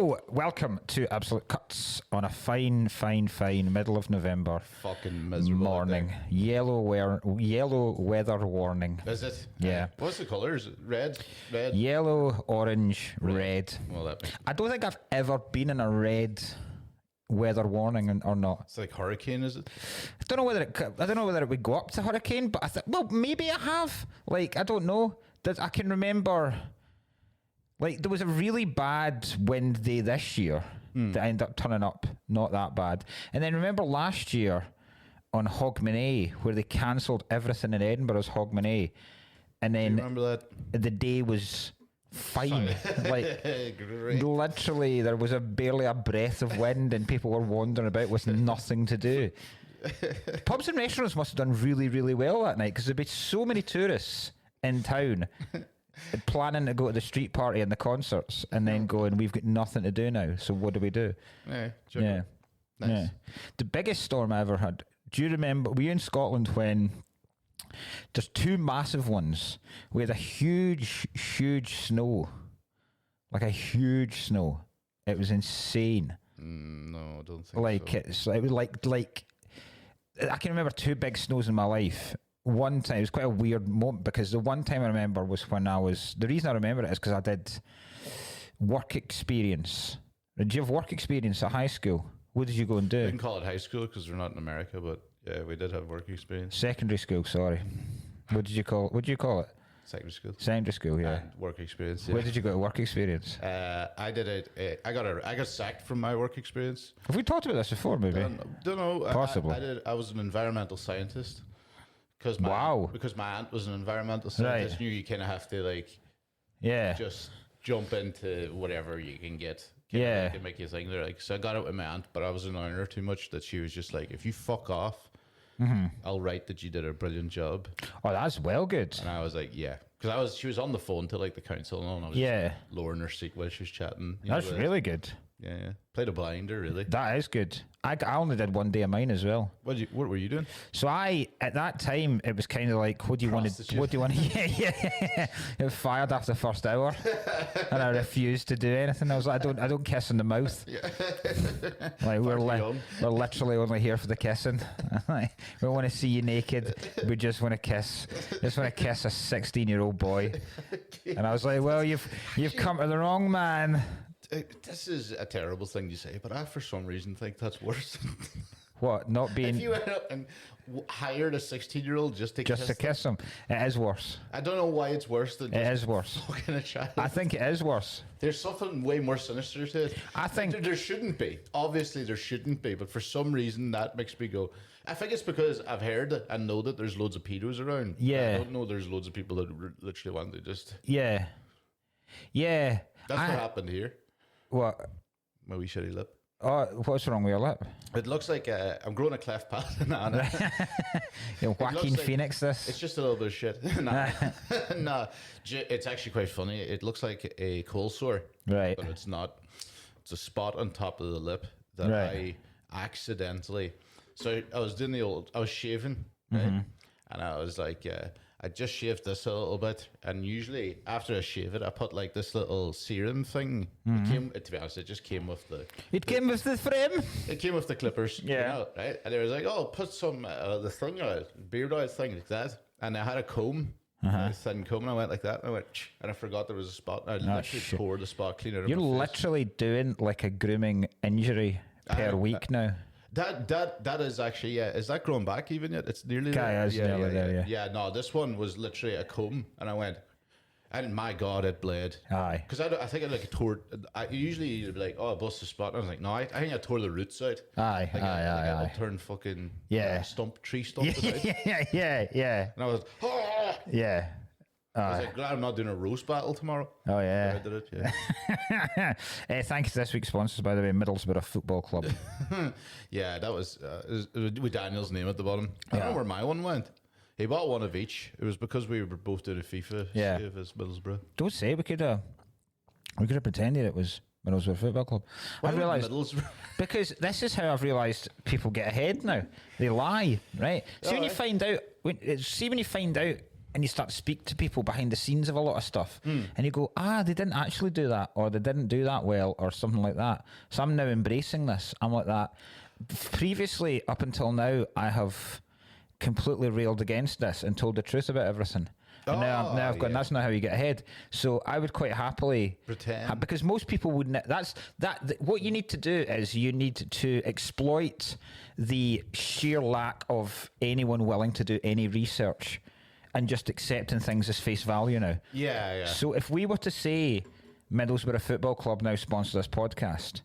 Hello, welcome to Absolute Cuts on a fine middle of November fucking miserable morning. Yellow weather warning. Is it? Yeah. What's the colours? Red? Yellow, orange, red. Well, I don't think I've ever been in a red weather warning or not. it's like hurricane, is it? I don't know whether it would go up to hurricane, but maybe I have. Like, I don't know. I can remember. Like, there was a really bad wind day this year that ended up turning up not that bad. And then remember last year on Hogmanay, where they cancelled everything in Edinburgh as Hogmanay. And then remember that? The day was fine. Like, literally, there was barely a breath of wind and people were wandering about with nothing to do. Pubs and restaurants must have done really, really well that night because there'd be so many tourists in town planning to go to the street party and the concerts and then going, we've got nothing to do now, so what do we do? Yeah. Nice. Yeah. The biggest storm I ever had, do you remember, were you in Scotland when there's two massive ones? We had a huge snow, like a huge snow. It was insane. No, I don't think so. It was like I can remember two big snows in my life. One time, it was quite a weird moment because the one time I remember was when the reason I remember it is because I did work experience. Did you have work experience at high school? What did you go and do? We can call it high school because we're not in America, but yeah, we did have work experience. Secondary school, sorry. What did you call it? Secondary school. Secondary school, yeah. And work experience. Yeah. Where did you go to work experience? I did it. I got sacked from my work experience. Have we talked about this before, maybe? Don't know. Possibly. I was an environmental scientist. Because my aunt was an environmental scientist, knew you kind of have to just jump into whatever you can get. To make you think. They're like, so I got it with my aunt, but I was annoying her too much that she was just like, if you fuck off, I'll write that you did a brilliant job. Oh, that's well good. And I was like, yeah, because she was on the phone to like the council and I was just lowering her seat while she was chatting. That's really good. Yeah. Played a blinder, really. That is good. I only did one day of mine as well. What were you doing? So at that time, it was kind of like, what do you want to? Yeah. It was fired after the first hour, and I refused to do anything. I was like, I don't kiss in the mouth. Yeah. Like we're literally only here for the kissing. We want to see you naked. We just want to kiss. Just want to kiss a 16-year-old boy. And I was like, well, you've come to the wrong man. This is a terrible thing to say, but I, for some reason, think that's worse. What? Not being... If you went up and hired a 16-year-old just to kiss him, it is worse. I don't know why it's worse than it is worse. Fucking a child. I think it is worse. There's something way more sinister to it. I think... There shouldn't be. Obviously, there shouldn't be, but for some reason, that makes me go... I think it's because I've heard and know that there's loads of pedos around. Yeah. I don't know there's loads of people that literally want to just... Yeah. Yeah. That's what happened here. What? My wee shitty lip. Oh, what's wrong with your lip? It looks like I'm growing a cleft palate. Joaquin Phoenix, this? It's just a little bit of shit. No, it's actually quite funny. It looks like a cold sore. Right. But it's not. It's a spot on top of the lip that I accidentally... So I was shaving, right? And I was like... I just shaved this a little bit, and usually after I shave it, I put like this little serum thing. To be honest, it just came with the... It came with the frame? It came with the clippers. Yeah. You know, right? And they was like, oh, put some, the thing, beard oil thing like that. And I had a comb, a thin comb, and I went like that, and I went, and I forgot there was a spot. I literally tore the spot clean out of my face. You're literally doing like a grooming injury per week now. That is actually, yeah. Is that growing back even yet? It's nearly there. Yeah. Yeah, no, this one was literally a comb, and I went, and my God, it bled. Aye. Because I think I like tore. Usually you'd be like, oh, I bust a spot. And I was like, no, I think I tore the roots out. Aye. I turned fucking tree stump. Yeah. And I was, oh! Yeah. I was like, glad I'm not doing a roast battle tomorrow. Oh, yeah. I did it, yeah. Thanks to this week's sponsors, by the way, Middlesbrough Football Club. Yeah, that was with Daniel's name at the bottom. I don't know where my one went. He bought one of each. It was because we were both doing a FIFA save as Middlesbrough. Don't say we could have pretended it was Middlesbrough Football Club. I've realised because this is how I've realised people get ahead now. They lie, right? See when you find out and you start to speak to people behind the scenes of a lot of stuff, and you go, they didn't actually do that, or they didn't do that well, or something like that. So I'm now embracing this. I'm like that. Previously, up until now, I have completely railed against this and told the truth about everything. And now I've gone, that's not how you get ahead. So I would quite happily pretend, because most people wouldn't. What you need to do is you need to exploit the sheer lack of anyone willing to do any research and just accepting things as face value now. Yeah. So if we were to say Middlesbrough Football Club now sponsor this podcast,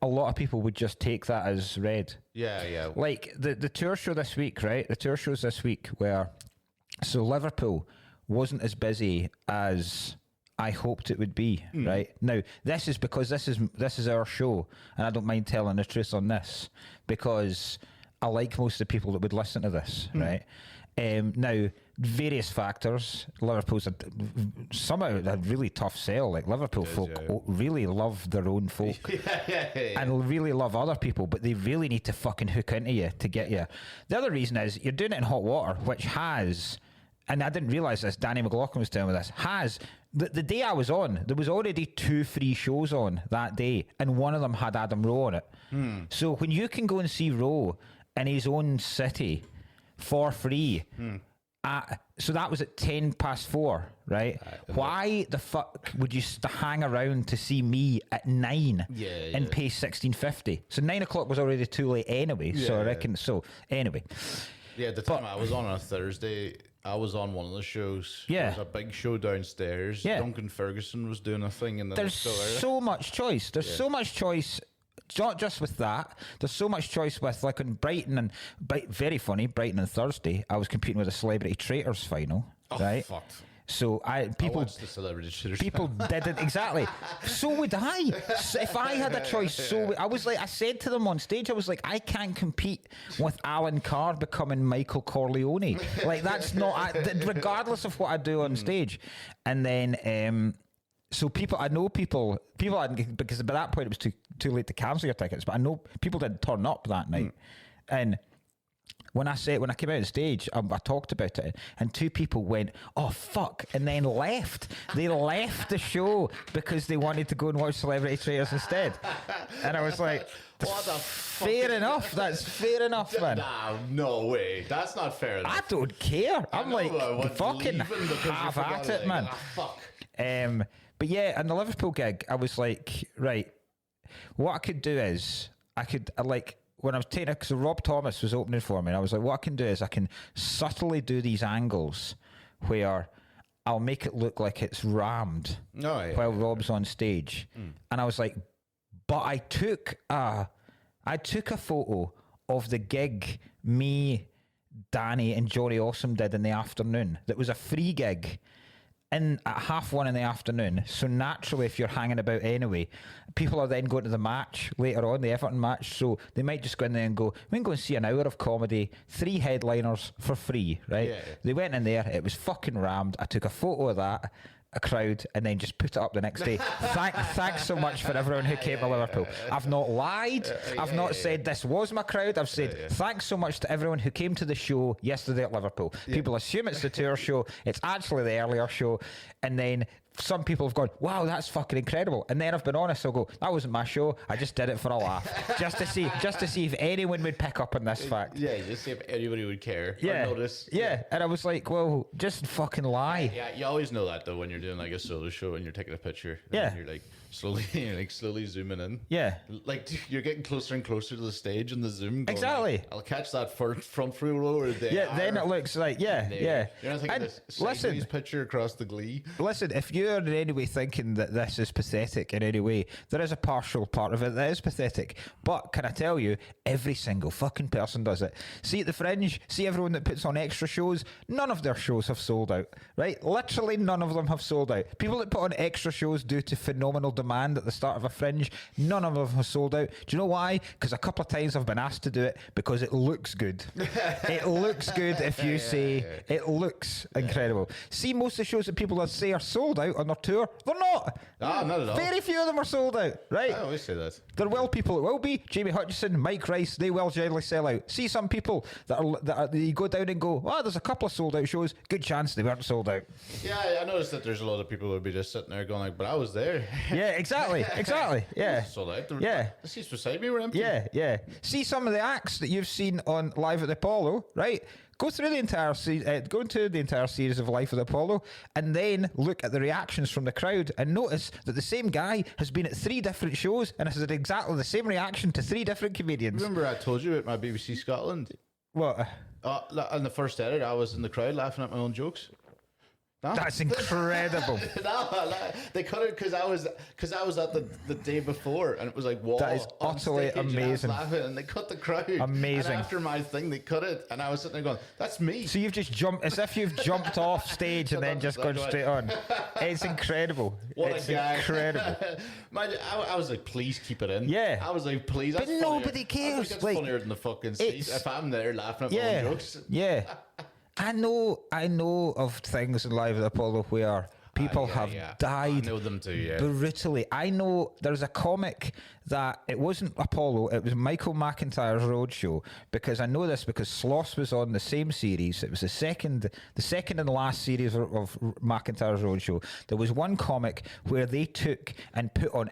a lot of people would just take that as read. Yeah. Like the tour show this week, right? The tour shows this week where. So Liverpool wasn't as busy as I hoped it would be, right? Now, this is because this is our show, and I don't mind telling the truth on this because I like most of the people that would listen to this, right? Now, various factors. Liverpool's somehow a really tough sell. Like Liverpool folk really love their own folk and really love other people, but they really need to fucking hook into you to get you. The other reason is you're doing it in hot water, which has, and I didn't realise this, Danny McLaughlin was telling me this, the day I was on, there was already 2 free shows on that day, and one of them had Adam Rowe on it. So when you can go and see Rowe in his own city for free, so that was at 4:10, right? Why the fuck would you hang around to see me at 9 and pay $16.50? So 9 o'clock was already too late anyway. So I reckon. So anyway, the time I was on a Thursday, I was on one of the shows. Yeah, there was a big show downstairs. Duncan Ferguson was doing a thing, and there's so much choice. There's so much choice. Not just with that, there's so much choice with, like, in Brighton and very funny, Brighton and Thursday, I was competing with a Celebrity Traitors final, right? Fuck. So people watched the Celebrity Traitors. People didn't exactly. So would I. So if I had a choice, I was like, I said to them on stage, I was like, I can't compete with Alan Carr becoming Michael Corleone. Like that's not, regardless of what I do on stage. And then. So I know people hadn't, because by that point it was too late to cancel your tickets, but I know people didn't turn up that night. And when I came out on stage, I talked about it, and 2 people went, "Oh fuck," and then left. They left the show because they wanted to go and watch Celebrity Traitors instead. And I was like, what the fair enough. That's fair enough, man. Nah, no way. That's not fair enough. I don't care. I'm like, fucking have at it, man. Fuck. But yeah, in the Liverpool gig, I was like, right, what I could do is, when I was taking it, because Rob Thomas was opening for me, and I was like, what I can do is I can subtly do these angles where I'll make it look like it's rammed while Rob's on stage. And I was like, but I took a photo of the gig me, Danny, and Johnny Awesome did in the afternoon. That was a free gig. At 1:30 in the afternoon, so naturally if you're hanging about anyway, people are then going to the match later on, the Everton match, so they might just go in there and go, we can go and see an hour of comedy, 3 headliners for free, right? They went in there, it was fucking rammed. I took a photo of that, a crowd, and then just put it up the next day. Thanks so much for everyone who came to Liverpool. I've not lied. I've not said this was my crowd. I've said thanks so much to everyone who came to the show yesterday at Liverpool. People assume it's the tour show. It's actually the earlier show. And then some people have gone, wow, that's fucking incredible. And then I've been honest, I'll go, that wasn't my show. I just did it for a laugh. just to see if anyone would pick up on this fact. Yeah, just see if anybody would care or notice. Yeah. And I was like, well, just fucking lie. Yeah, you always know that though when you're doing like a solo show and you're taking a picture. And you're like slowly zooming in. Yeah. Like you're getting closer and closer to the stage and the zoom going, exactly. I'll catch that front row or there. Yeah, then it looks like, You're not thinking this sideways picture across the glee. Listen, if you're in any way thinking that this is pathetic in any way, there is a partial part of it that is pathetic. But can I tell you, every single fucking person does it. See at the Fringe, see everyone that puts on extra shows, none of their shows have sold out, right? Literally none of them have sold out. People that put on extra shows due to phenomenal demand at the start of a Fringe. None of them have sold out. Do you know why? Because a couple of times I've been asked to do it because it looks good. It looks good if you say it looks incredible. See, most of the shows that people say are sold out on their tour, they're not. No, not at all. Very few of them are sold out, right? I always say that. There will people that will be. Jamie Hutchison, Mike Rice, they will generally sell out. See some people that you go down and go, there's a couple of sold out shows. Good chance they weren't sold out. Yeah, I noticed that there's a lot of people who would be just sitting there going like, but I was there. Yeah, exactly. Yeah. Sold out. Yeah. The seats beside me were empty. Yeah. See some of the acts that you've seen on Live at the Apollo, right? Go through the entire go into the entire series of Life at the Apollo, and then look at the reactions from the crowd, and notice that the same guy has been at 3 different shows and has had exactly the same reaction to 3 different comedians. Remember, I told you about my BBC Scotland. What? On the first edit, I was in the crowd laughing at my own jokes. No? That's incredible. No, they cut it because I was at the day before, and it was like, wow, that is utterly amazing. And I was laughing, and they cut the crowd. Amazing. And after my thing, they cut it, and I was sitting there going, "That's me." So you've just jumped, as if you've jumped off stage and then just gone straight on. It's incredible. What a guy. Incredible. I was like, please keep it in. Yeah. I was like, please. But nobody cares. That's funnier than the fucking seat. If I'm there laughing at my own jokes. Yeah. I know of things in Live at the Apollo where people have died. I know them too, yeah. Brutally. I know there's a comic that it wasn't Apollo, it was Michael McIntyre's Roadshow, because I know this because Sloss was on the same series. It was the second and last series of McIntyre's Roadshow. There was one comic where they took and put on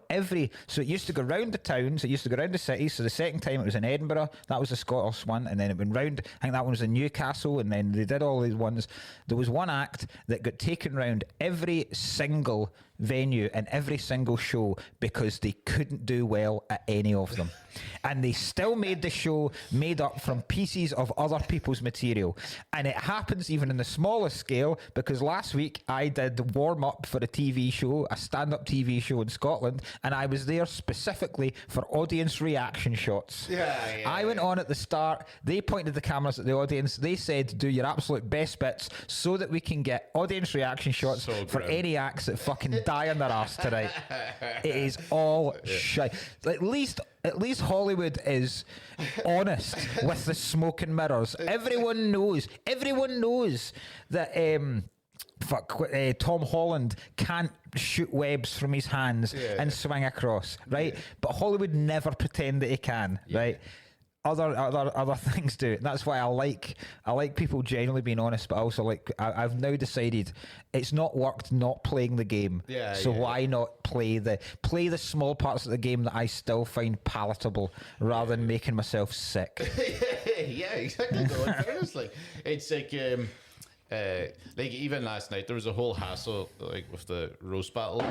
so it used to go round the towns, it used to go round the cities. So the second time it was in Edinburgh, that was the Scottish one, and then it went round, I think that one was in Newcastle, and then they did all these ones. There was one act that got taken round every single venue and every single show because they couldn't do well at any of them. And they still made the show made up from pieces of other people's material. And it happens even in the smallest scale, because last week I did warm up for a TV show, a stand-up TV show in Scotland, and I was there specifically for audience reaction shots. I went on at the start, they pointed the cameras at the audience, they said, do your absolute best bits so that we can get audience reaction shots for any acts that fucking die on their ass tonight. It is all shite. At least Hollywood is honest with the smoke and mirrors. Everyone knows that Tom Holland can't shoot webs from his hands and swing across, right? But Hollywood never pretend that he can, right? Other things do. And that's why I like people genuinely being honest, but also I've now decided it's not worked not playing the game. Why not play the small parts of the game that I still find palatable rather than making myself sick. Yeah, exactly. No, in fairness, it's like even last night there was a whole hassle with the roast battle.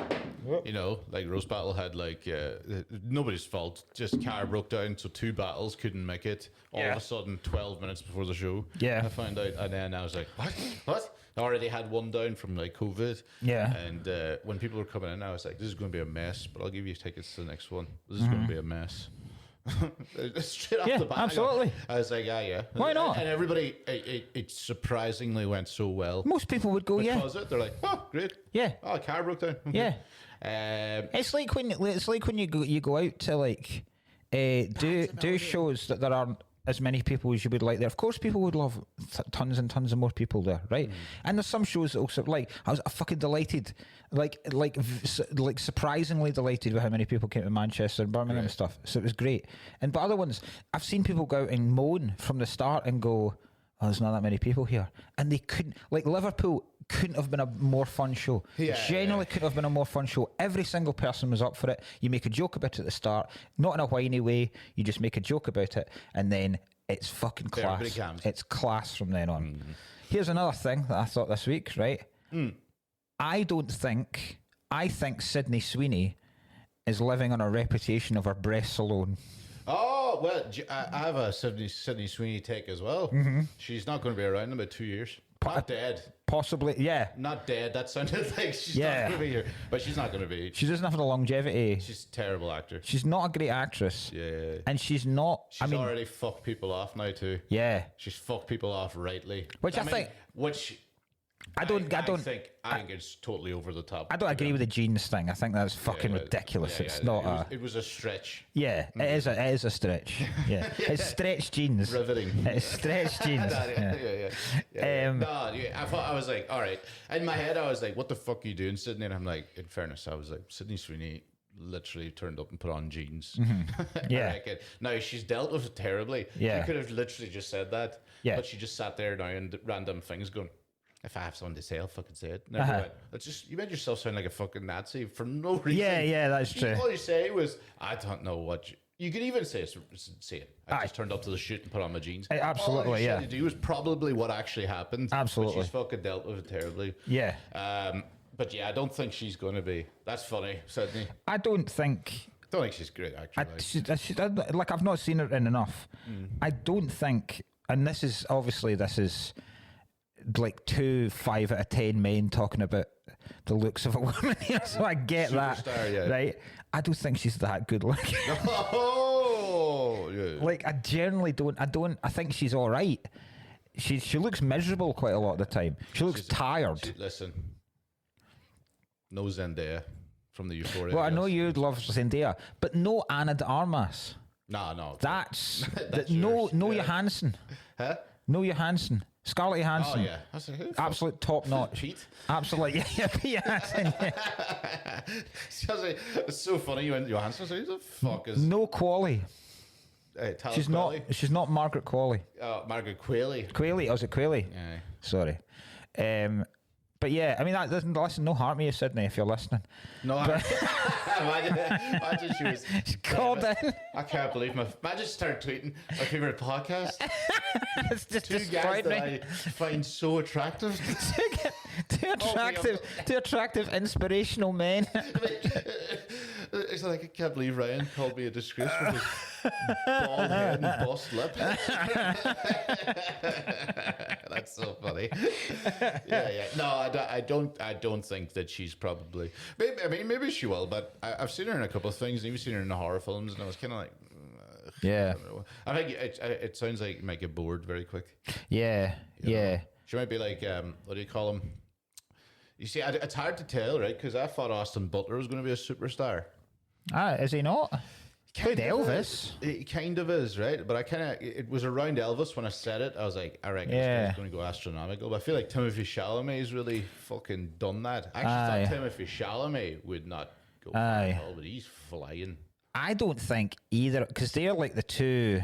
You know, roast battle had nobody's fault. Just car broke down, so 2 battles couldn't make it. All of a sudden, 12 minutes before the show, I found out, and then I was like, what? I already had one down from COVID. Yeah. And when people were coming in, I was like, this is going to be a mess, but I'll give you tickets to the next one. This is going to be a mess. Straight off the bat, absolutely. I was like, yeah. Why not? And everybody, it surprisingly went so well. Most people would go, because they're like, oh, great. Yeah. Oh, a car broke down. Yeah. It's like when you go out to do shows that there aren't as many people as you would like there. Of course, people would love tons and tons of more people there, right? And there's some shows that also I was fucking delighted, like surprisingly delighted with how many people came to Manchester and Birmingham and stuff. So it was great. But other ones, I've seen people go out and moan from the start and go, oh, there's not that many people here, and they couldn't. Liverpool couldn't have been a more fun show. Couldn't have been a more fun show. Every single person was up for it. You make a joke about it at the start, not in a whiny way. You just make a joke about it, and then it's fucking class. It's class from then on. Here's another thing that I thought this week, right? I think Sydney Sweeney is living on a reputation of her breasts alone. Oh, well, I have a Sydney Sweeney take as well. She's not going to be around in about 2 years. Not dead. Possibly, yeah. Not dead. That sounded like she's not going to be here. But she's not going to be. She doesn't have the longevity. She's a terrible actor. She's not a great actress. Yeah. And she's not... She's already fucked people off now too. Yeah. She's fucked people off rightly. Which I think... Which... I think it's totally over the top. I don't agree with the jeans thing. I think that's fucking ridiculous. It's not. It was a stretch. Yeah, it is a stretch. Yeah, it's stretch jeans. Riveting. It's stretch jeans. I was like, all right. In my head, I was like, what the fuck are you doing, Sydney? And I'm like, in fairness, I was like, Sydney Sweeney literally turned up and put on jeans. Yeah. Now she's dealt with it terribly. Yeah. She could have literally just said that. Yeah. But she just sat there now and random things going, if I have something to say, I'll fucking say it. Never went. It's just, you made yourself sound like a fucking Nazi for no reason. Yeah, that's true. All you say was, I don't know what you could even say it. I just turned up to the shoot and put on my jeans. Absolutely, all you had to do was probably what actually happened. Absolutely. But she's fucking dealt with it terribly. Yeah. But yeah, I don't think she's going to be. That's funny, Sydney. I don't think she's great, actually. Like I've not seen her in enough. I don't think, and this is like 2 5 out of 10 men talking about the looks of a woman here, so I get Superstar, that, right? I don't think she's that good looking. Oh, yeah. Like I generally don't. I think she's all right. She looks miserable quite a lot of the time. She looks tired. Listen, no Zendaya from the Euphoria. Well, I know you love Zendaya, but no Ana de Armas. No. That's no Johansson. Huh? No Johansson. Scarlett Johansson. Oh yeah, I was like, who absolute top notch. Pete. Absolutely, yeah, Pete Johansson. It's so funny you went Johansson. So who the fuck is no Qualley? She's Qualley? She's not Margaret Qualley. Margaret Qualley. Qualley, was it Qualley? Yeah. Sorry. But yeah, I mean, that doesn't listen. No harm to you, Sydney, if you're listening. No, imagine she was. She called in. I can't believe imagine she started tweeting my favorite podcast. It's just two guys that I find so attractive. Two attractive, inspirational men. It's like I can't believe Ryan called me a disgrace with his bald head and bust lip. That's so funny. Yeah. No, I don't think that she's probably. Maybe she will, but I've seen her in a couple of things. And even seen her in the horror films, and I was kind of like. Yeah. I think it sounds like you might get bored very quick. Yeah. You know? She might be like, what do you call him? You see, it's hard to tell, right? Because I thought Austin Butler was going to be a superstar. Is he not? Played Elvis. He kind of is, right? But it was around Elvis when I said it. I was like, I reckon this guy's going to go astronomical. But I feel like Timothée Chalamet's really fucking done that. I actually thought Timothée Chalamet would not go at all, but he's flying. I don't think either, because they're like the two.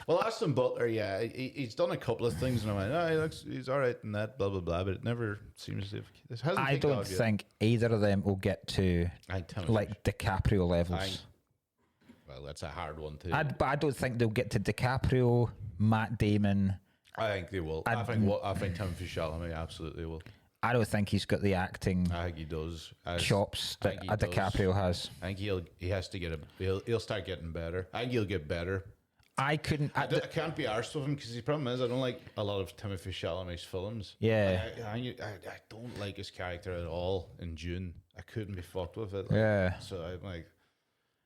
Well, Austin Butler, yeah, he's done a couple of things, and I went, he's all right in that, blah blah blah. But it never seems to. I don't think either of them will get to like DiCaprio levels. Well, that's a hard one too. But I don't think they'll get to DiCaprio, Matt Damon. I think they will. I think Timothée Chalamet absolutely will. I don't think he's got the acting. I think he does. Chops that DiCaprio has. I think he has to get he'll start getting better. I think he'll get better. I couldn't. I can't be arsed with him because the problem is I don't like a lot of Timothée Chalamet's films. Yeah. I don't like his character at all in Dune. I couldn't be fucked with it. Yeah. So I'm like,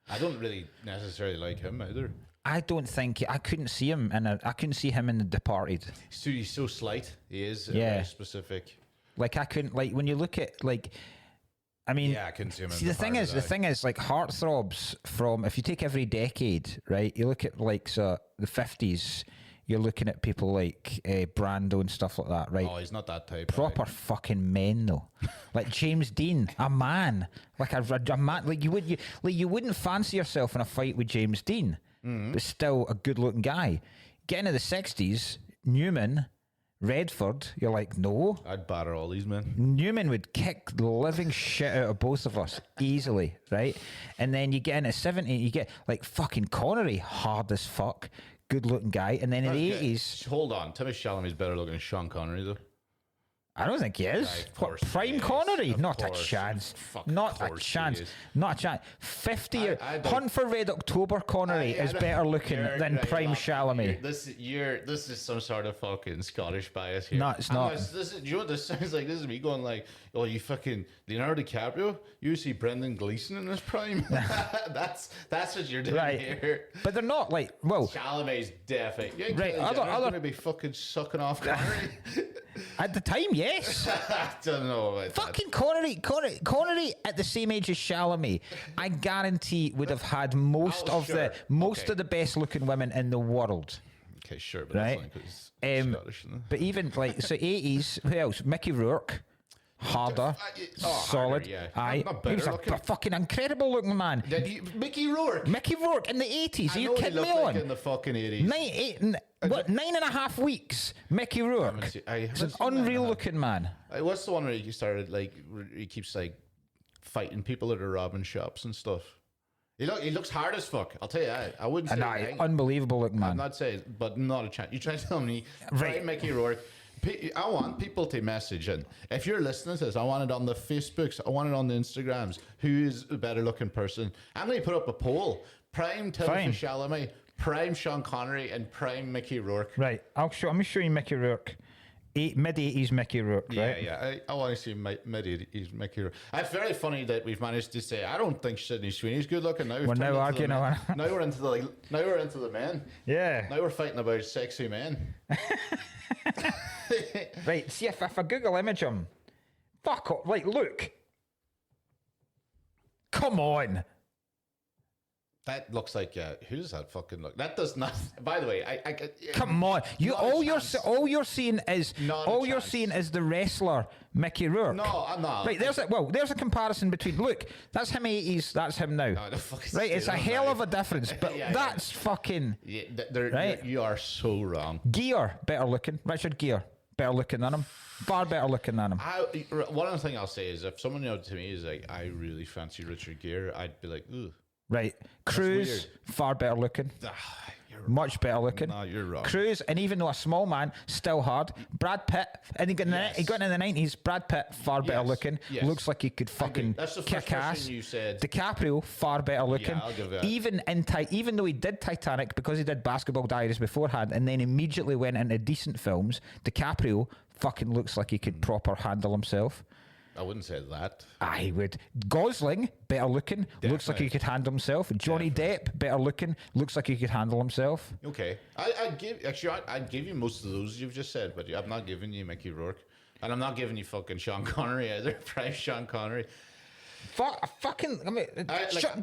I don't really necessarily like him either. I don't think I couldn't see him, and I couldn't see him in The Departed. He's so slight. He is very specific. Like I couldn't when you look at like. I mean, I couldn't see him. See, the thing is, like heartthrobs from if you take every decade, right? You look at like the 50s. You're looking at people like Brando and stuff like that, right? Oh, he's not that type. Proper fucking men though, like James Dean, a man, like a man, like you wouldn't fancy yourself in a fight with James Dean, but still a good-looking guy. Get into the 60s, Newman. Redford, you're like, no. I'd batter all these men. Newman would kick the living shit out of both of us easily, right? And then you get into 70, you get like fucking Connery, hard as fuck, good looking guy. And then in the 80s. Hold on, Timothée Chalamet's better looking than Sean Connery, though. I don't think he is. What, prime Connery? Not a chance. Not a chance. Not a chance. 50 years. Hunt for Red October Connery is better looking than prime Chalamet. This is some sort of fucking Scottish bias here. No, it's not. You know what this sounds like? This is me going like, oh, you fucking Leonardo DiCaprio? You see Brendan Gleeson in his prime? That's what you're doing here. But they're not like, well. Chalamet's definitely. Right. Other going to be fucking sucking off Connery. At the time, yes. I don't know about Fucking Connery at the same age as Chalamet, I guarantee would have had most of the best looking women in the world. Okay, sure, but right? That's only 'cause Scottish, but even like so 80s, who else? Mickey Rourke. Harder, solid. Harder, yeah. He was a fucking incredible looking man. Mickey Rourke. Mickey Rourke in the 80s. Are you kidding me like on? In the fucking 80s. 9.5 weeks. Mickey Rourke. He's an unreal looking man. What's the one where he started like? He keeps like fighting people that are robbing shops and stuff. He looks hard as fuck. I'll tell you that. I wouldn't say unbelievable looking man. I'm not saying, but not a chance. You try to tell me, right? Mickey Rourke. I want people to message in. If you're listening to this, I want it on the Facebooks. I want it on the Instagrams. Who is a better looking person? I'm going to put up a poll. Prime Timothée Chalamet, prime Sean Connery, and prime Mickey Rourke. Right. Let me show you Mickey Rourke. Mid-80s Mickey Rourke, right? Yeah. I want to see mid-80s Mickey Rourke. It's very funny that we've managed to say, I don't think Sydney Sweeney's good looking. Now we're now arguing. Now we're into the men. Yeah. Now we're fighting about sexy men. Right, see if I Google image him. Fuck off. Like, look. Come on. That looks like who does that fucking look? That does not. By the way, I come on. All you're seeing is the wrestler Mickey Rourke. No, I'm not. Right, there's a comparison between. Look, that's him 80s. That's him now. No, the fuck is right, it's a hell of a difference. But that's fucking. Yeah, right. You are so wrong. Gere, better looking. Richard Gere, better looking than him. Far better looking than him. One other thing I'll say is if someone to me is like, I really fancy Richard Gere, I'd be like, ooh. Right, Cruise, far better looking, much better looking. No, you're wrong. Cruise, and even though a small man, still hard. Brad Pitt, and he got into the 90s. Brad Pitt, far better looking. Yes. Looks like he could fucking kick ass. You said. DiCaprio, far better looking. Yeah, I'll give that. Even though he did Titanic because he did Basketball Diaries beforehand, and then immediately went into decent films, DiCaprio fucking looks like he could proper handle himself. I wouldn't say that. I would. Gosling, better looking, looks like he could handle himself. Johnny Depp, better looking, looks like he could handle himself. Okay, I'd give you most of those you've just said, but I'm not giving you Mickey Rourke, and I'm not giving you fucking Sean Connery either. Price Sean Connery.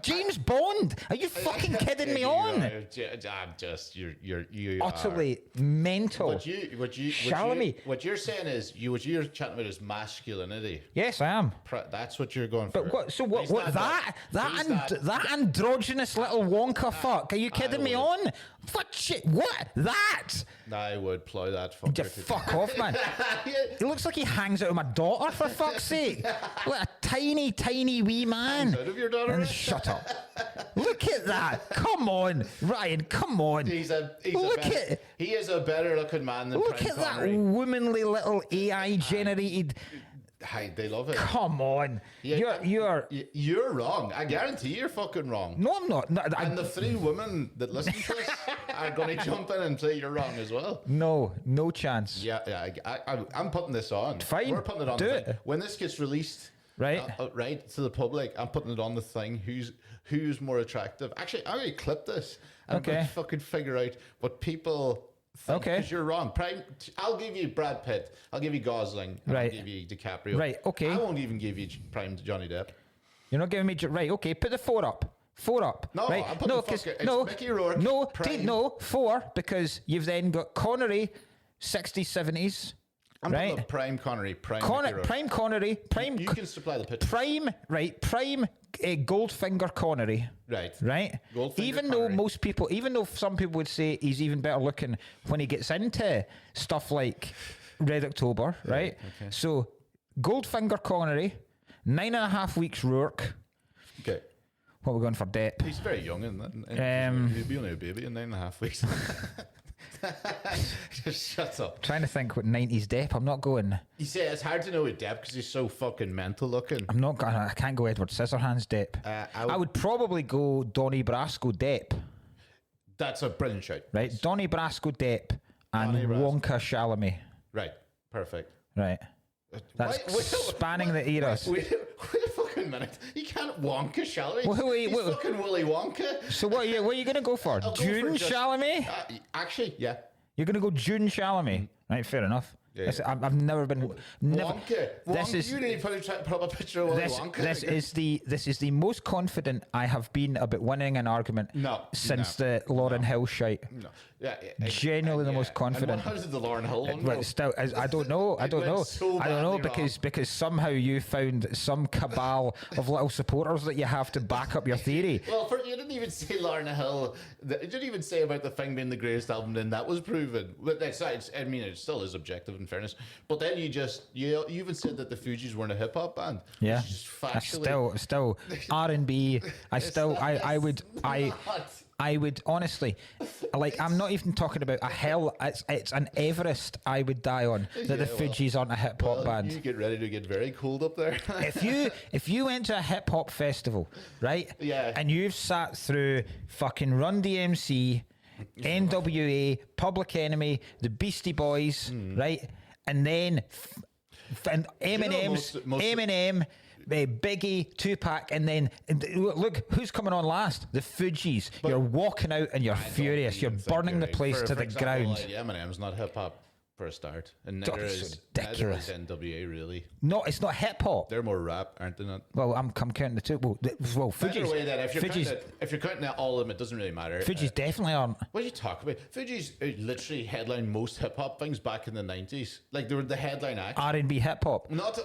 James Bond. Are you fucking kidding me on? I'm just you utterly mental. What you're saying is what you're chatting about is masculinity. Yes, I am. That's what you're going for. But what? So what? That androgynous little Wonka fuck. Are you kidding me on? What shit? What? That? I would plow that fucker. Fuck off, man. He looks like he hangs out with my daughter, for fuck's sake. Like a tiny wee man. Hangs out of your daughter? And shut up. Look at that. Come on, Ryan, come on. He is a better looking man than Look at that womanly little AI generated. They love it. Come on. Yeah, you're wrong. I guarantee you're fucking wrong. No, I'm not. And the 3 women that listen to this are going to jump in and say you're wrong as well. No chance. Yeah. I'm putting this on. Fine. We're putting it on. Do it. When this gets released, right to the public, I'm putting it on the thing. Who's more attractive? Actually, I'm going to clip this and fucking figure out what people. Because you're wrong. I'll give you Brad Pitt. I'll give you Gosling. I'll give you DiCaprio. Right, okay. I won't even give you prime Johnny Depp. You're not giving me... Right, okay. Put the 4 up. 4 up. No, right? I'm putting Mickey Rourke. No, 4, because you've then got Connery, 60s, 70s. I'm putting up prime Connery, prime Connery, prime... You can supply the picture. Prime Goldfinger Connery. Right. Even though some people would say he's even better looking when he gets into stuff like Red October, right? Okay. So Goldfinger Connery, 9.5 weeks Rourke. Okay. What are we going for Depp? He's very young, isn't it? He'll be only a baby in 9.5 weeks. Just shut up. Trying to think what 90s Depp. I'm not going. You say it's hard to know with Depp because he's so fucking mental looking. I'm not going. I can't go Edward Scissorhands Depp. I would probably go Donnie Brasco Depp. That's a brilliant shout. Right, Donnie Brasco Depp and Wonka Chalamet. Right, perfect. Right. That's spanning the eras. Wait a fucking minute. You can't Wonka Chalamet. He's fucking Willy Wonka. So what are you going to go for? June Chalamet? Actually, yeah. You're going to go June Chalamet? Right, fair enough. Yeah. I've never been. Wonka. This is. You need to put up a picture of Wonka. This is the most confident I have been about winning an argument. Since the Lauryn Hill shite. No. Yeah. Genuinely the most confident. How did the Lauryn Hill one go? Still, I don't know. I don't know because somehow you found some cabal of little supporters that you have to back up your theory. Well, you didn't even say Lauryn Hill. You didn't even say about the thing being the greatest album, and that was proven. But it still is objective in fairness. But then you even said that the Fugees weren't a hip hop band. Yeah, still R&B. I would honestly, like, I'm not even talking about a hell. It's an Everest I would die on that the Fugees aren't a hip hop band. You get ready to get very cold up there. if you went to a hip hop festival, right? Yeah. And you've sat through fucking Run DMC, NWA, Public Enemy, the Beastie Boys, right? And then and Eminem, Biggie, Tupac, and then look who's coming on last. The Fugees. But you're walking out and you're furious. You're burning the place to the ground. Like Eminem's not hip hop for a start, and neither is NWA really. No, it's not hip hop. They're more rap, aren't they? Not. Well, I'm counting the two. Well, Fugees. Way that if you're counting all of them, it doesn't really matter. Fugees definitely aren't. What are you talking about? Fugees literally headlined most hip hop things back in the 90s. Like they were the headline act. R&B hip hop. Not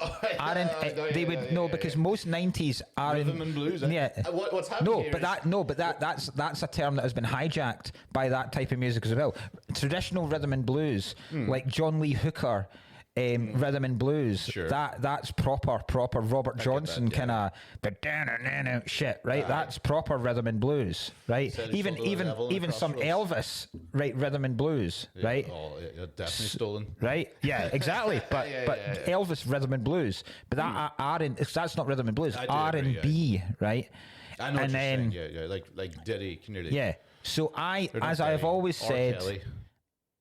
because most 90s rhythm and blues. Yeah. What's happening? That's a term that has been hijacked by that type of music as well. Traditional rhythm and blues, like John Lee Hooker. Rhythm and blues. Sure. That's proper Robert Johnson kind of shit, right? That's proper rhythm and blues, right? Even some Elvis, right? Rhythm and blues, right? Oh, definitely stolen, right? Yeah, exactly. But Elvis rhythm and blues, but that's not rhythm and blues. R&B, right? I know. And then like Diddy, nearly. Yeah. So as I've always said. Kelly.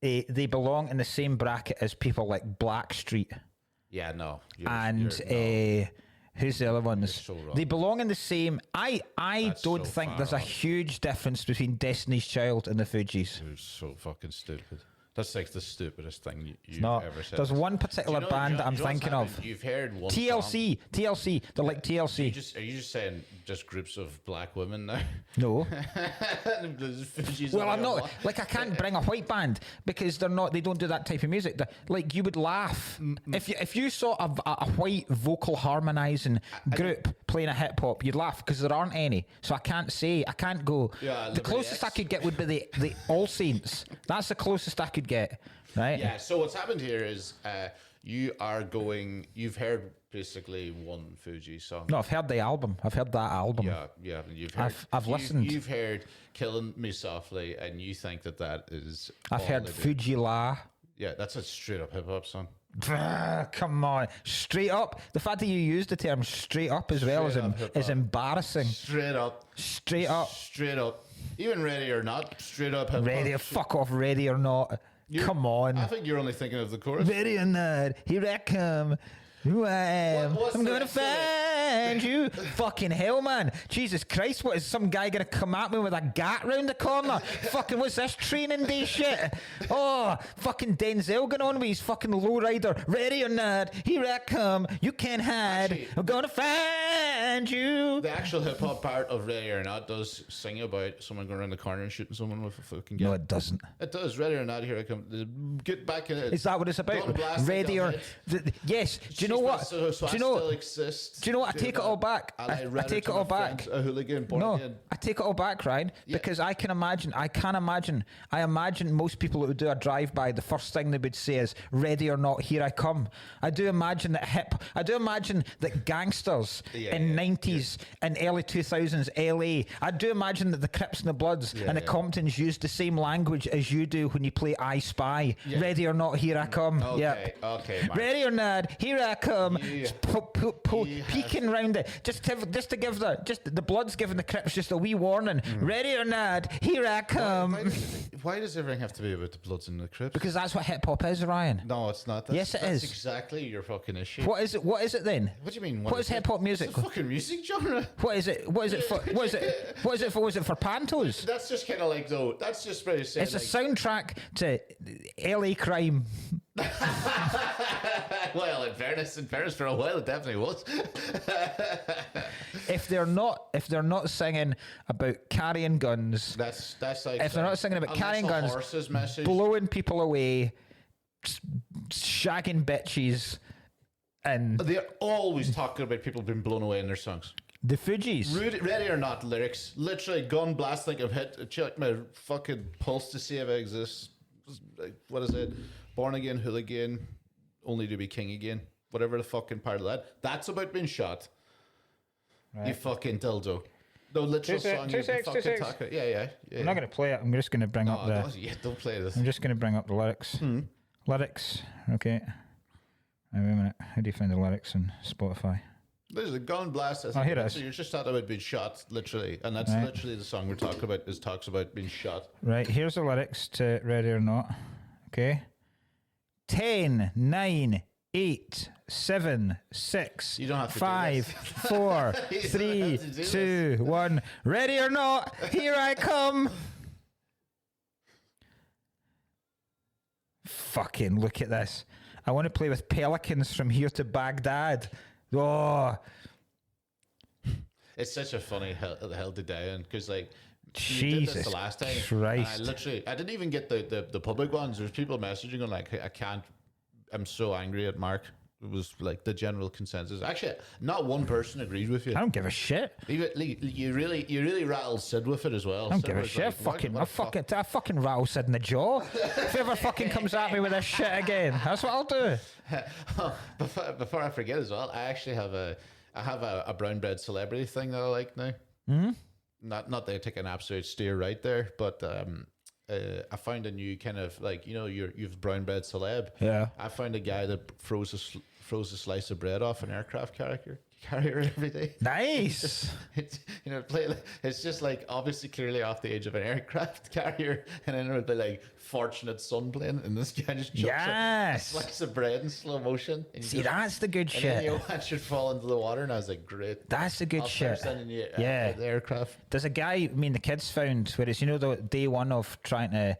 They belong in the same bracket as people like Blackstreet. Yeah, no. Who's the other ones? So they belong in the same. I don't think there's a huge difference between Destiny's Child and the Fugees. They're so fucking stupid. That's like the stupidest thing you've ever said. There's one particular band that I'm thinking of. You've heard one TLC. Song. TLC. They're like TLC. Are you just saying just groups of black women now? No. Well, I'm not. Like, I can't bring a white band because they're not. They don't do that type of music. Like, you would laugh if you saw a white vocal harmonizing group playing a hip hop. You'd laugh because there aren't any. So I can't go. Yeah, the closest I could get would be the All Saints. That's the closest I could get, right? Yeah, so what's happened here is you've heard basically one Fugees song. No, I've heard the album. I've heard that album. Yeah. I've listened. You've heard Killing Me Softly, and you think that is... I've heard Fuji La. Yeah, that's a straight up hip hop song. Come on. Straight up. The fact that you used the term straight up as well is embarrassing. Straight up. Even Ready or Not, straight up hip hop. Fuck off, Ready or Not. Come on. I think you're only thinking of the chorus. Ready or Not, here I come. Who I am. I'm going to find you. Fucking hell, man. Jesus Christ, what is some guy going to come at me with a gat round the corner? Fucking, what's this training day shit? Oh, fucking Denzel going on with his fucking lowrider. Ready or not, here I come. You can't hide. Actually, I'm going to find you. The actual hip hop part of Ready or Not does sing about someone going around the corner and shooting someone with a fucking gat. No, it doesn't. It does. Ready or Not, here I come. Get back in it. Is that what it's about? Ready or... Yes. Do you know what? Do you know? Still exist. Do you know what? I take it all back. I take it all back. A hooligan, I take it all back, Ryan, because I imagine most people that would do a drive-by, the first thing they would say is "Ready or Not, here I come." I do imagine that gangsters in 90s and early 2000s LA. I do imagine that the Crips and the Bloods and the Comptons used the same language as you do when you play I Spy. Ready or Not, here I come. Okay. Ready or Not, here I come. Peeking round it, just to give the Bloods giving the Crips just a wee warning. Ready or not, here I come. Why does everything have to be about the Bloods and the Crips? Because that's what hip hop is, Ryan. No, it's not. Yes, it is. That's exactly your fucking issue. What is it? What is it then? What do you mean? What is hip hop music? It's a fucking music genre. What is it? What is it for? Was it for pantos? That's just kind of like though. That's just very saying. It's a soundtrack to LA crime. Well, in fairness, for a while, it definitely was. If they're not singing about carrying guns, that's like if they're not singing about carrying guns, blowing people away, shagging bitches, and they're always talking about people being blown away in their songs. The Fugees. Ready or not lyrics. Literally gun blast like I've hit. Check my fucking pulse to see if I exist. What is it? Born again, hooligan, only to be king again. Whatever the fucking part of that. That's about being shot. Right. You fucking dildo. No literal song. Two seconds. Yeah. I'm not going to play it. I'm just going to bring up the... Don't play this. I'm just going to bring up the lyrics. Lyrics. Okay. Wait a minute. How do you find the lyrics on Spotify? There's a gun blast. Here it is. So you're just talking about being shot, literally. And that's literally the song we're talking about, talks about being shot. Right, here's the lyrics to Ready or Not. Okay. 10, 9, 8, 7, 6, 5, 4, 3, 2, 1. Ready or not, here I come. Fucking look at this. I want to play with pelicans from here to Baghdad. Oh, it's such a funny hell to die in, because like Jesus did this the last time, Christ. And I didn't even get the public ones. There's people messaging on like, I'm so angry at Mark. It was like the general consensus. Actually, not one person agreed with you. I don't give a shit. You really rattled Sid with it as well. I don't give a shit. I fucking rattle Sid in the jaw. If he ever fucking comes at me with this shit again, that's what I'll do. Before I forget as well, I actually have a brown bread celebrity thing that I like now. Not that I take an absolute steer right there, but I found a new kind of like, you've brown bread celeb. Yeah. I found a guy that froze a slice of bread off an aircraft carrier every day. Nice. It's just like obviously clearly off the edge of an aircraft carrier, and then it would be like fortunate sun plane, and this guy just chucks a slice of bread in slow motion. See, that's the good shit. And then you watch it fall into the water, and I was like, great. That's the good shit. The aircraft. There's a guy, the kids found, where it's, the day one of trying to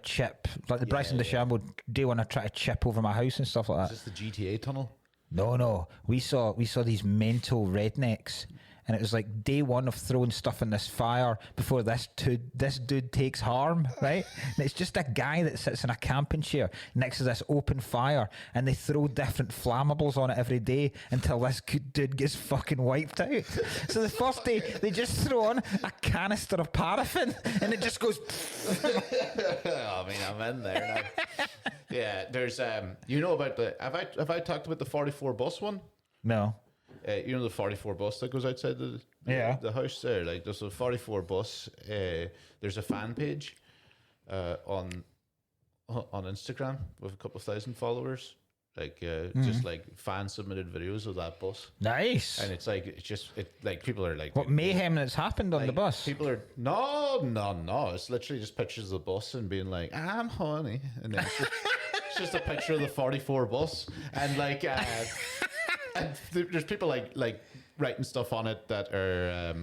chip, like the Bryson DeChambeau day one of trying to chip over my house and stuff like that. Is this the GTA tunnel? No. We saw these mental rednecks, and it was like day one of throwing stuff in this fire before this dude takes harm, right? And it's just a guy that sits in a camping chair next to this open fire, and they throw different flammables on it every day until this dude gets fucking wiped out. So the first day, they just throw on a canister of paraffin, and it just goes... I'm in there now. Yeah, there's about the... Have I talked about the 44 bus one? No. The 44 bus that goes outside the house there. Like, there's a 44 bus. There's a fan page on Instagram with a couple of thousand followers. Like, just like fan submitted videos of that bus. Nice. And it's people are like, what mayhem that's happened on the bus? People are no. It's literally just pictures of the bus and being like, I'm horny, and then it's just a picture of the 44 bus, and like. And there's people like writing stuff on it that are,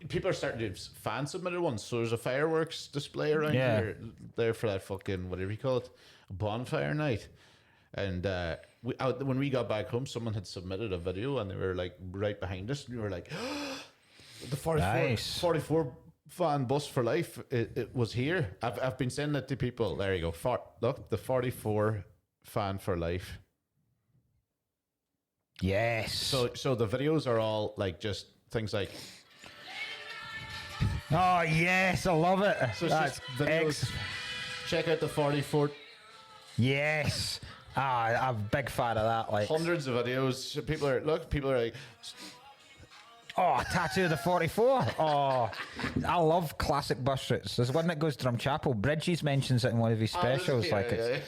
people are starting to do fan submitted ones. So there's a fireworks display around here there for that fucking, whatever you call it, bonfire night. And when we got back home, someone had submitted a video, and they were like right behind us, and we were like, the 44 fan bus for life. It was here. I've been sending it to people. There you go. Look, the 44 fan for life. Yes. So the videos are all like just things like. Oh yes, I love it. So that's videos. Check out the 44. Yes. I'm a big fan of that. Like hundreds of videos. People are like. Oh, tattoo of the 44. Oh, I love classic bus routes. There's one that goes to Drumchapel. Bridges mentions it in one of his specials. I'm going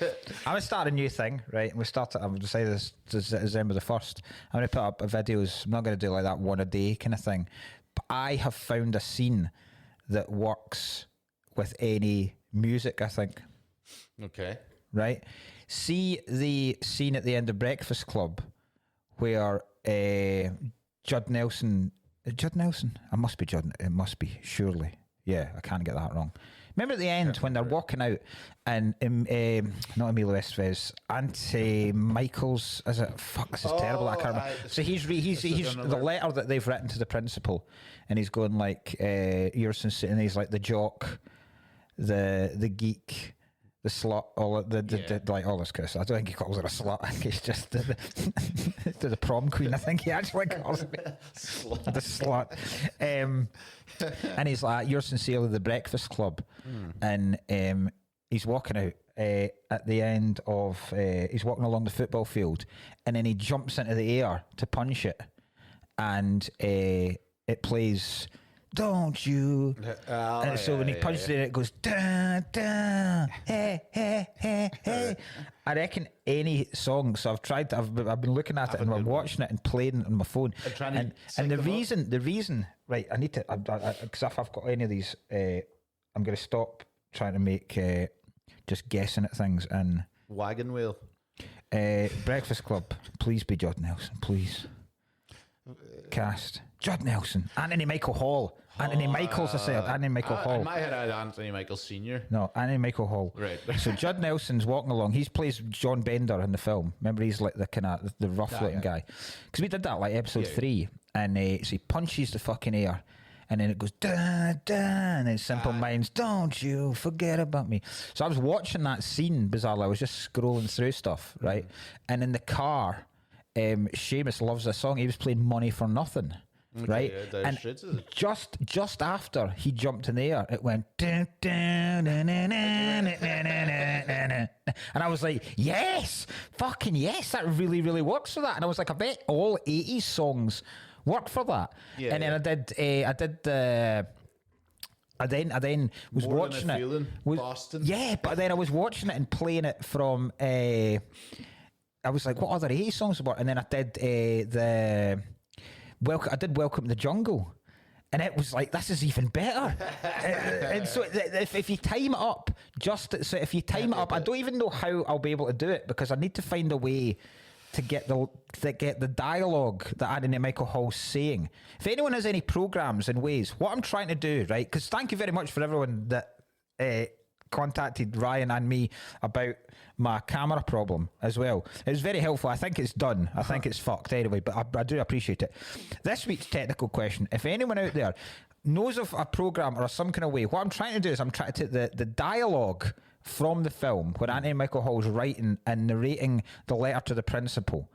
to start a new thing, right? And I've decided this December the 1st. I'm going to put up videos. I'm not going to do like that one a day kind of thing. But I have found a scene that works with any music, I think. Okay. Right? See the scene at the end of Breakfast Club where... Judd Nelson. It must be Judd. It must be, surely. Yeah, I can't get that wrong. Remember at the end when they're walking out and not Emilio Estevez, Michaels, is it? Fuck, this is terrible. I can't remember. So he's the letter that they've written to the principal, and he's going like, yours and he's like the jock, the geek, the slut, all the like all this kind of stuff. I don't think he calls her a slut. I think it's just the prom queen. I think he actually calls it the slut. And he's like, "You're sincerely the Breakfast Club," and he's walking out at the end of he's walking along the football field, and then he jumps into the air to punch it, and it plays "Don't You," and so when he punches it, it goes da da hey hey hey hey. I reckon any song. So I've been looking at it and I'm watching it and playing it on my phone. And the reason, right? I need to because if I've got any of these, I'm going to stop trying to make just guessing at things. And Wagon Wheel, Breakfast Club. Please be Judd Nelson. Please cast Judd Nelson, Anthony Michael Hall. Anthony Michaels, I said. Anthony Michael Hall. In my head, I had Anthony Michael Sr. No, Anthony Michael Hall. Right. So Judd Nelson's walking along. He plays John Bender in the film. Remember, he's like the kind of the rough-looking guy. Because we did that like episode 3, and so he punches the fucking air, and then it goes da da, and then Simple Minds, don't you forget about me. So I was watching that scene bizarrely. I was just scrolling through stuff, right? And in the car, Seamus loves this song. He was playing Money for Nothing. Right, and just after he jumped in the air, it went dun, dun, dun, dun, dun, dun, dun, dun. And I was like, yes, fucking yes, that really, really works for that. And I was like, I bet all 80s songs work for that. Yeah, and then I then was More watching than a feeling, it. Boston. Yeah, but then I was watching it and playing it from. I was like, what other 80s songs were? And then I did I did Welcome to the Jungle, and it was like, this is even better. And so if you time it up, I don't even know how I'll be able to do it, because I need to find a way to get the dialogue that Anthony Michael Hall's saying. If anyone has any programs and ways, what I'm trying to do, right? Because thank you very much for everyone that contacted Ryan and me about my camera problem as well. It was very helpful. I think it's done. I think it's fucked anyway, but I do appreciate it. This week's technical question: if anyone out there knows of a program or some kind of way, what I'm trying to do is I'm trying to take the dialogue from the film where Anthony Michael Hall's writing and narrating the letter to the principal,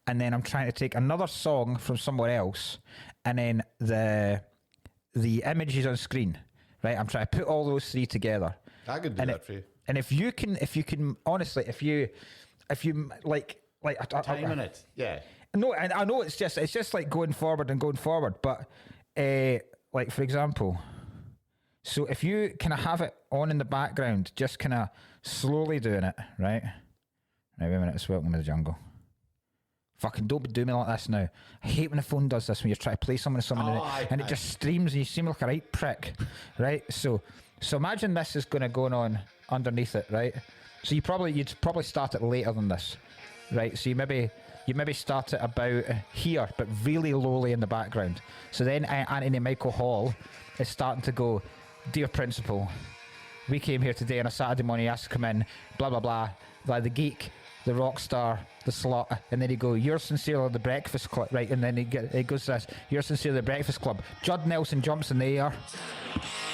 and then I'm trying to take another song from somewhere else, and then the images on screen, right? I'm trying to put all those three together. I could do that for you. And if you can honestly, if you like timing it, yeah. No, and I know it's just like going forward, but like for example, so if you kind of have it on in the background, just kind of slowly doing it, right? Now wait a minute, it's Welcome to the Jungle. Fucking don't be doing me like this now. I hate when the phone does this when you're trying to play something and it just streams and you seem like a right prick, right? So imagine this is going to go on underneath it, right? So you'd probably start it later than this, right? So you maybe start it about here, but really lowly in the background. So then Anthony Michael Hall is starting to go, "Dear Principal, we came here today on a Saturday morning. He asked to come in, blah blah blah, like the geek, the rock star, the slut," and then he go, "You're sincerely the Breakfast Club," right? And then he goes to this, "You're sincerely the Breakfast Club." Judd Nelson jumps in the air.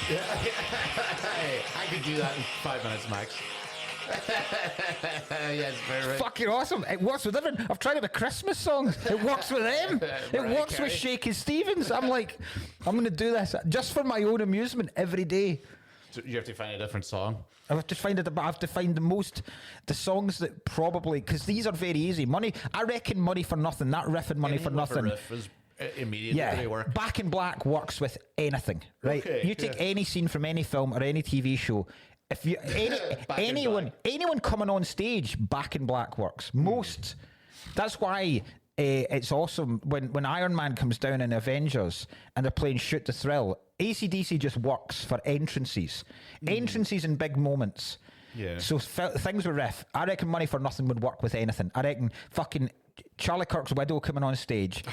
Yeah. I could do that in 5 minutes max. Yes, very right. Fucking awesome. It works with everyone. I've tried it with Christmas songs. It works with them. It works with Shaky Stevens. I'm like, I'm going to do this just for my own amusement every day. So you have to find a different song. I have to find the songs that probably, because these are very easy. I reckon Money for Nothing, that riff in Money for Nothing. Riff is immediately work. Back in Black works with anything, right? Okay, you take any scene from any film or any TV show. If you anyone coming on stage, Back in Black works. That's why it's awesome when Iron Man comes down in Avengers and they're playing Shoot to Thrill. AC/DC just works for entrances and big moments. Yeah. So things with riff. I reckon Money for Nothing would work with anything. I reckon fucking Charlie Kirk's Widow coming on stage.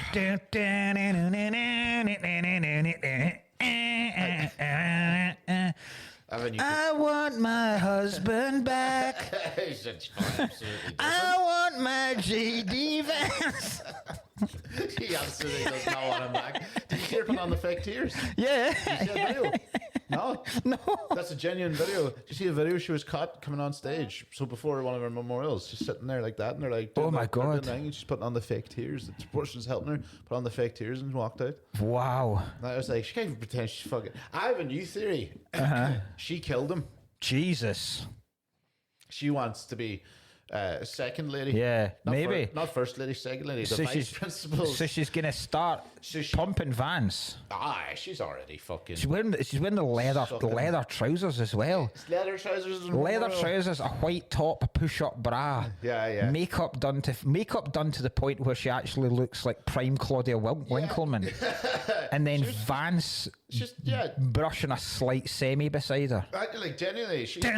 absolutely I want my JD Vance. He absolutely does not want him back. Did you hear put on the fake tears? Yeah. Did you see that video? No. That's a genuine video. Did you see the video? She was caught coming on stage. So before one of her memorials, she's sitting there like that, and they're like, "Oh my god!" And she's putting on the fake tears. The person's helping her put on the fake tears and walked out. Wow. And I was like, she can't even pretend she's fucking. I have a new theory. She killed him. Jesus. She wants to be second lady. Yeah, maybe. Not first lady, second lady. The vice principal. So she's going to start pumping Vans. She's already fucking. She's wearing the leather trousers as well. It's leather trousers. Leather trousers, a white top, a push-up bra. Yeah. Makeup done to the point where she actually looks like prime Claudia Winkleman. And then Vans brushing a slight semi beside her. Like genuinely, she's but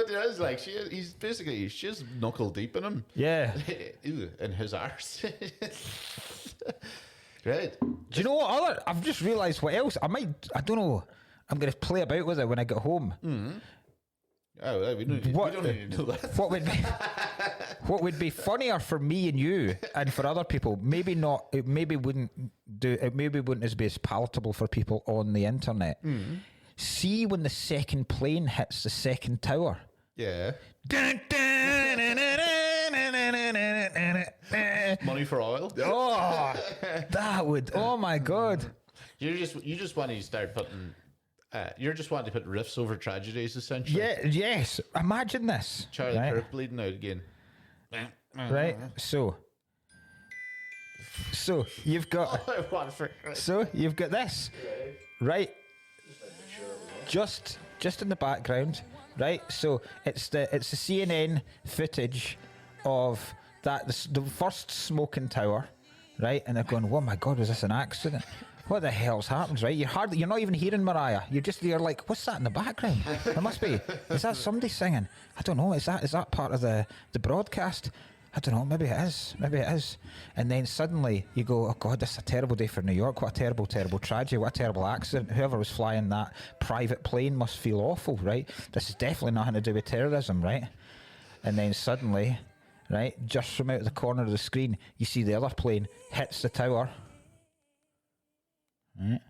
it is like he's just knuckle deep in him. Yeah. In his arse. Right. Do you know what other? I've just realised what else. I don't know. I'm going to play about with it when I get home. Mm-hmm. Oh, we don't need to know that. What would be funnier for me and you, and for other people? Maybe not. It maybe wouldn't be as palatable for people on the internet. Mm-hmm. See when the second plane hits the second tower. Yeah. Money for oil. Oh, that would. Oh my god. You just want to start putting. You're just wanting to put riffs over tragedies, essentially. Yeah. Yes. Imagine this. Charlie Kirk bleeding out again. Right. So you've got. So you've got this. Right. Just in the background, right? So it's the CNN footage of the first smoking tower, right? And they're going, "Oh my god, was this an accident? What the hell's happened?" Right? You're not even hearing Mariah. You're like, "What's that in the background? There must be. Is that somebody singing? I don't know. Is that part of the broadcast? I don't know, maybe it is. And then suddenly you go, "Oh God, this is a terrible day for New York. What a terrible, terrible tragedy. What a terrible accident. Whoever was flying that private plane must feel awful, right? This is definitely nothing to do with terrorism, right?" And then suddenly, right, just from out of the corner of the screen, you see the other plane hits the tower. Right.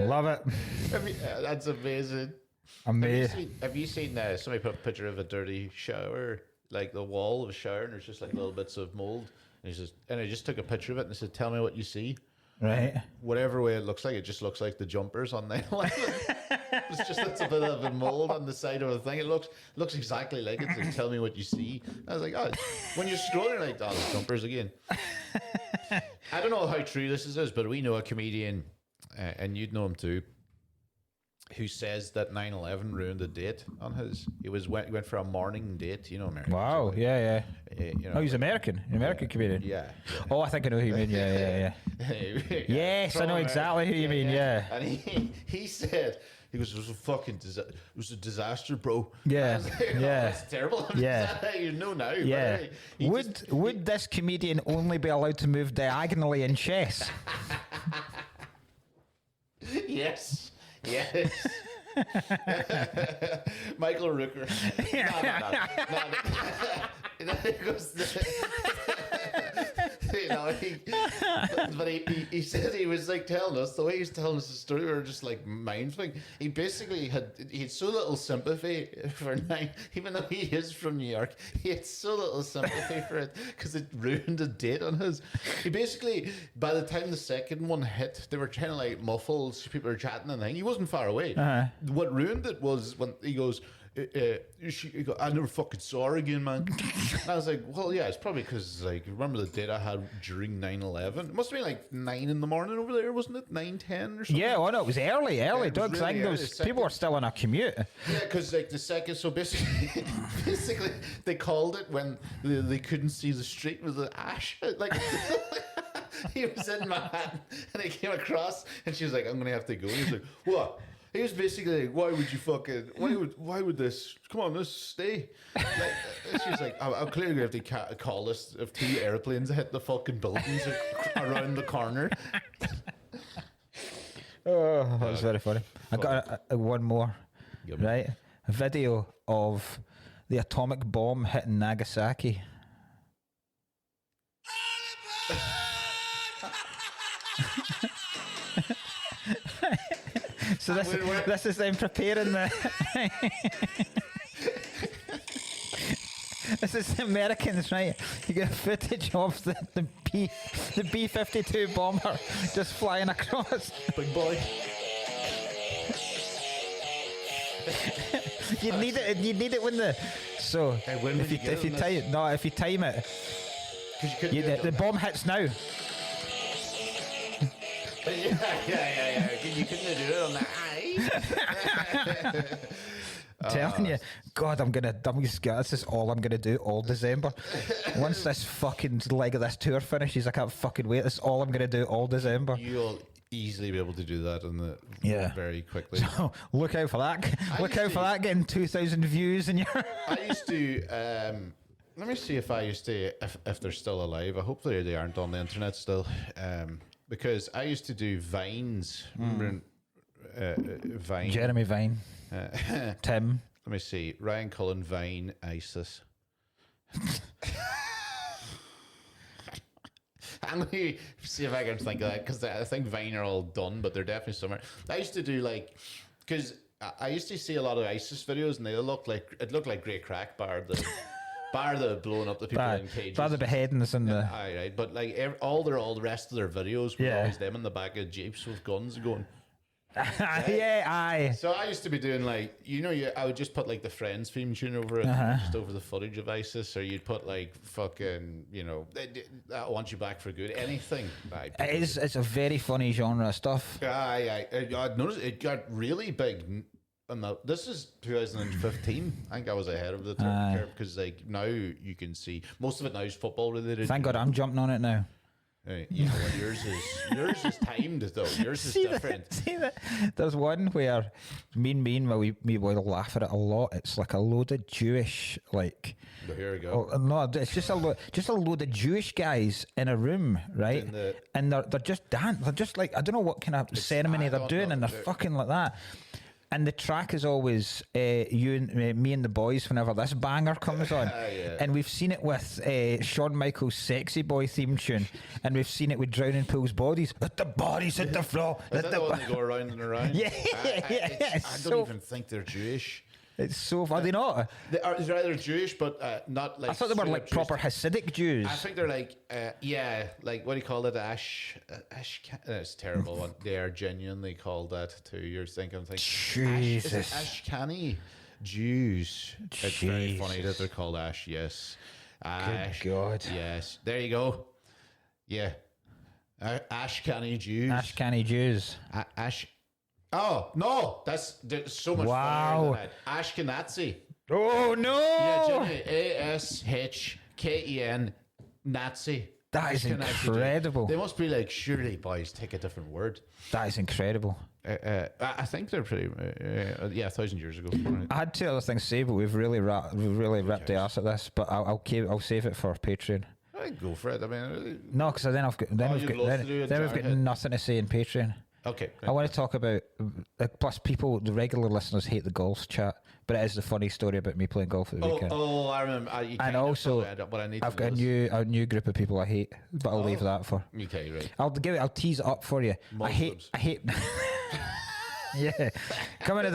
Love it. That's amazing. Have you seen somebody put a picture of a dirty shower, like the wall of a shower, and there's just like little bits of mold, and I just took a picture of it and said, "Tell me what you see." Right. Whatever way it looks like, it just looks like the jumpers on 9/11. It's a bit of a mold on the side of the thing. It looks exactly like it. So tell me what you see. I was like, when you're scrolling, like, the jumpers again. I don't know how true this is, but we know a comedian, and you'd know him too, who says that 9/11 ruined a date on his. He went for a morning date, American. Wow, yeah. He's American, an American comedian. Yeah. Oh, I think I know who you mean. Yeah. Yes, I know exactly who you mean. Yeah. And he said. He goes, it was a disaster, bro. Yeah, it's terrible. You know now. Yeah. Would this comedian only be allowed to move diagonally in chess? Yes. Michael Rooker. No. He goes. But he said he was like telling us the way he's telling us the story. We were just like mind-blowing. He basically had so little sympathy for Nine, even though he is from New York. He had so little sympathy for it because it ruined a date on his. He basically, by the time the second one hit, they were trying to like muffle. People were chatting and thing. He wasn't far away. Uh-huh. What ruined it was when he goes. I never fucking saw her again, man. And I was like, well, yeah, it's probably because, like, remember the date I had during 9/11? It must have been like 9 in the morning over there, wasn't it? 9:10 or something? Yeah, no, it was early. Doug, really think those people were still on a commute. Yeah, because, like, the second, so basically they called it when they couldn't see the street with the ash. Like, he was in Manhattan and he came across and she was like, "I'm going to have to go." And he was like, "What? He was basically like, why would this, come on, let's stay. Like, she's like, I'm clearly going to have to call this if 2 airplanes hit the fucking buildings around the corner. Oh, that was very funny. I got one more, right? A video of the atomic bomb hitting Nagasaki. So this is them preparing the. This is the Americans, right? You get footage of the B-52 bomber just flying across. Big boy. You need it when the if you time it, the bomb hits now. Yeah. You couldn't do it on the eye. I'm telling you, God, this is all I'm gonna do all December. Once this fucking leg of this tour finishes, I can't fucking wait. This is all I'm gonna do all December. You'll easily be able to do that very quickly. So look out for that. Look out for that getting 2,000 views in your. I used to. Let me see if if they're still alive. Hopefully they aren't on the internet still. Because I used to do Vines. Remember Vine? Jeremy Vine. Tim. Let me see. Ryan Cullen, Vine, ISIS. I'm going to see if I can think of that, because I think Vine are all done, but they're definitely somewhere. I used to do because I used to see a lot of ISIS videos, and it looked like great crack, bar the blowing up the people in cages. Bar the beheadings and the. Aye, right. But all the rest of their videos were always them in the back of jeeps with guns going. Yeah, aye. So I used to be doing I would just put the Friends theme tune over it, just over the footage of ISIS, or you'd put fucking, that wants you back for good. Anything. It's a very funny genre of stuff. Aye. I noticed it got really big. This is 2015. I think I was ahead of the curve, because now you can see most of it now is football related. Thank God I'm jumping on it now. You know what, yours is timed though. Yours is different. See that? There's one where me and my boy laugh at it a lot. It's like a load of Jewish Here we go. Oh, no, it's just a load of Jewish guys in a room, right? And they're just dancing. They're just I don't know what kind of ceremony they're doing, and they're fucking like that. And the track is always me and the boys whenever this banger comes on. Yeah. And we've seen it with Shawn Michaels' Sexy Boy theme tune. And we've seen it with Drowning Pool's Bodies. Let the bodies hit the floor. Is that the one they go around and around? Yeah. I don't even think they're Jewish. It's so far. Are they not? They're either Jewish, but not I thought they were proper Hasidic Jews. I think they're what do you call it? Ash. It's a terrible one. They are genuinely called that too. You're thinking, Jesus. Ashkani Jews. Jeez. It's very funny that they're called Ash. Yes. Ash. Good God. Yes. There you go. Yeah. Ashkani Jews. Ashkani Jews. Ash. Oh no, that's so much funnier than that. Ashkenazi. Oh no! Yeah, Ashken Nazi. That is incredible. They must be surely boys, take a different word. That is incredible. I think they're pretty. 1,000 years ago. Right. I had 2 other things to say, but we've really ripped the ass at this. But I'll save it for Patreon. Go for it. I mean, no, because we've got nothing to say in Patreon. Okay. I want to talk about, plus the regular listeners hate the golf chat, but it is the funny story about me playing golf at the weekend. Oh, I remember. And also, I've got a new group of people I hate, but I'll leave that for. Okay, right. I'll tease it up for you. Muslims. I hate. Yeah, come into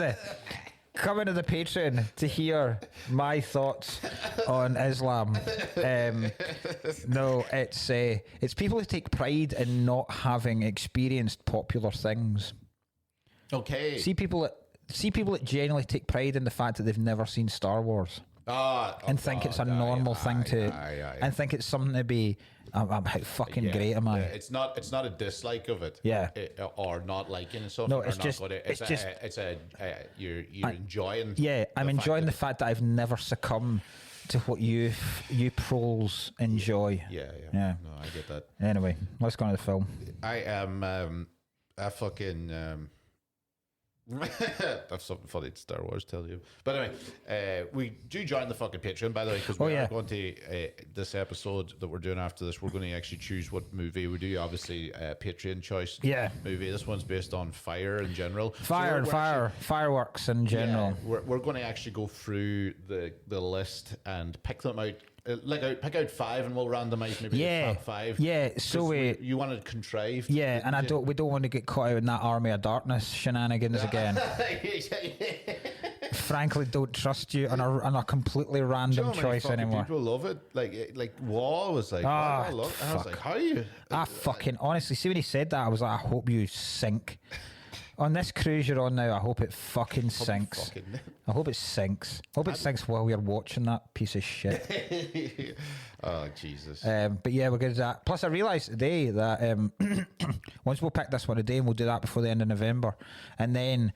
the Patreon to hear my thoughts on Islam. No, it's people who take pride in not having experienced popular things. Okay. See people that genuinely take pride in the fact that they've never seen Star Wars. And think it's a normal thing and think it's something to be. I'm how fucking great am I? It's not a dislike of it. Yeah. Or not liking something. No, you're enjoying. Yeah, I'm enjoying the fact that I've never succumbed to what you proles enjoy. Yeah. No, I get that. Anyway, let's go on to the film. I am a fucking. That's something funny to Star Wars tell you. But anyway, we do join the fucking Patreon, by the way, because we are going to, this episode that we're doing after this, we're going to actually choose what movie we do. Obviously, Patreon choice movie. This one's based on fire in general. Fireworks in general. Yeah, we're going to actually go through the list and pick them out. Pick out 5 and we'll randomize maybe the top 5. Yeah, so you wanted contrived. Yeah, and we don't want to get caught out in that Army of Darkness shenanigans again. Frankly, don't trust you on a completely random choice anymore. People love it. Like Wall was like, I was like, how are you? Fucking honestly, see when he said that, I was like, I hope you sink. On this cruise you're on now, I hope it fucking sinks. I hope it sinks. I hope it sinks while we're watching that piece of shit. Oh, Jesus. But yeah, we're good at that. Plus, I realised today that once we'll pick this one today and we'll do that before the end of November. And then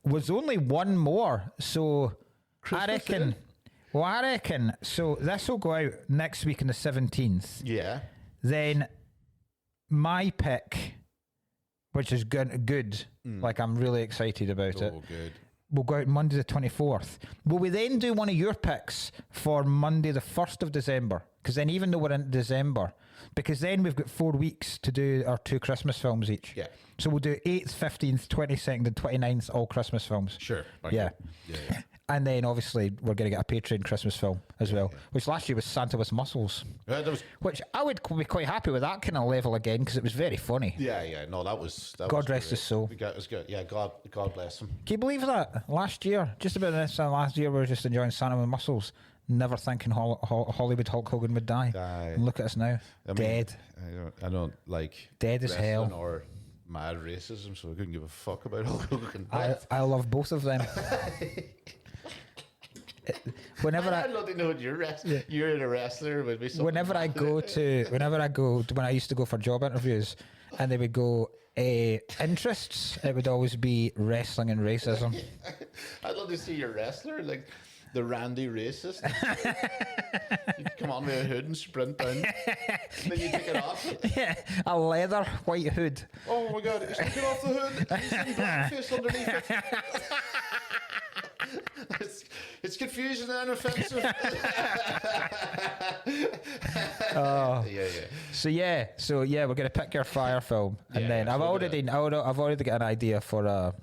was only one more. So Christmas I reckon, so this will go out next week on the 17th. Yeah. Then my pick, which is good. Like, I'm really excited about it. Oh, good. We'll go out Monday the 24th. Will we then do one of your picks for Monday the 1st of December? Because then even though we're in December, because then we've got 4 weeks to do our 2 Christmas films each. Yeah. So we'll do 8th, 15th, 22nd and 29th, all Christmas films. Sure. Yeah. And then obviously we're going to get a Patreon Christmas film as well, which last year was Santa with Muscles. Which I would be quite happy with that kind of level again because it was very funny. Yeah. No, that was God rest his soul. It was good. Yeah, God bless him. Can you believe that? Last year, just about this time last year, we were just enjoying Santa with Muscles, never thinking Hollywood Hulk Hogan would die. And look at us now, dead. I don't like dead as hell or mad racism, so I couldn't give a fuck about Hulk Hogan. I love both of them. Whenever I'd love to know what you're a wrestler would be. When I used to go for job interviews, and they would go interests, it would always be wrestling and racism. I'd love to see your wrestler, like the Randy racist. You come on with a hood and sprint down, and then you take it off. Yeah, a leather white hood. Oh my God! He's taking off the hood. He's in blackface underneath it. It's confusing and offensive. So we're gonna pick your fire film, and then I've already got an idea for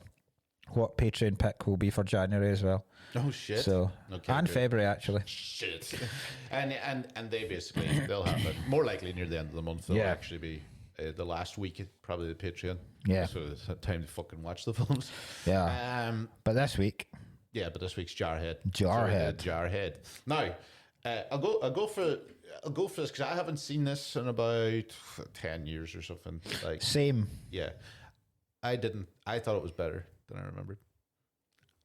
what Patreon pick will be for January as well. Oh shit! So and February actually. Shit, and they basically they'll have it more likely near the end of the month. They'll actually be the last week, probably the Patreon. Yeah. So it's time to fucking watch the films. Yeah. But this week. Yeah, but this week's Jarhead. Jarhead. Now, I'll go for this because I haven't seen this in about 10 years or something. Like same. Yeah, I didn't. I thought it was better than I remembered.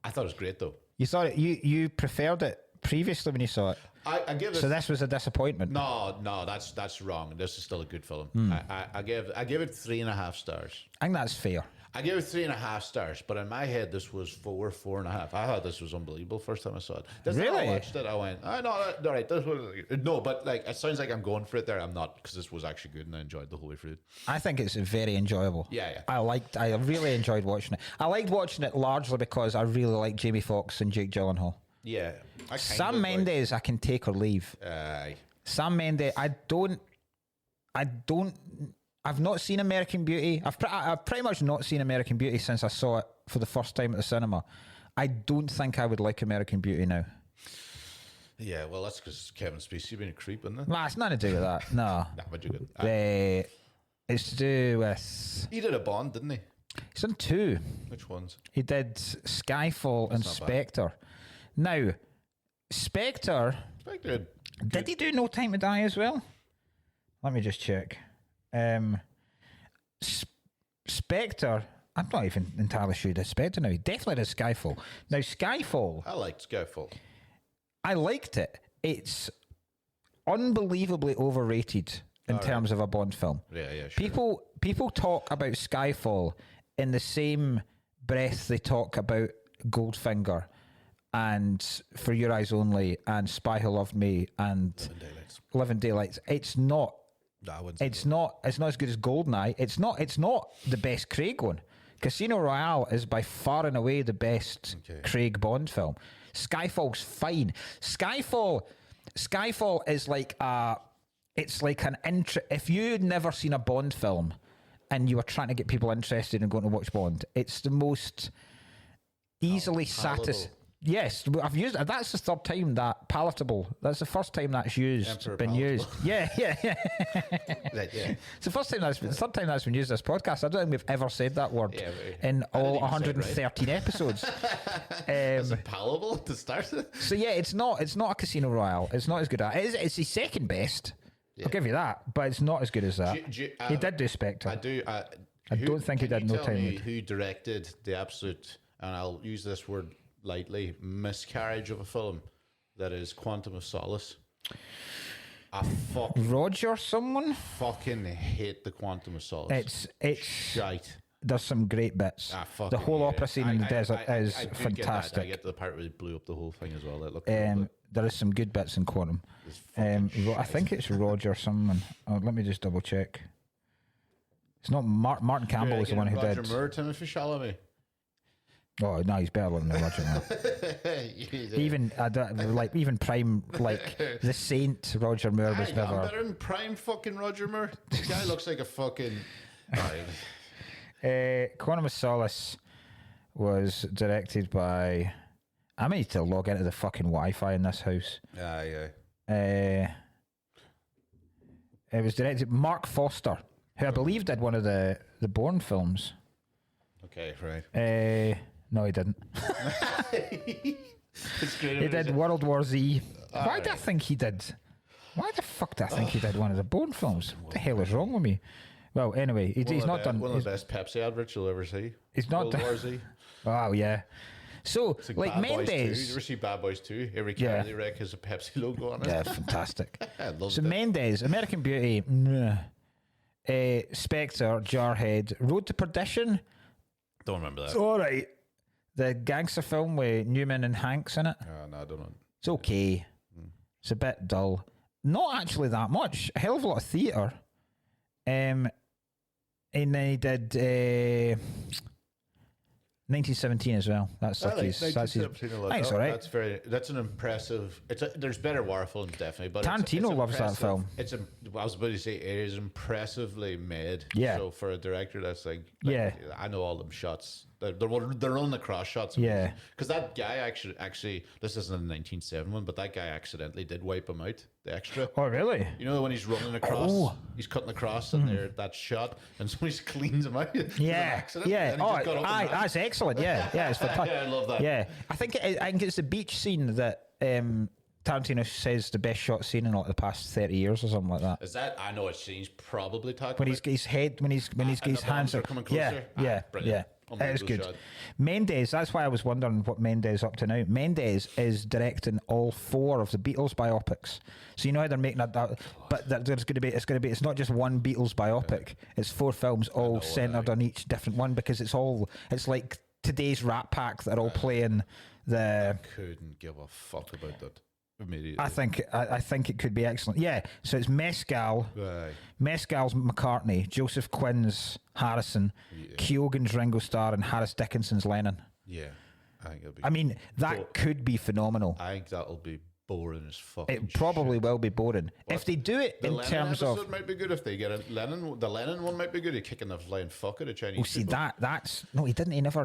I thought it was great though. You thought it? You preferred it previously when you saw it. I give it. So this was a disappointment. No, that's wrong. This is still a good film. I gave it 3.5 stars. I think that's fair. I gave it 3.5 stars, but in my head, this was 4.5. I thought this was unbelievable first time I saw it. Really? I watched it, I went, oh, no, all right. This was, no, but like it sounds like I'm going for it there. I'm not, because this was actually good and I enjoyed the whole way through. I think it's very enjoyable. Yeah. I really enjoyed watching it. I liked watching it largely because I really like Jamie Foxx and Jake Gyllenhaal. Yeah. Sam Mendes, I can take or leave. Sam Mendes, I've not seen American Beauty. I've pretty much not seen American Beauty since I saw it for the first time at the cinema. I don't think I would like American Beauty now. Yeah, well, that's because Kevin Spacey being a creep, isn't it? Nah, it's nothing to do with that. No. Nah, but you good. It's to do with... He did a Bond, didn't he? He's done 2. Which ones? He did Skyfall and Spectre. Now, Spectre... Did he do No Time to Die as well? Let me just check. Spectre, I'm not even entirely sure he did Spectre now. He definitely did Skyfall. Now, Skyfall... I liked Skyfall. I liked it. It's unbelievably overrated in terms of a Bond film. Yeah, sure. People talk about Skyfall in the same breath they talk about Goldfinger and For Your Eyes Only and Spy Who Loved Me and Living Daylights. It's not. It's not as good as Goldeneye. It's not the best Craig one. Casino Royale is by far and away the best Craig Bond film. Skyfall's fine. Skyfall is like it's like an if you'd never seen a Bond film and you were trying to get people interested in going to watch Bond, it's the most easily satisfying. Yes, I've used it. That's the third time that palatable. That's the first time that's been used. Yeah. Right, yeah. It's the first time the third time that's been used in this podcast. I don't think we've ever said that word in all 113 episodes. Is it palatable to start with? So yeah, it's not a Casino Royale. It's not as good as it's the second best. Yeah. I'll give you that, but it's not as good as that. He did do Spectre. I do. I don't think he did No Time. Who directed the absolute, and I'll use this word lightly, miscarriage of a film that is Quantum of Solace? Roger someone? Fucking hate the Quantum of Solace. It's shite. There's some great bits. The whole opera scene in the desert is fantastic. I get to the part where they blew up the whole thing as well. There is some good bits in Quantum. I think it's Roger someone. Let me just double check. It's not Martin Campbell is the one who did. Roger Moore, Timothy Chalamet. Oh no, he's better than Roger Moore. even prime the Saint Roger Moore was never. I'm better than prime fucking Roger Moore. This guy looks like a fucking. Quantum of Solace was directed by. I need to log into the fucking Wi-Fi in this house. Yeah. It was directed by Mark Foster, who I believe did one of the Bourne films. Okay, right. No, he didn't. He did World War Z. Why do I think he did? Why the fuck do I think he did one of the Bourne films? What the hell is wrong with me? Well, anyway, he's not done. One of the best Pepsi adverts you'll ever see. He's not done. World War Z. Oh yeah. So like Mendes. You ever see Bad Boys 2? Every car they wreck has a Pepsi logo on it. Yeah, fantastic. I love so Mendes, American Beauty, Spectre, Jarhead, Road to Perdition. Don't remember that. It's all right. The gangster film with Newman and Hanks in it. No, I don't know. It's okay. It's a bit dull. Not actually that much. A hell of a lot of theatre. And then he did 1917 as well. That's like his. That's his. Thanks, all right. That's an impressive. There's better war films definitely, but Tarantino loves that film. I was about to say it is impressively made. Yeah. So for a director, that's like I know all them shots. They're on the cross shots. Yeah. Because that guy actually, this isn't a 1907 one, but that guy accidentally did wipe him out. The extra. Oh really? You know when he's running across, he's cutting across, and that shot, and somebody cleans him out. Yeah. Yeah. That's excellent. Yeah. Yeah. It's fantastic. Yeah, I love that. Yeah. I think it's the beach scene that Tarantino says the best shot scene in like the past 30 years or something like that. Is that? I know it's he's probably talking when he's his head when his hands are coming closer. Yeah. It is good. Shot. Mendes, that's why I was wondering what Mendes is up to now. Mendes is directing all 4 of the Beatles biopics. So you know how they're making that but it's not just one Beatles biopic. It's 4 films all centered on each different one because it's like today's Rat Pack that are all playing the. I couldn't give a fuck about that. Immediately. I think it could be excellent. Yeah, so it's Mescal, Mescal's McCartney, Joseph Quinn's Harrison, Keoghan's Ringo Starr, and Harris Dickinson's Lennon. Yeah, I think it'll be. I mean, that could be phenomenal. I think that'll be boring as fuck. It probably will be boring if they do it in terms of. The Lennon might be good if they get it. Lennon, the Lennon one might be good. He's kicking the flying fuck out of Chinese. Oh, see people. That's no, he didn't. He never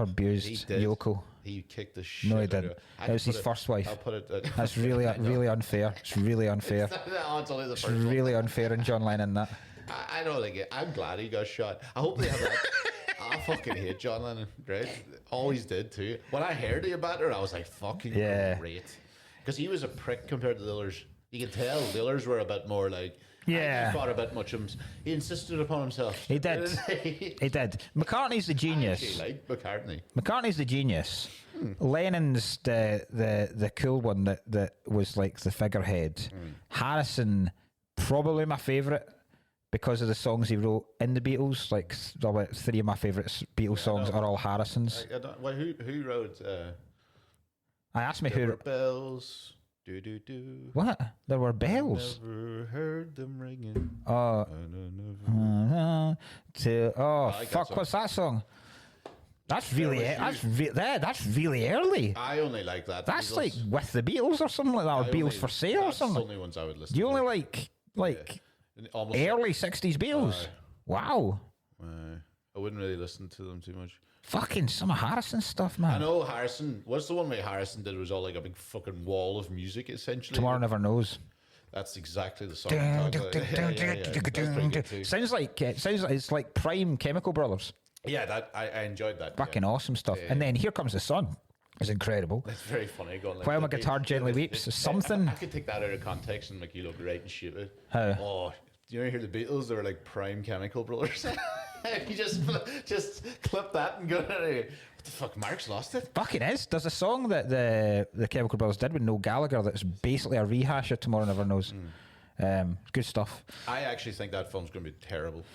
abused Yoko. He kicked the shit. No, he didn't. That was his first wife. I'll put it. That's really unfair. It's really unfair. It's really unfair in John Lennon. That I don't like it. I'm glad he got shot. I hope they have that. I fucking hate John Lennon. Right? Always did too. When I heard about it, I was like, fucking great. Because he was a prick compared to the others. You can tell the others were a bit more like. Yeah. He thought a bit much of him. He insisted upon himself. He did. He did. McCartney's the genius. I actually like McCartney. McCartney's the genius. Lennon's the cool one that was like the figurehead. Harrison, probably my favourite because of the songs he wrote in the Beatles. Like 3 of my favourite Beatles songs are all Harrison's. Who wrote? I asked me who. Bells. Do do do. What? There were bells. Never heard them ringing. Fuck! What's that song? That's really that's really early. I only like that. That's Beatles. Like with the Beatles or something like that, or Beatles for Sale or something. That's the only ones I would listen to. You only like early 60s Beatles. Wow. I wouldn't really listen to them too much. Fucking some of Harrison stuff, man. I know Harrison. What's the one where Harrison did? It was all like a big fucking wall of music, essentially. Tomorrow Never Knows. That's exactly the song. Sounds like it's like prime Chemical Brothers. Yeah, that I enjoyed that. Fucking awesome stuff. And then Here Comes the Sun. It's incredible. It's very funny. Going like While my guitar gently weeps. Something. I could take that out of context and make you look right and stupid. How? Oh, do you ever hear the Beatles? They were like prime Chemical Brothers. You just clip that and go, what the fuck, Mark's lost it? Fucking is. There's a song that the Chemical Brothers did with Noel Gallagher that's basically a rehash of Tomorrow Never Knows. Good stuff. I actually think that film's going to be terrible.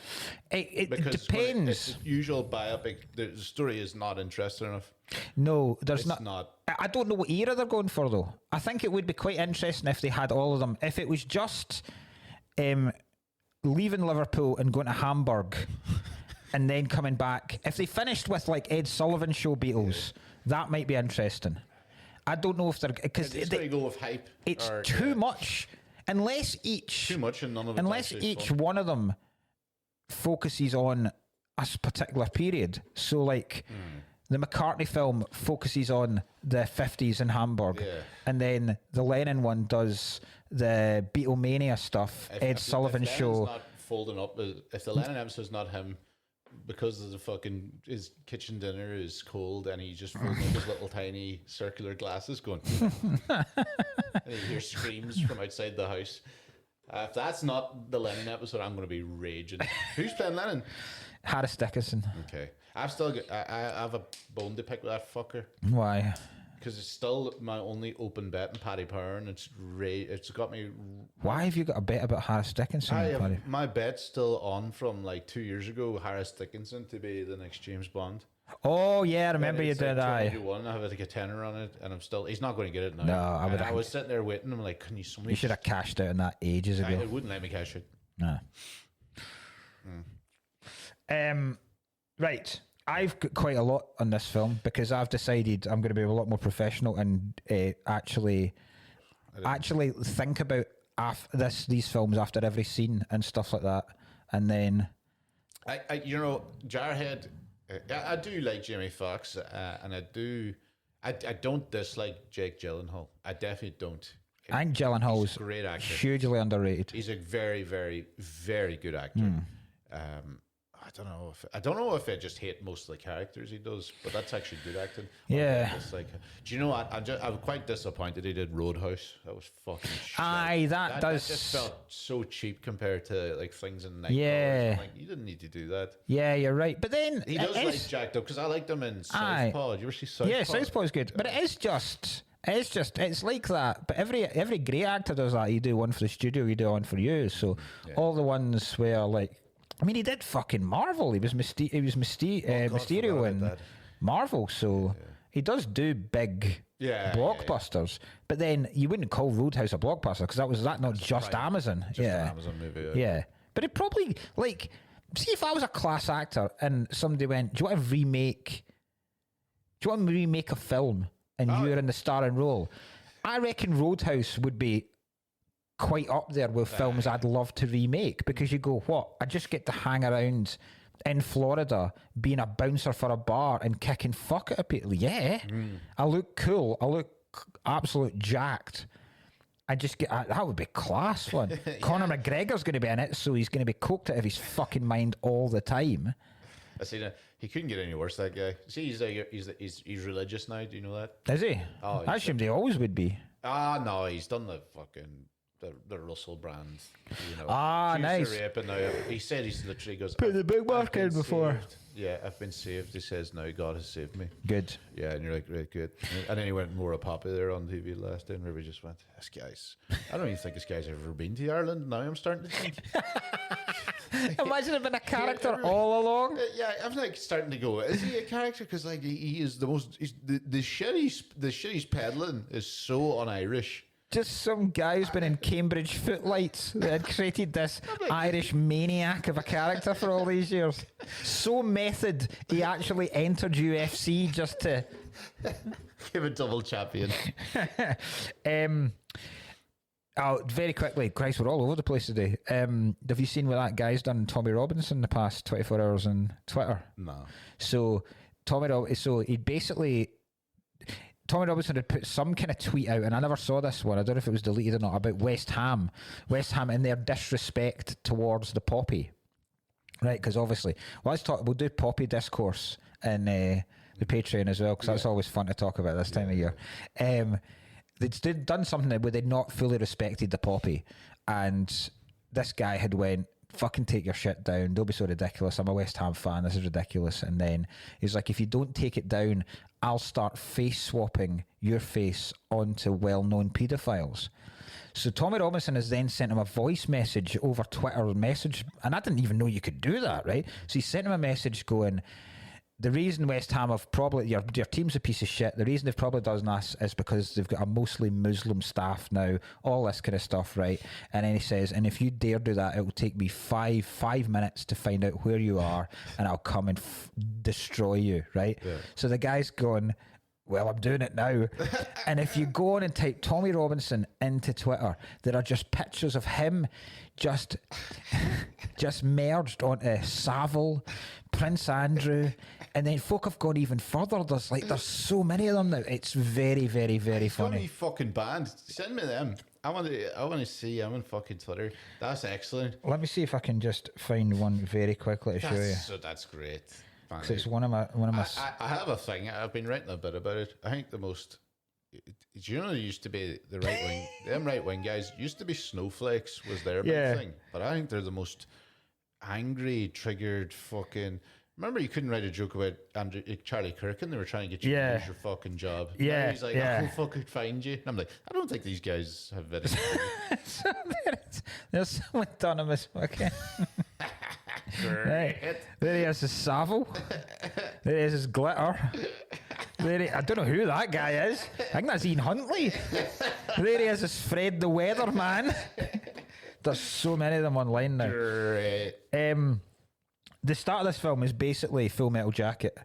It depends. It's the usual biopic. The story is not interesting enough. No, there's not. I don't know what era they're going for, though. I think it would be quite interesting if they had all of them. If it was just leaving Liverpool and going to Hamburg and then coming back. If they finished with like Ed Sullivan Show Beatles, that might be interesting. I don't know if they're... because they go with hype. It's too much. Unless each... Too much and none of it. Unless each one of them focuses on a particular period. So like... The McCartney film focuses on the 50s in Hamburg, and then the Lennon one does the Beatlemania stuff, Ed Sullivan Show. Not folding up, if the Lennon episode's not him, because his kitchen dinner is cold and he's just folding up his little tiny circular glasses going, and you hear screams from outside the house. If that's not the Lennon episode, I'm going to be raging. Who's playing Lennon? Harris Dickinson. Okay. I have a bone to pick with that fucker. Why? Because it's still my only open bet in Paddy Power, and it's got me. Why have you got a bet about Harris Dickinson? My bet's still on from like 2 years ago. Harris Dickinson to be the next James Bond. Oh yeah, I remember you did. I have like a tenner on it, and I'm still. He's not going to get it now. No, I was sitting there waiting. I'm like, can you? You should have cashed out on that ages ago. It wouldn't let me cash it. No. Right. I've got quite a lot on this film because I've decided I'm going to be a lot more professional and actually think about these films after every scene and stuff like that. And then, Jarhead. I do like Jamie Foxx, and I don't dislike Jake Gyllenhaal. I definitely don't. I think Gyllenhaal's a great actor, hugely underrated. He's a very, very, very good actor. I don't know if I just hate most of the characters he does, but that's actually good acting. Yeah. Do you know what? I'm quite disappointed he did Roadhouse. That was fucking shit. Aye, that does. That just felt so cheap compared to like things in Night. Yeah. Like, you didn't need to do that. Yeah, you're right. But then he does like Jacked Up because I liked him in Southpaw. Did you ever see Southpaw? Yeah, Southpaw's good, but it's like that. But every great actor does that. You do one for the studio, you do one for you. So all the ones where like. I mean, he did fucking Marvel. He was Mysterio in Marvel, so he does do big blockbusters. But then you wouldn't call Roadhouse a blockbuster because that's not just Amazon. Just an Amazon movie. Yeah, but it probably like see if I was a class actor and somebody went, "Do you want to remake a film?" and you're in the starring role. I reckon Roadhouse would be quite up there with films I'd love to remake because you go, what? I just get to hang around in Florida being a bouncer for a bar and kicking fuck out of people. Yeah. I look cool. I look absolute jacked. I just get that would be class one. Conor McGregor's going to be in it, so he's going to be coked out of his fucking mind all the time. I see that he couldn't get any worse. That guy. See, he's religious now. Do you know that? Is he? Oh, I assumed he always would be. No, he's done the fucking. The Russell brand, nice. Rape, and now he said he's literally goes. Put the big mark in before. Saved. Yeah, I've been saved. He says now God has saved me. Good. Yeah, and you're like, right, good. And then he went more a poppy there on TV last day, and everybody just went, "This guy's." I don't even think this guy's ever been to Ireland. Now I'm starting to think. Imagine it been a character all along. Yeah, I'm like starting to go. Is he a character? Because like he is the most. The shit he's peddling is so un-Irish. Just some guy who's been in Cambridge Footlights that had created this Irish maniac of a character for all these years. So method, he actually entered UFC just to give a double champion. Oh, very quickly, Christ, we're all over the place today. Have you seen what that guy's done, Tommy Robinson, in the past 24 hours on Twitter? No. So Tommy Robinson had put some kind of tweet out, and I never saw this one. I don't know if it was deleted or not, about West Ham and their disrespect towards the poppy, right? Because obviously, we'll do poppy discourse in the Patreon as well, because that's always fun to talk about this time of year. They'd done something where they'd not fully respected the poppy, and this guy had went, fucking take your shit down, don't be so ridiculous, I'm a West Ham fan, this is ridiculous. And then he's like, if you don't take it down, I'll start face swapping your face onto well-known paedophiles. So Tommy Robinson has then sent him a voice message over Twitter message, and I didn't even know you could do that, right? So he sent him a message going, the reason West Ham have probably, your team's a piece of shit, the reason they've probably done this is because they've got a mostly Muslim staff now, all this kind of stuff, right? And then he says, and if you dare do that, it will take me five minutes to find out where you are, and I'll come and destroy you, right? Yeah. So the guy's going, well, I'm doing it now. And if you go on and type Tommy Robinson into Twitter, there are just pictures of him just merged onto Savile, Prince Andrew, and then folk have gone even further. There's so many of them now. It's very, very, very funny. Funny fucking band. Send me them. I want to see them on fucking Twitter. That's excellent. Let me see if I can just find one very quickly to show you. So that's great. Because it's one of my. I have a thing. I've been writing a bit about it. I think the most. Do you know there used to be the right wing? Them right wing guys used to be snowflakes was their big thing, but I think they're the most angry, triggered, fucking. Remember, you couldn't write a joke about Charlie Kirk, and they were trying to get you to lose your fucking job. Yeah, now he's like, I'll fucking find you. And I'm like, I don't think these guys have any. So there's some autonomous fucking. Right. There he is, his Savile. There he is, his Glitter. I don't know who that guy is. I think that's Ian Huntley. There he is, his Fred the Weatherman. There's so many of them online now. Great. The start of this film is basically Full Metal Jacket.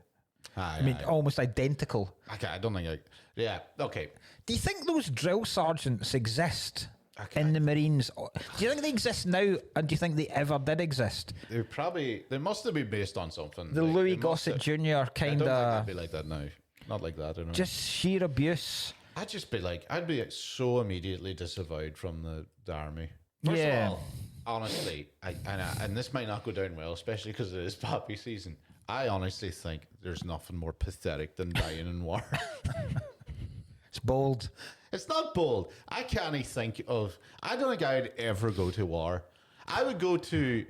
Almost identical. Okay, I don't think yeah, okay. Do you think those drill sergeants exist in the Marines? Do you think they exist now, and do you think they ever did exist? They must have been based on something. The Louis Gossett Jr. kind of. I don't think they'd be like that now. Not like that, I don't know. Just sheer abuse. I'd be so immediately disavowed from the army. First of all, honestly, and this might not go down well, especially because it is poppy season. I honestly think there's nothing more pathetic than dying in war. It's bold. It's not bold. I can't think of. I don't think I'd ever go to war. I would go to.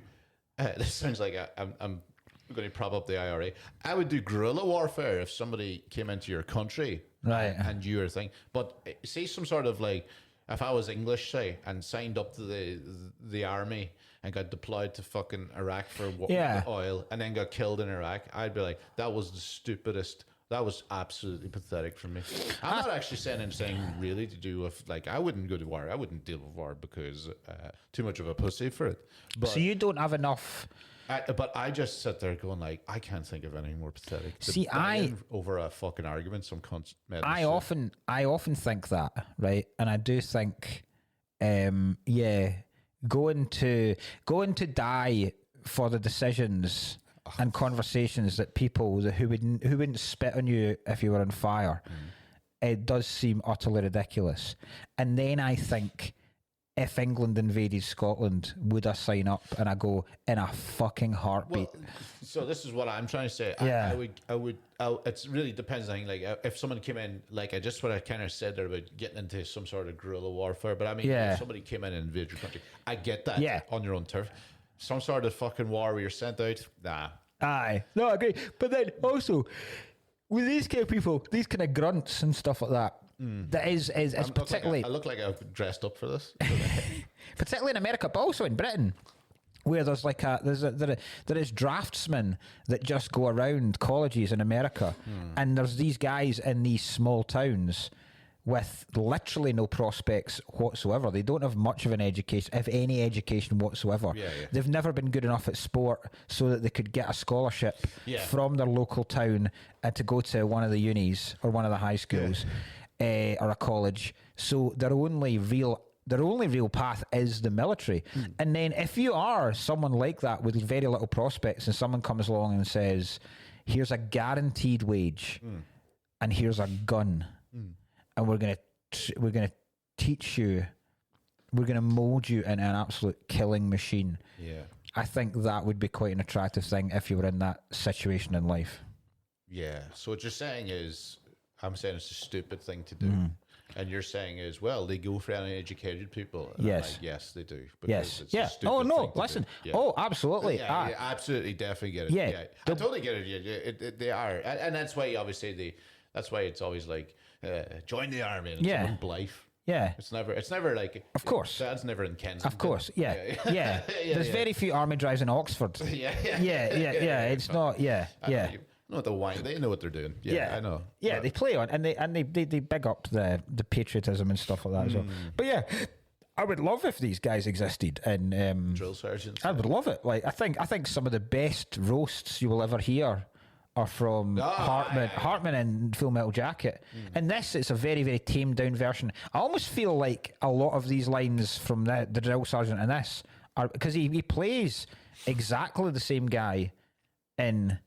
This sounds like I'm going to prop up the IRA. I would do guerrilla warfare if somebody came into your country, right? And you were a thing. But see, some sort of like, if I was English, say, and signed up to the army and got deployed to fucking Iraq for oil, and then got killed in Iraq, I'd be like, that was the stupidest. That was absolutely pathetic for me. I'm not actually saying really to do with, like, I wouldn't go to war. I wouldn't deal with war because too much of a pussy for it. But, so you don't have enough. But I just sit there going like, I can't think of anything more pathetic. See, over a fucking argument, some cunt. I often think that, right? And I do think, going to die for the decisions and conversations that people who wouldn't spit on you if you were on fire, it does seem utterly ridiculous. And then I think, if England invaded Scotland, would I sign up? And I go, in a fucking heartbeat. Well, so this is what I'm trying to say. Yeah. I would. It really depends. I think, like, if someone came in, like, just what I kind of said there about getting into some sort of guerrilla warfare. But I mean, if somebody came in and invaded your country, I get that. Yeah. On your own turf. Some sort of fucking war where you're sent out. Nah. Aye. No, I agree. But then also, with these kind of people, these kind of grunts and stuff like that, that is particularly. I look like I've dressed up for this. Particularly in America, but also in Britain, where there's like there is draftsmen that just go around colleges in America, and there's these guys in these small towns with literally no prospects whatsoever. They don't have much of an education, if any education whatsoever. They've never been good enough at sport so that they could get a scholarship from their local town and to go to one of the unis or one of the high schools or a college. So their only real path is the military. And then if you are someone like that with very little prospects and someone comes along and says, here's a guaranteed wage and here's a gun and we're going to teach you, we're going to mold you into an absolute killing machine. I think that would be quite an attractive thing if you were in that situation in life. So what you're saying is, I'm saying it's a stupid thing to do. And you're saying is, well, they go for uneducated people. And yes. Yes, they do. Yes. Oh, no, listen. Oh, absolutely. Absolutely, definitely get it. I totally get it. They are. And that's why, obviously, that's why it's always like, join the army. And it's Blythe. It's never like... Of course. Dad's never in Kensington. Of course, There's very few army drives in Oxford. It's not, No, the wine. They know what they're doing. I know. They play on and they big up the patriotism and stuff like that as well. But I would love if these guys existed and drill sergeants. I would love it. Like I think some of the best roasts you will ever hear are from Hartman and Full Metal Jacket. And this, it's a very, very tamed down version. I almost feel like a lot of these lines from the drill sergeant in this are because he plays exactly the same guy in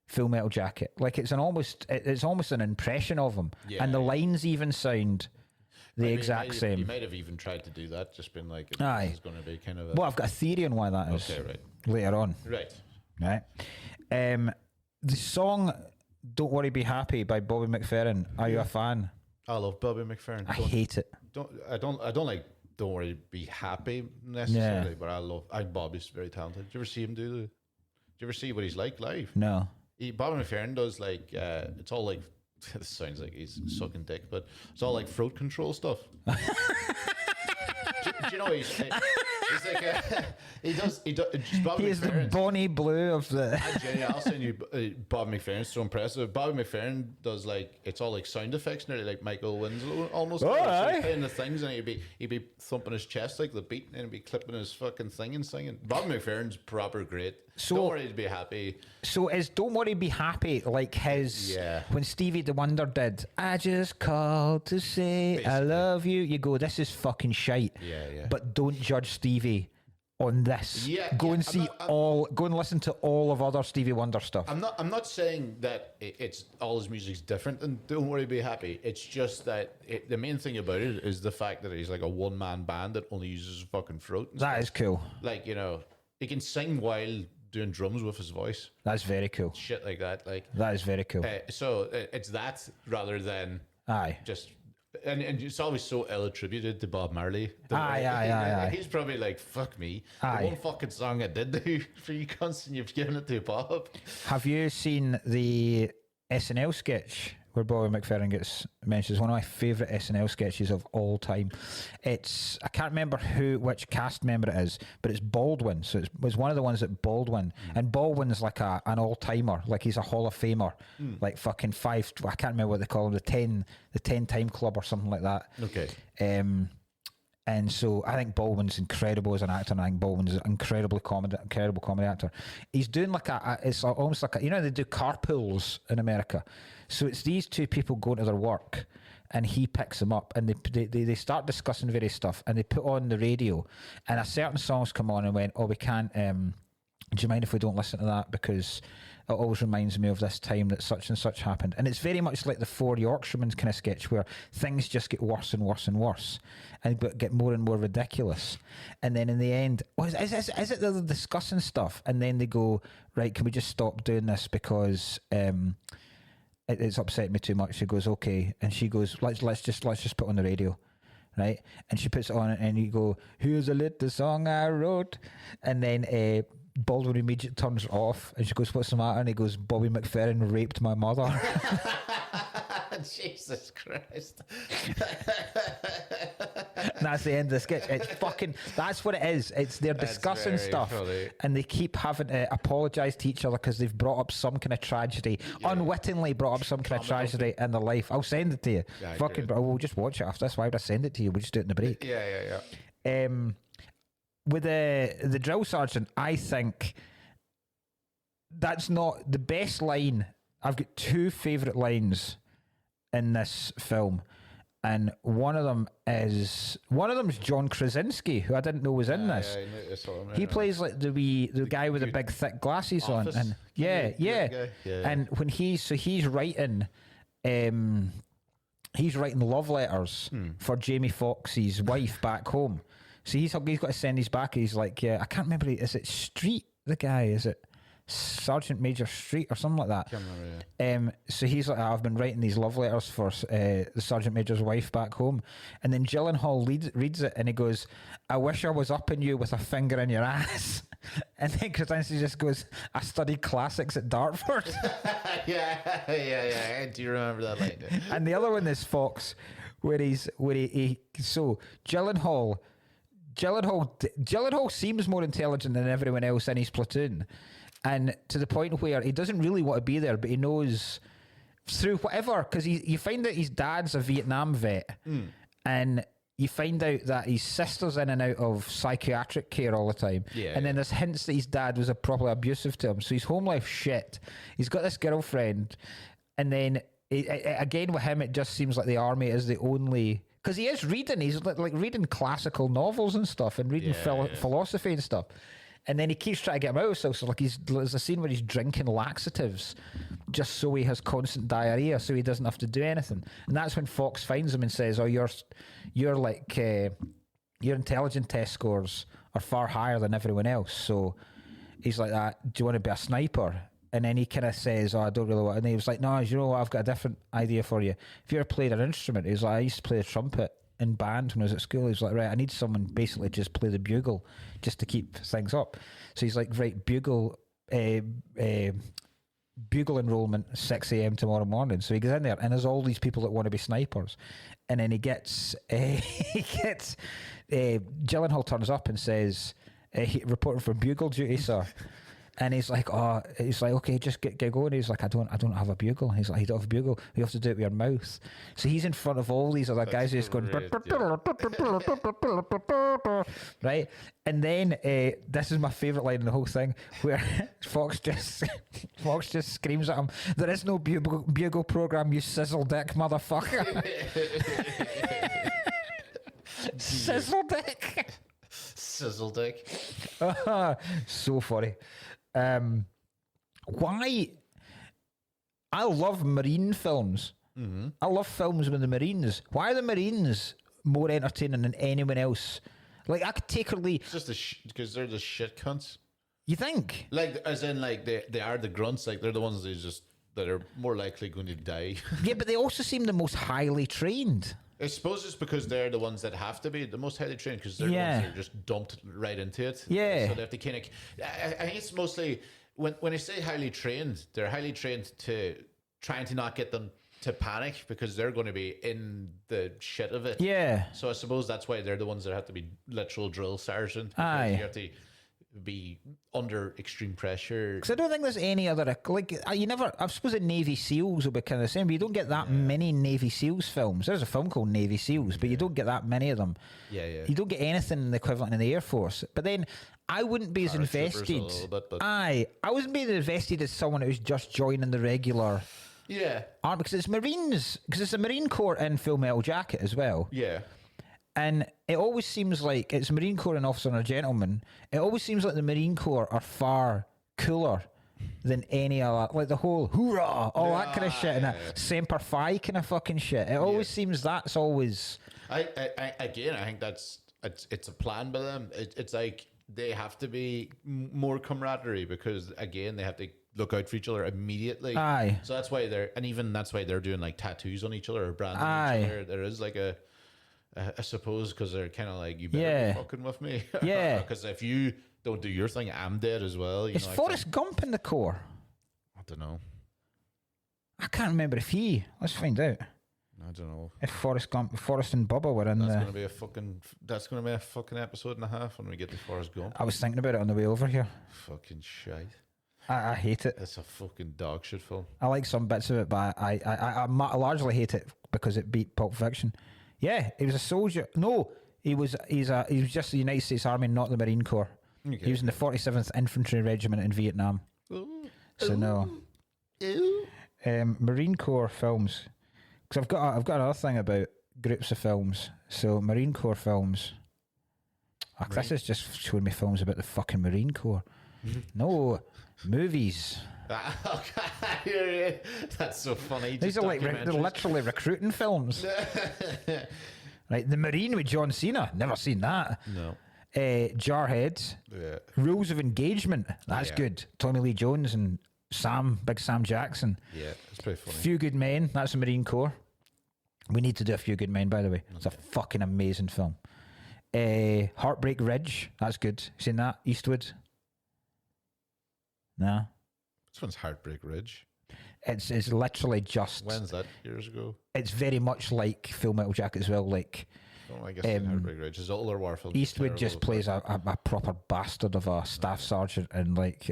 Full Metal Jacket. Like it's almost an impression of him, and the lines even sound the exact same. You might have even tried to do that, just been like, this is going to be kind of a... Well, I've got a theory on why that is. Okay, right. Later on. Right. The song "Don't Worry, Be Happy" by Bobby McFerrin. Are you a fan? I love Bobby McFerrin. I hate it. I don't like "Don't Worry, Be Happy" necessarily, but Bobby's very talented. Did you ever see him do you ever see what he's like live? No. Bobby McFerrin does like it's all like this sounds like he's sucking dick, but it's all like throat control stuff. do you know he's like he does Bobby He's the Bonnie Blue of the I'll send you Bobby McFerrin's so impressive. Bobby McFerrin does like it's all like sound effects, nearly like Michael Winslow almost. So playing the things and he'd be thumping his chest like the beat and he'd be clipping his fucking thing and singing. Bobby McFerrin's proper great. So, Don't Worry, Be Happy. So is Don't Worry, Be Happy like his when Stevie the Wonder did I Just Called to Say Basically. I Love You. You go, this is fucking shite. But don't judge Stevie on this. Go and listen to all of other Stevie Wonder stuff. I'm not saying that it's all his music's different and Don't Worry, Be Happy. It's just that the main thing about it is the fact that he's like a one-man band that only uses his fucking throat. That is cool. Like, he can sing while doing drums with his voice. That's very cool. Shit like that. Like that is very cool. So it's that rather than just... And it's always so ill attributed to Bob Marley. Aye. He's probably like, fuck me. The one fucking song I did do for you cunts and you've given it to Bob. Have you seen the SNL sketch where Bobby McFerrin gets mentioned? It's one of my favourite SNL sketches of all time. I can't remember which cast member it is, but it's Baldwin. So it was one of the ones that Baldwin, and Baldwin's like an all-timer, like he's a Hall of Famer, like fucking I can't remember what they call him, the 10-time club or something like that. Okay. And so I think Baldwin's incredible as an actor, and I think Baldwin's an incredible comedy actor. He's doing it's almost like they do carpools in America. So it's these two people going to their work, and he picks them up, and they start discussing various stuff, and they put on the radio, and a certain song's come on and went, we can't, do you mind if we don't listen to that, because it always reminds me of this time that such and such happened. And it's very much like the Four Yorkshiremen kind of sketch where things just get worse and worse and worse and get more and more ridiculous. And then in the end, is it they're discussing stuff? And then they go, right, can we just stop doing this because it's upset me too much? She goes, okay. And she goes, let's just put on the radio. Right? And she puts it on and you go, here's a little song I wrote. And then Baldwin immediately turns it off and she goes, what's the matter? And he goes, Bobby McFerrin raped my mother. Jesus Christ. That's the end of the sketch. It's fucking, that's what it is. It's they're discussing stuff funny. And they keep having to apologise to each other because they've brought up some kind of tragedy, unwittingly brought up some kind of tragedy in their life. I'll send it to you. Yeah, fucking, but we'll just watch it after this. Why would I send it to you? We'll just do it in the break. Yeah. With the drill sergeant, I think that's not the best line. I've got two favourite lines in this film, and one of them is John Krasinski, who I didn't know was in this. He plays like the guy with the big thick glasses Office. On, and yeah. And when he's writing love letters for Jamie Foxx's wife back home. So he's got to send these back. He's like, I can't remember. Is it Street? The guy, is it Sergeant Major Street or something like that? Can't remember, so he's like, I've been writing these love letters for the Sergeant Major's wife back home, and then Gyllenhaal reads it, and he goes, "I wish I was up in you with a finger in your ass." And then Krasinski just goes, "I studied classics at Dartford." yeah. I do remember that line. And the other one is Fox, where he so Gyllenhaal seems more intelligent than everyone else in his platoon, and to the point where he doesn't really want to be there, but he knows through whatever, because you find out his dad's a Vietnam vet, and you find out that his sister's in and out of psychiatric care all the time, and then there's hints that his dad was probably abusive to him, so his home life shit. He's got this girlfriend, and then again with him, it just seems like the army is the only. Because he is reading, he's like reading classical novels and stuff, and reading philosophy and stuff. And then he keeps trying to get him out of himself. So like there's a scene where he's drinking laxatives just so he has constant diarrhea, so he doesn't have to do anything. And that's when Fox finds him and says, "Oh, you're like your intelligence test scores are far higher than everyone else." So he's like, "Do you want to be a sniper?" And then he kind of says, "Oh, I don't really want." And he was like, "No, you know what? I've got a different idea for you. If you ever played an instrument," he's like, "I used to play the trumpet in band when I was at school." He's like, "Right, I need someone basically just play the bugle just to keep things up." So he's like, "Right, bugle enrollment 6 a.m. tomorrow morning." So he goes in there, and there's all these people that want to be snipers. And then he gets Gyllenhaal turns up and says, "Reporting for bugle duty, sir." And he's like, "Okay, just get going." He's like, I don't have a bugle. He's like, "You don't have a bugle? You have to do it with your mouth." So he's in front of all these other guys who's going, right? And then this is my favourite line in the whole thing, where Fox just screams at him, "There is no bugle program, you sizzle dick motherfucker." Sizzle dick. Sizzle dick. So funny. Why? I love Marine films. Mm-hmm. I love films with the Marines. Why are the Marines more entertaining than anyone else? Like, I could take or leave. It's just because they're the shit cunts. You think? Like, as in, like, they are the grunts. Like, they're the ones that are more likely going to die. Yeah, but they also seem the most highly trained. I suppose it's because they're the ones that have to be the most highly trained, because they're the ones that are just dumped right into it. Yeah. So they have to kind of... I think it's mostly... When I say highly trained, they're highly trained to trying to not get them to panic, because they're going to be in the shit of it. Yeah. So I suppose that's why they're the ones that have to be literal drill sergeant. Aye. You have to be under extreme pressure. Because I don't think there's any other, like, I suppose the Navy SEALs will be kind of the same, but you don't get that many Navy SEALs films. There's a film called Navy SEALs, but you don't get that many of them. Yeah. You don't get anything the equivalent in the Air Force. But then I wouldn't be as invested. I wouldn't be as invested as someone who's just joining the regular army, because it's Marines, because it's the Marine Corps in Full Metal Jacket as well. Yeah. And it always seems like it's Marine Corps and Officer and a Gentleman. It always seems like the Marine Corps are far cooler than any other, like the whole hoorah, all that kind of shit, and that Semper Fi kind of fucking shit. It always seems that's always. I think it's a plan by them. It's like they have to be more camaraderie, because again, they have to look out for each other immediately. Aye. So that's why that's why they're doing like tattoos on each other or branding each other. There is like I suppose, because they're kind of like, you better be fucking with me. Yeah. Because if you don't do your thing, I'm dead as well. Is Forrest Gump in the Corps? I don't know. I can't remember if let's find out. I don't know. If Forrest and Bubba were in that's going to be a fucking episode and a half when we get to Forrest Gump. I was thinking about it on the way over here. Fucking shite. I hate it. It's a fucking dog shit film. I like some bits of it, but I largely hate it because it beat Pulp Fiction. Yeah, he was a soldier. No, he was just the United States Army, not the Marine Corps. Okay. He was in the 47th Infantry Regiment in Vietnam. Ooh. So no. Ooh. Marine Corps films. Because I've got another thing about groups of films. So Marine Corps films. This is just showing me films about the fucking Marine Corps. No, movies. That's so funny. These are they're literally recruiting films. Right, The Marine with John Cena. Never seen that. No. Jarhead. Yeah. Rules of Engagement. That's good. Tommy Lee Jones and Big Sam Jackson. Yeah, it's pretty funny. Few Good Men. That's the Marine Corps. We need to do A Few Good Men, by the way. Okay. It's a fucking amazing film. Heartbreak Ridge. That's good. Seen that? Eastwood. Nah. This one's Heartbreak Ridge. It's literally just. When's that? Years ago. It's very much like Full Metal Jacket as well. Like, I guess Heartbreak Ridge is older war film. Eastwood just plays a proper bastard of a staff sergeant and like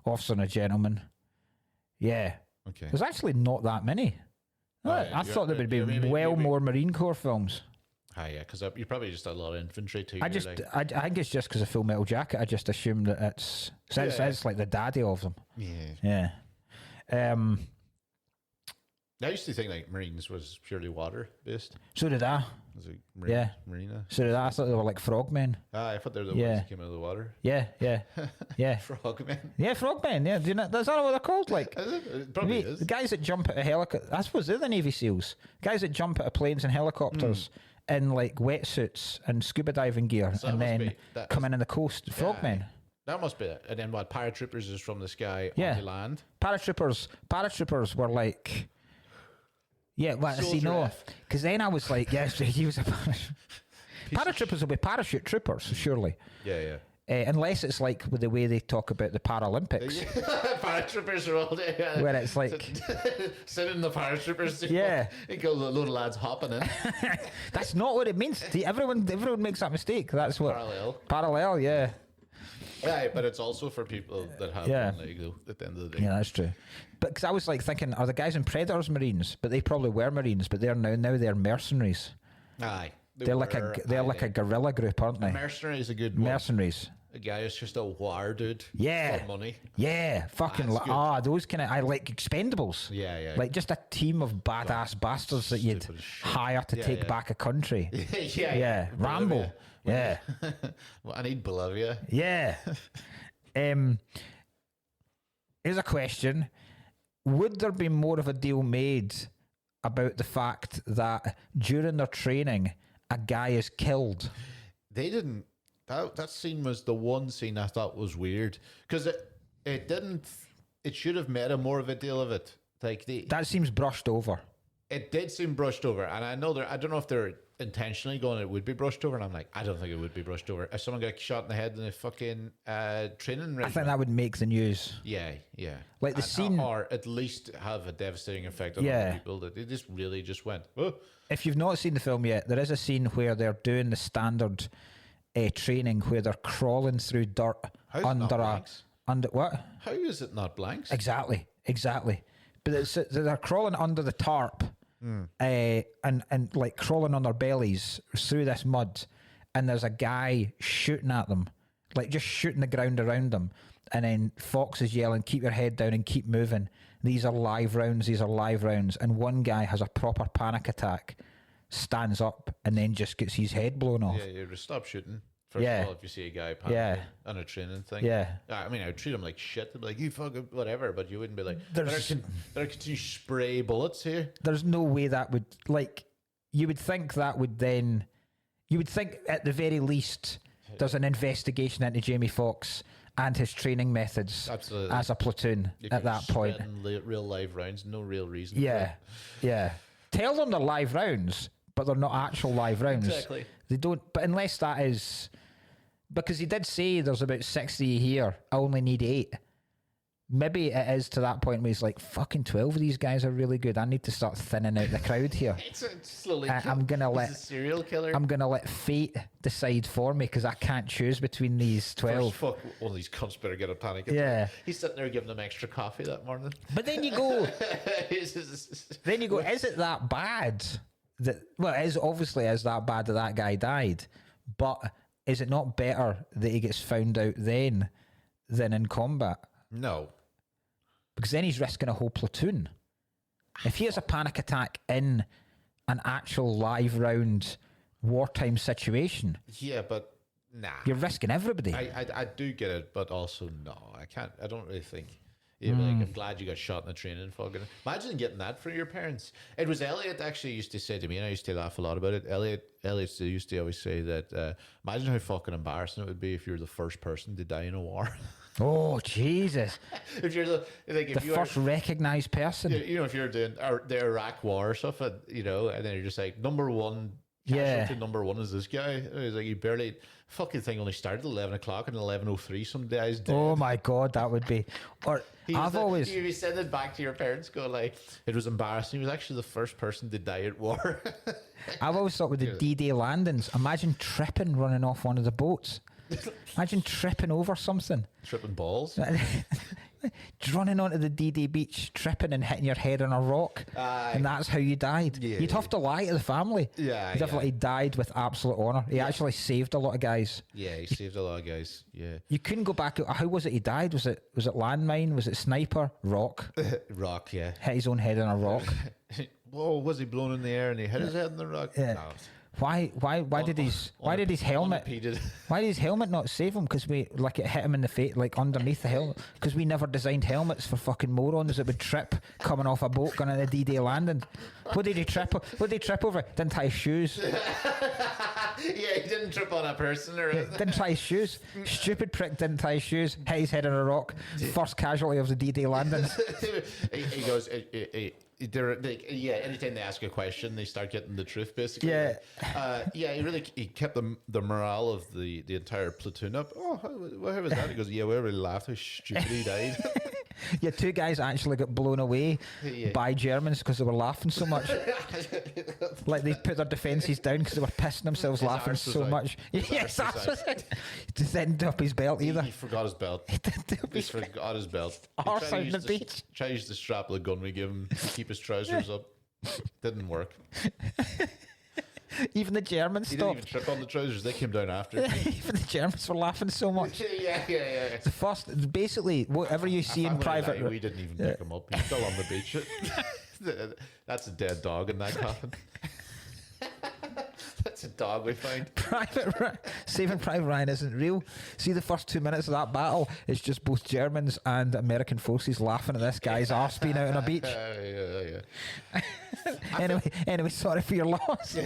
Officer and a Gentleman. Yeah. Okay. There's actually not that many. I thought there would be more Marine Corps films. Yeah, because you probably just had a lot of infantry too. I think it's just because of Full Metal Jacket. I just assumed that it's like the daddy of them. Yeah. I used to think like Marines was purely water based. So did I. Marina. So did I. I thought they were like frogmen. I thought they were the ones that came out of the water. Yeah. Frogmen. Yeah, frogmen. Yeah, do you know? That's not what they're called. Like, it probably is. The guys that jump out of helicopters. I suppose they're the Navy SEAls. Guys that jump out of planes and helicopters in like wetsuits and scuba diving gear, so and then come in the coast. Frogmen. That must be it. And then what? Paratroopers is from the sky on the land. Paratroopers were like. Yeah, well, see, no, because then I was like, yes, he was a paratroopers will be parachute troopers, surely. Yeah. Unless it's like with the way they talk about the Paralympics. Paratroopers are all day. Where it's like sending the paratroopers. You go a load of lads hopping in. That's not what it means. Everyone makes that mistake. That's what parallel. Yeah. Yeah, but it's also for people that have one leg though, at the end of the day. Yeah, that's true. But because I was like thinking, are the guys in Predators Marines? But they probably were Marines, but they're now they're mercenaries. Aye. They're like a guerrilla group, aren't they? Mercenary is a good one. Mercenaries. A guy who's just a war dude. Yeah. For money. Yeah. Fucking those kind of I like Expendables. Yeah. Like just a team of badass bastards that you'd hire to take back a country. Yeah. Rambo. Yeah. Well, I need Bolivia. Yeah. Here's a question. Would there be more of a deal made about the fact that during their training, a guy is killed? They didn't. That scene was the one scene I thought was weird. Because it didn't. It should have made more of a deal of it. Like that seems brushed over. It did seem brushed over. And I know I don't know if they're intentionally going it would be brushed over, and I'm like, I don't think it would be brushed over. If someone got shot in the head in a fucking training regiment, I think that would make the news. Yeah. Like the scene, or at least have a devastating effect on other people that they just really went. Oh. If you've not seen the film yet, there is a scene where they're doing the standard training where they're crawling through dirt under what? How is it not blanks? Exactly. But they're crawling under the tarp. And like crawling on their bellies through this mud, and there's a guy shooting at them, like just shooting the ground around them, and then Fox is yelling, keep your head down and keep moving, these are live rounds, and one guy has a proper panic attack, stands up, and then just gets his head blown off. You just stop shooting. First of all, if you see a guy panicking on a training thing, I mean, I would treat him like shit. I'd be like, you fucking whatever, but you wouldn't be like, better continue spray bullets here. There's no way that would, like, you would think at the very least, there's an investigation into Jamie Foxx and his training methods as a platoon at that point. Real live rounds, no real reason. Yeah. Tell them they're live rounds, but they're not actual live rounds. Exactly. They don't, but unless that is. Because he did say there's about 60 here. I only need 8. maybe it is to that point where he's like, fucking 12 of these guys are really good. I need to start thinning out the crowd here. It's slowly. I'm gonna let a serial killer. I'm gonna let fate decide for me because I can't choose between these 12. Fuck, one of these cunts better get a panic attack. Yeah. He's sitting there giving them extra coffee that morning. But then you go, is it that bad? Well, it is obviously is that bad that guy died, but is it not better that he gets found out then than in combat? No. Because then he's risking a whole platoon. If he has a panic attack in an actual live round wartime situation, yeah, but nah, you're risking everybody. I do get it, but also no, I can't. I don't really think. Like, I'm glad you got shot in the training. Fucking imagine getting that from your parents. It was Elliot actually used to say to me, and I used to laugh a lot about it. Elliot used to always say that imagine how fucking embarrassing it would be if you're the first person to die in a war. Oh Jesus! If you're the first recognised person, if you're doing the Iraq War or stuff, and then you're just like number one. Casualty number one is this guy. He's like, he barely fucking thing only started at 11 o'clock and 11:03 some days. Oh my god, that would be. Or you send it back to your parents, go like, it was embarrassing. He was actually the first person to die at war. I've always thought with the D-Day landings, imagine tripping running off one of the boats. Imagine tripping over something. Tripping balls. Running onto the D-Day beach, tripping and hitting your head on a rock, and that's how you died. Yeah, You'd have to lie to the family. Yeah, you'd have to, like, he died with absolute honour. He actually saved a lot of guys. Yeah, he saved a lot of guys. Yeah, you couldn't go back. How was it he died? Was it landmine? Was it sniper? Rock? Rock. Yeah, hit his own head on a rock. Whoa! Was he blown in the air and he hit his head on the rock? Yeah. No. Why did his helmet not save him? Because it hit him in the face, like underneath the helmet. Because we never designed helmets for fucking morons that would trip coming off a boat going to the D-Day landing. What did he trip over? Didn't tie his shoes. Yeah, he didn't trip on a person or anything. Didn't tie his shoes. Stupid prick didn't tie his shoes. Hit his head on a rock. First casualty of the D-Day landing. He goes. Anytime they ask a question, they start getting the truth, basically. Yeah. He kept the morale of the entire platoon up. Oh, how was that? He goes, yeah, we really laughed how stupid he died. Yeah, two guys actually got blown away by Germans because they were laughing so much. Like they put their defences down because they were pissing themselves laughing so much. Yes, that's what it. He didn't up his belt either. He forgot his belt. He forgot his belt. Arse out the beach. Tried to use the strap of the gun we give him to keep his trousers up. Didn't work. Even the Germans stopped. He didn't even trip on the trousers. They came down after. Even the Germans were laughing so much. Yeah. The first, basically, whatever you see in private. We didn't even pick him up. He's still on the beach. That's a dead dog in that coffin. That's a dog we found. Saving Private Ryan isn't real. See, the first 2 minutes of that battle, it's just both Germans and American forces laughing at this guy's arse being out on a beach. Yeah. Anyway, sorry for your loss.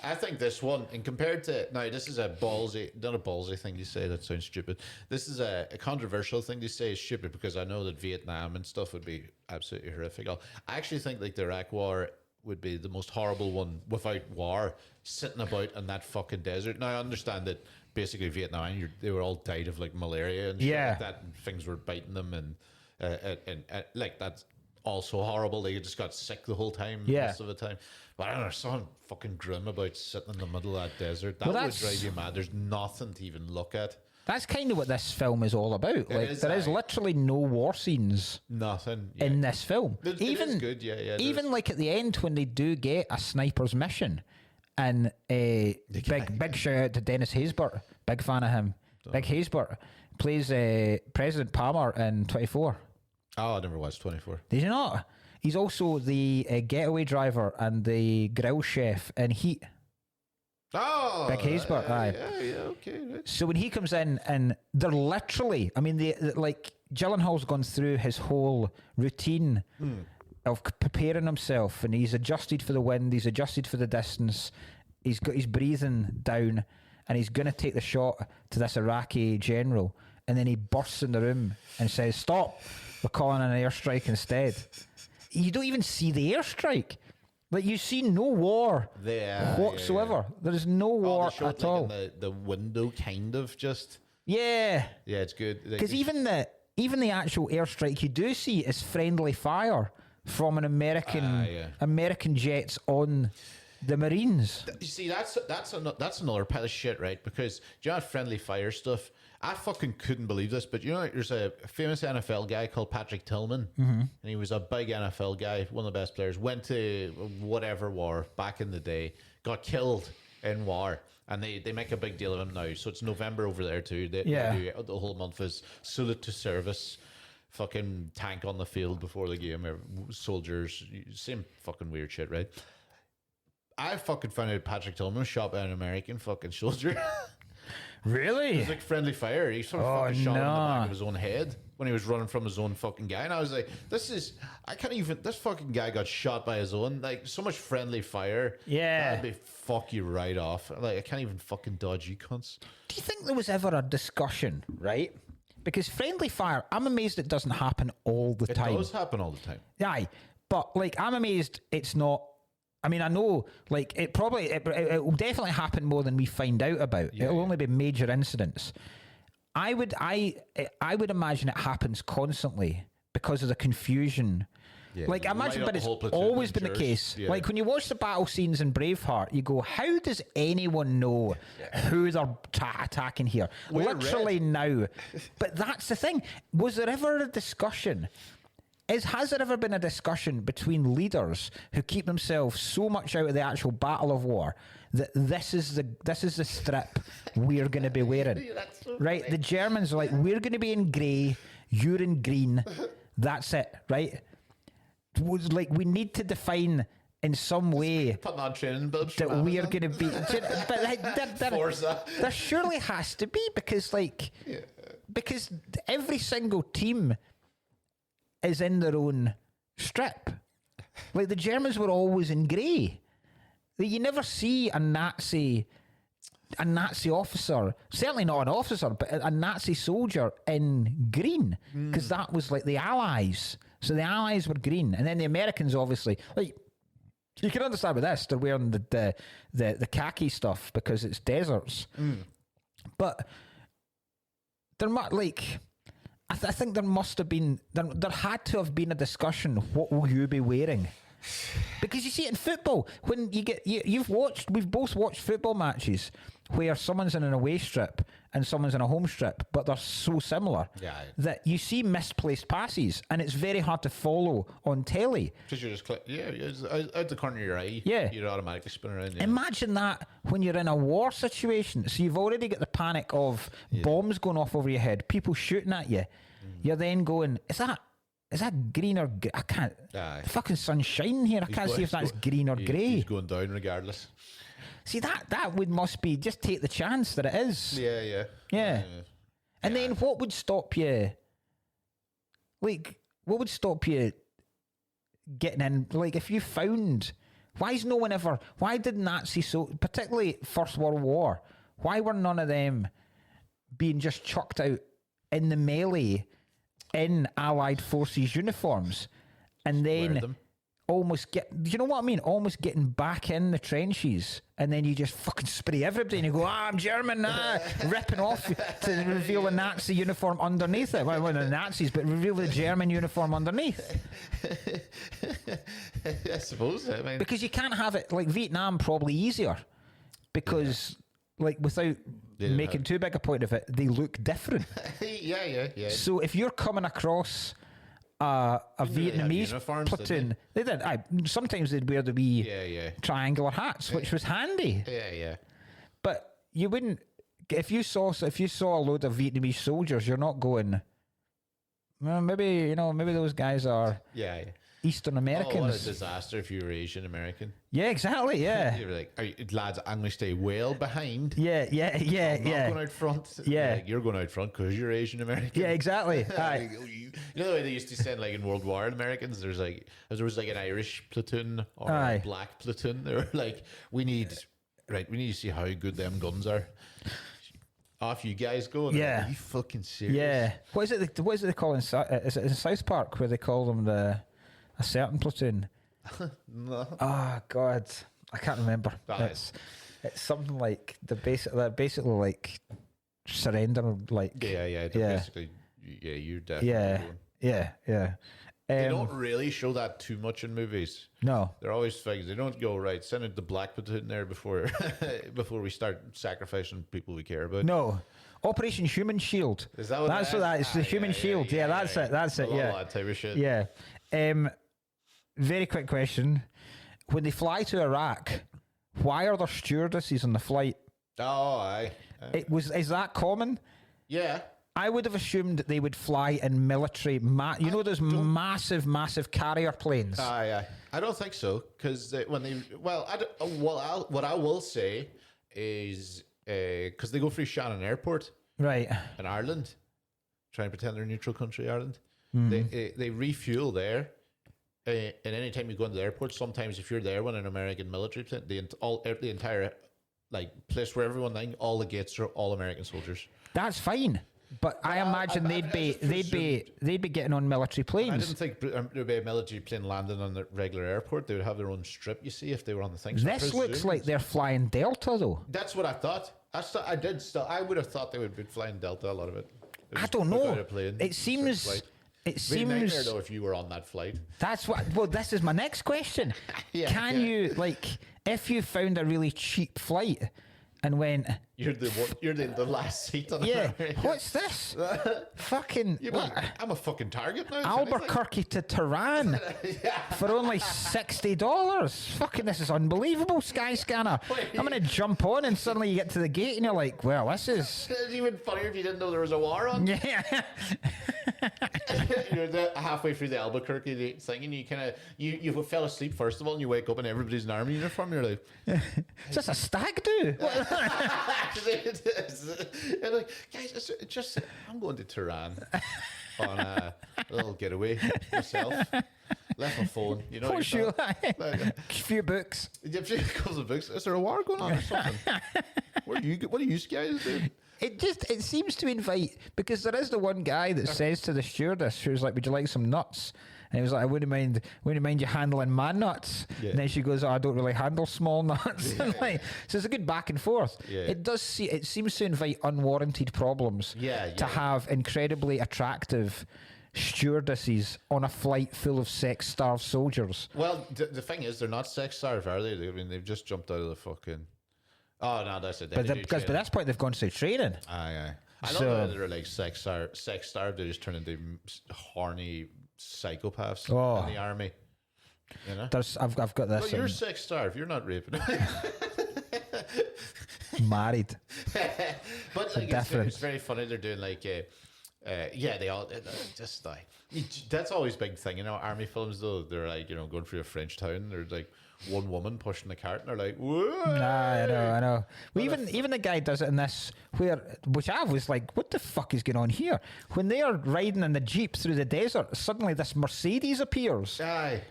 I think this one, and compared to now, this is not a ballsy thing to say. That sounds stupid. This is a controversial thing to say. Is stupid because I know that Vietnam and stuff would be absolutely horrific. I actually think like the Iraq War would be the most horrible one without war, sitting about in that fucking desert. Now I understand that basically Vietnam, they were all died of like malaria and shit like that, and things were biting them, and like that's also horrible. They just got sick the whole time, most of the time. But I don't know, something fucking grim about sitting in the middle of that desert. That would drive you mad. There's nothing to even look at. That's kind of what this film is all about. There is literally no war scenes. Nothing in this film. It is good, even like at the end when they do get a sniper's mission, and big shout out to Dennis Haysbert, big fan of him. Big Haysbert plays President Palmer in 24. Oh, I never watched 24. Did you not? He's also the getaway driver and the grill chef in Heat. Oh, Big Haysbert, aye. Yeah, okay. Right. So when he comes in, and they're literally, I mean, like Gyllenhaal's gone through his whole routine of preparing himself, and he's adjusted for the wind, he's adjusted for the distance, he's got his breathing down, and he's going to take the shot to this Iraqi general, and then he bursts in the room and says, "Stop, we're calling an airstrike instead." You don't even see the airstrike. Like, you see no war whatsoever. There is no war at all. The window kind of just... Yeah. Yeah, it's good. Because even the even the actual airstrike you do see is friendly fire from an American jets on the Marines. You see, that's another pile of shit, right? Because you know that friendly fire stuff. I fucking couldn't believe this, but you know, there's a famous NFL guy called Patrick Tillman, and he was a big NFL guy, one of the best players. Went to whatever war back in the day, got killed in war, and they make a big deal of him now. So it's November over there too. They do, the whole month is salute to service. Fucking tank on the field before the game, soldiers, same fucking weird shit, right? I fucking found out Patrick Tillman was shot by an American fucking soldier. Really? It was like friendly fire. He sort of fucking shot him in the back of his own head when he was running from his own fucking guy. And I was like, this fucking guy got shot by his own. Like, so much friendly fire. Yeah. That'd be fuck you right off. Like, I can't even fucking dodge you cunts. Do you think there was ever a discussion, right? Because friendly fire, I'm amazed it doesn't happen all the time. It does happen all the time. Aye. But, like, I'm amazed it's not. I mean, I know, like, it will definitely happen more than we find out about. It'll only be major incidents. I would imagine it happens constantly because of the confusion. Yeah, like, I imagine, but it's always been the case. Yeah. Like, when you watch the battle scenes in Braveheart, you go, how does anyone know who they're attacking here? We're literally now. But that's the thing. Was there ever a discussion? Has there ever been a discussion between leaders who keep themselves so much out of the actual battle of war that this is the strip we're going to be wearing? So right? Funny. The Germans are like, we're going to be in grey, you're in green. That's it, right? Like, we need to define in some way that we are going to be. But there surely has to be, because because every single team is in their own strip. Like, the Germans were always in grey. You never see a Nazi officer, certainly not an officer, but a Nazi soldier in green, because that was like the Allies. So the Allies were green, and then the Americans, obviously, like, you can understand with this, they're wearing the khaki stuff because it's deserts. But they're not like. I think there must have been, there had to have been a discussion. What will you be wearing? Because you see it in football, when we've both watched football matches where someone's in an away strip and someone's in a home strip, but they're so similar that you see misplaced passes, and it's very hard to follow on telly. Because you're just out the corner of your eye, you're automatically spinning around. Yeah. Imagine that when you're in a war situation. So you've already got the panic of bombs going off over your head, people shooting at you. You're then going, is that green or grey? I can't. The fucking sun's shining here. I can't see if that's green or grey. He's going down regardless. See, that must be, just take the chance that it is. Yeah. And then what would stop you? Like, what would stop you getting in? Like, if you found, why did Nazis, particularly First World War, why were none of them being just chucked out in the melee in Allied forces uniforms, and then almost do you know what I mean? Almost getting back in the trenches, and then you just fucking spray everybody, and you go, I'm German, ripping off to reveal a Nazi uniform underneath it. Well, the Nazis, but reveal the German uniform underneath. I suppose. I mean, because you can't have it like Vietnam, probably easier, because like, without making too big a point of it, they look different. Yeah. So if you're coming across a Vietnamese platoon, they did. Sometimes they'd wear the wee triangular hats, which was handy. Yeah. But you wouldn't, if you saw a load of Vietnamese soldiers, you're not going, well, maybe those guys are Eastern Americans. Oh, what a disaster if you were Asian American. Yeah, exactly, yeah. You're like, lads, I'm going to stay well behind. Yeah. I'm not going out front. Yeah. Like, you're going out front because you're Asian American. Yeah, exactly. You know the way they used to send, like, in World War Americans, there was like an Irish platoon or a black platoon. They were like, we need to see how good them guns are. Off you guys go. Are you fucking serious? Yeah. What is it they call is it in South Park where they call them a certain platoon? No. Oh God, I can't remember. It's something like they're basically like surrender, like basically Yeah, you're definitely. Yeah. They don't really show that too much in movies. No, they're always things. They don't go right. Send out the black platoon there before before we start sacrificing people we care about. No, Operation Human Shield. Is that what that's? What that is? The Human Shield. Yeah, that's it. That's it. Yeah, that type of shit. Yeah. Very quick question: when they fly to Iraq, why are there stewardesses on the flight? Oh, aye. Is that common? Yeah. I would have assumed that they would fly in military, those massive carrier planes. Aye. I don't think so, because what I will say is because they go through Shannon Airport, right, in Ireland, trying to pretend they're a neutral country, Ireland. They refuel there, and any time you go into the airport, sometimes if you're there when an American military plane, the entire place where everyone all the gates are all American soldiers. That's fine. But I imagine they'd be getting on military planes. I didn't think there would be a military plane landing on the regular airport. They would have their own strip, you see, if they were on the thing. So this looks like they're flying Delta, though. That's what I thought. I would have thought they would be flying Delta, a lot of it. I don't know. It seems... It seems nightmare though if you were on that flight. That's what. Well, this is my next question. You if you found a really cheap flight and went, you're the last seat on it. What's this? Fucking I'm a fucking target now. Albuquerque to Tehran for only $60. Fucking this is unbelievable, Skyscanner. I'm gonna jump on and suddenly you get to the gate and you're like, well, this is. It's even funnier if you didn't know there was a war on. Yeah. You're halfway through the Albuquerque thing and you fell asleep first of all and you wake up and everybody's in army uniform. You're like, is this a stag do? And like, guys, just I'm going to Tehran on a little getaway myself. Left my phone, you know. For sure. A few books. A couple of books. Is there a war going on or something? What are you guys doing? It seems to invite, because there is the one guy that says to the stewardess who's like, would you like some nuts? And he was like, I wouldn't mind you handling my nuts. Yeah. And then she goes, oh, I don't really handle small nuts. Yeah. So it's a good back and forth. Yeah. It seems to invite unwarranted problems to have incredibly attractive stewardesses on a flight full of sex-starved soldiers. Well, the thing is, they're not sex-starved, are they? I mean, they've just jumped out of the fucking... Oh, no, that's it. Because by this point, they've gone through training. Aye. I don't know whether they're sex-starved. They just turn into horny psychopaths in the army. You know? I've got this. Well, you're sex-starved. You're not raping. Married. But it's very funny. They're doing they all just like... That's always a big thing, you know, army films, though. They're like, you know, going through a French town. They're like... one woman pushing the cart and they're like, whoa. I know. Well, even the guy does it in this, which I was like, what the fuck is going on here? When they are riding in the Jeep through the desert, suddenly this Mercedes appears. Aye.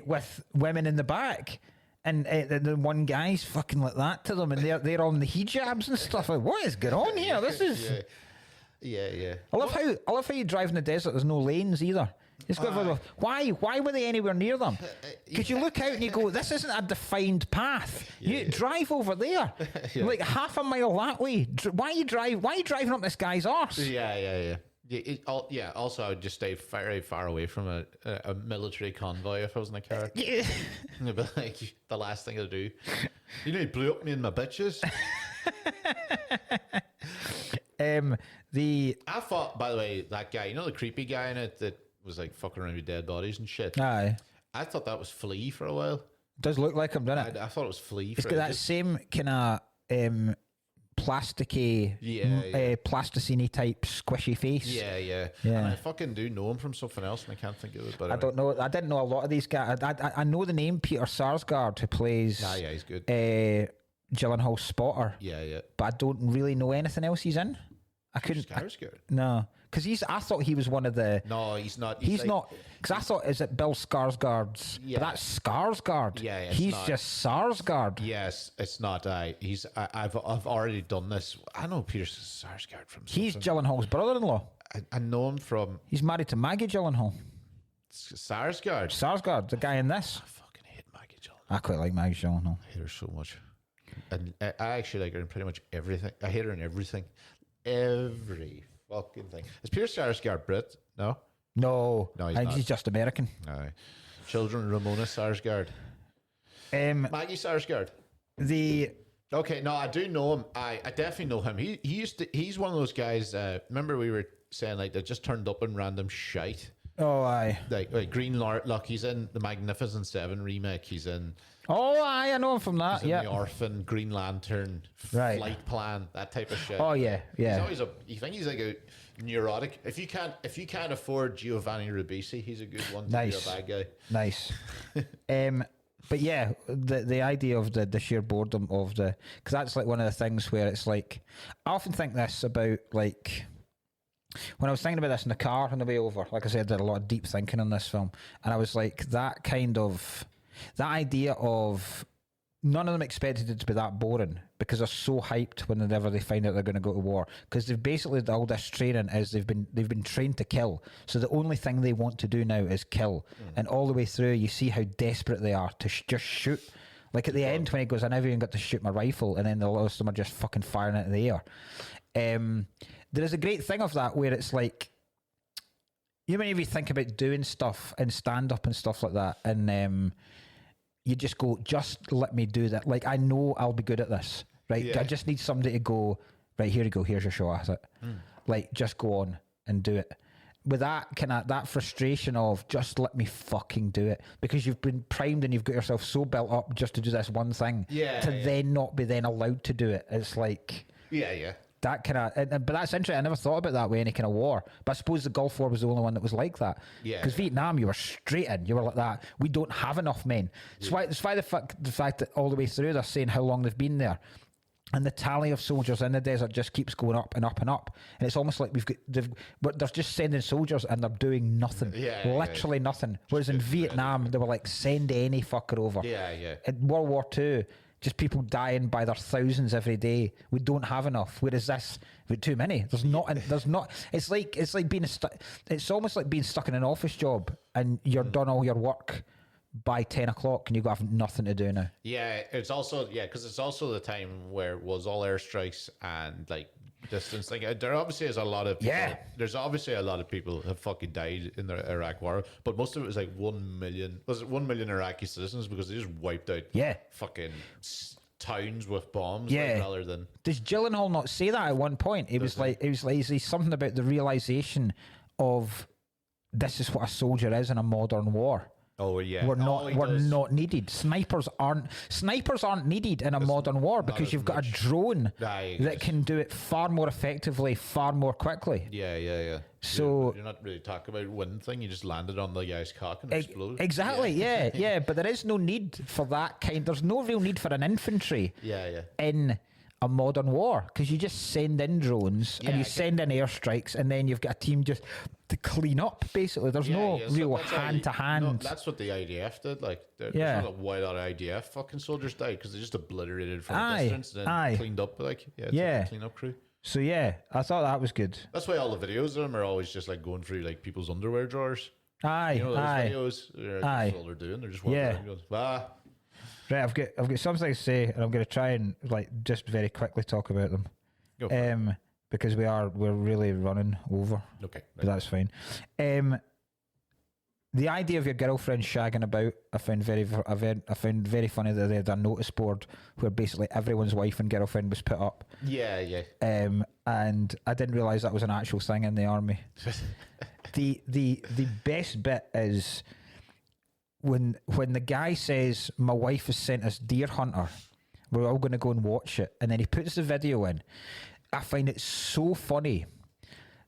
With women in the back. And the one guy's fucking like that to them, and they're on the hijabs and stuff. Like, what is going on here? This is... Yeah. I love how you drive in the desert, there's no lanes either. It's got why were they anywhere near them? Because you look out and you go, this isn't a defined path. You drive over there, like half a mile that way. Why are you driving up this guy's arse? Yeah. Also, I would just stay very far away from a military convoy if I was in a car. Yeah. It'd be like the last thing I'd do. You know, he blew up me and my bitches. I thought, by the way, that guy, you know, the creepy guy in it that was like fucking around with dead bodies and shit. Aye. I thought that was Flea for a while. Does look like him, doesn't it? I thought it was Flea. It's got that same kind of plasticky, plasticine type squishy face. Yeah. And I fucking do know him from something else, and I can't think of it. But I don't know. I didn't know a lot of these guys. I know the name Peter Sarsgaard, who plays. Yeah, he's good. Gyllenhaal's spotter. Yeah. But I don't really know anything else he's in. I couldn't. No, because I thought he was one of the. No, he's not. He's not. Because I thought, is it Bill Skarsgård's? Yeah, but that's Skarsgård. Yeah, he's not. Just Sarsgaard. Yes, it's not. I've already done this. I know Peter Sarsgaard from. He's Gyllenhaal's brother-in-law. I know him from. He's married to Maggie Gyllenhaal. Sarsgaard, the guy in this. I fucking hate Maggie Gyllenhaal. I quite like Maggie Gyllenhaal. I hate her so much, and I actually like her in pretty much everything. I hate her in everything. Every fucking thing. Is Peter Sarsgaard Brit? No, I think he's just American. Aye. Children Ramona Sarsgaard. Maggie Sarsgaard. Okay, no, I do know him. I definitely know him. He's one of those guys. Remember we were saying like that just turned up in random shite. Oh, aye. Like Green Look, he's in the Magnificent Seven remake. He's in. Oh, aye, I know him from that. Yeah. The Orphan, Green Lantern, Flight Plan, that type of shit. Oh yeah. He's always you think he's like a neurotic. If you can't afford Giovanni Ribisi, he's a good one to be a bad guy. Nice. But yeah, the idea of the sheer boredom of because that's like one of the things where it's like, I often think this about like, when I was thinking about this in the car on the way over, like I said, I did a lot of deep thinking on this film, and I was like, that idea of none of them expected it to be that boring because they're so hyped whenever they find out they're going to go to war, because they've basically, all this training is they've been trained to kill, so the only thing they want to do now is kill. And all the way through you see how desperate they are to just shoot. Like at the end when he goes, I never even got to shoot my rifle, and then the lot of them are just fucking firing it in the air. There is a great thing of that where it's like, you know, when you think about doing stuff and stand up and stuff like that, and you just go, just let me do that. Like, I know I'll be good at this, right? Yeah. I just need somebody to go, right, here you go, here's your shot at it. Like, just go on and do it. With that that frustration of just let me fucking do it, because you've been primed and you've got yourself so built up just to do this one thing, then not be then allowed to do it. It's like, that kind of, but that's interesting. I never thought about that way, any kind of war. But I suppose the Gulf War was the only one that was like that. Yeah. Because Vietnam, you were straight in. You were like that. We don't have enough men. That's why the fact that all the way through they're saying how long they've been there, and the tally of soldiers in the desert just keeps going up and up and up. And it's almost like but they're just sending soldiers and they're doing nothing. Literally nothing. Whereas in Vietnam, they were like, send any fucker over. In World War II, just people dying by their thousands every day. We don't have enough. Whereas this, with too many. There's not. It's like being it's almost like being stuck in an office job and you're done all your work by 10 o'clock and you have nothing to do now. Yeah, it's also because it's also the time where it was all airstrikes and like distance thing. There obviously is a lot of people, there's obviously a lot of people have fucking died in the Iraq war, but most of it was like 1 million. Was it 1 million Iraqi citizens because they just wiped out fucking towns with bombs rather than. Does Gyllenhaal not say that at one point? He was like something about the realization of this is what a soldier is in a modern war. Oh yeah, we're not needed. Snipers aren't needed in a modern war because you've got a drone that can do it far more effectively, far more quickly. Yeah. So you're not really talking about one thing. You just landed on the guy's cock and exploded. Exactly. Yeah. But there is no need for that kind. There's no real need for an infantry. In a modern war, because you just send in drones and you send in airstrikes, and then you've got a team just to clean up. Basically, there's no real hand to hand. No, that's what the IDF did. Like, there's not a wide lot of IDF fucking soldiers died because they just obliterated from a distance and then cleaned up. Like, it's like a clean up crew. So I thought that was good. That's why all the videos of them are always just like going through like people's underwear drawers. You know those videos. That's all they're doing. They're just walking around and going, Right, I've got something to say, and I'm going to try and like just very quickly talk about them. Go for it. Because we're really running over. Okay, but that's fine. The idea of your girlfriend shagging about, I found very funny that they had a notice board where basically everyone's wife and girlfriend was put up. Yeah. And I didn't realise that was an actual thing in the army. The best bit is when the guy says, my wife has sent us Deer Hunter, we're all going to go and watch it, and then he puts the video in. I find it so funny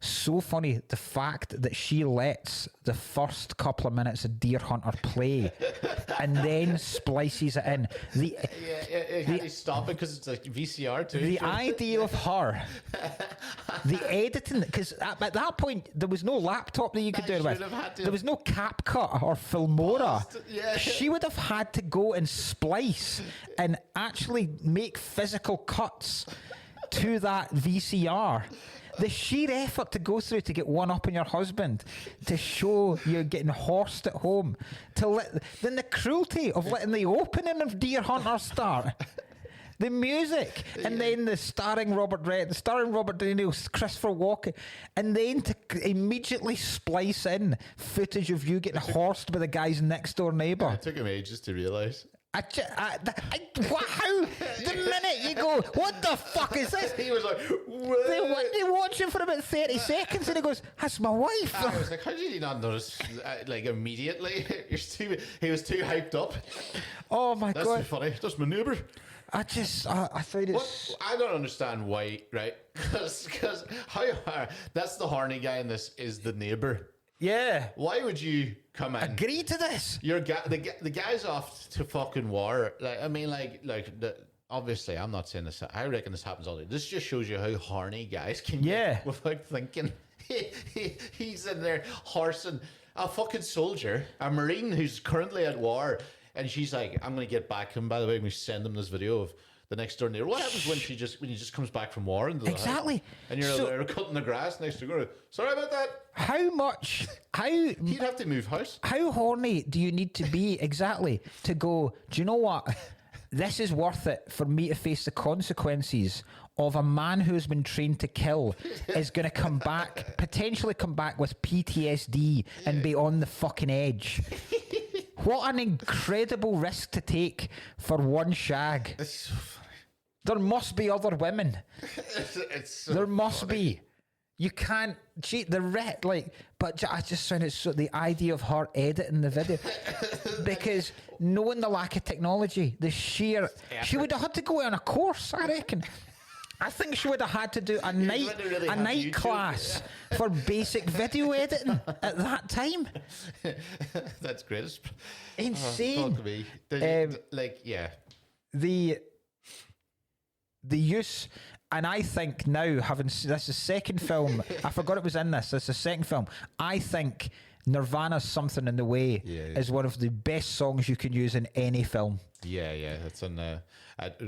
the fact that she lets the first couple of minutes of Deer Hunter play and then splices it in. They stop it because it's like VCR too. The idea of her, the editing, because at that point there was no laptop that you could do it with. There was no CapCut or Filmora. She would have had to go and splice and actually make physical cuts to that VCR. The sheer effort to go through to get one up on your husband, to show you're getting horsed at home, then the cruelty of letting the opening of Deer Hunter start. The music, and then the starring Robert De Niro, Christopher Walken, and then to immediately splice in footage of you getting horsed by the guy's next door neighbour. It took him ages to realise. How? The minute you go, what the fuck is this? He was like, they watch him for about 30 seconds and he goes, that's my wife. I was like, how did you not notice, like, immediately? He was too hyped up. Oh my God. That's funny. That's my neighbour. I thought it's... I don't understand why, right? Because that's the horny guy in this is the neighbour. Yeah. Why would you come in? Agree to this? The guy's off to fucking war. Like, I mean, obviously, I'm not saying this. I reckon this happens all the time. This just shows you how horny guys can get without thinking. He's in there horsing a fucking soldier, a Marine who's currently at war, and she's like, "I'm gonna get back him." By the way, we send him this video of the next door neighbor. What happens when he just comes back from war into the house, and you're there cutting the grass next door? Sorry about that. How he'd have to move house. How horny do you need to be exactly to go, do you know what? This is worth it for me to face the consequences of a man who's been trained to kill is going to potentially come back with PTSD and be on the fucking edge. What an incredible risk to take for one shag. It's so funny. There must be other women. It's so there must funny. be. You can't cheat but I just found it so the idea of her editing the video because knowing the lack of technology, the sheer, she would have had to go on a course, I reckon. I think she would have had to do a night class for basic video editing at that time. That's great. Insane. Fuck me. The use. And I think now, this is the second film, I forgot it was in this is the second film. I think Nirvana's Something in the Way is one of the best songs you can use in any film. Yeah. It's in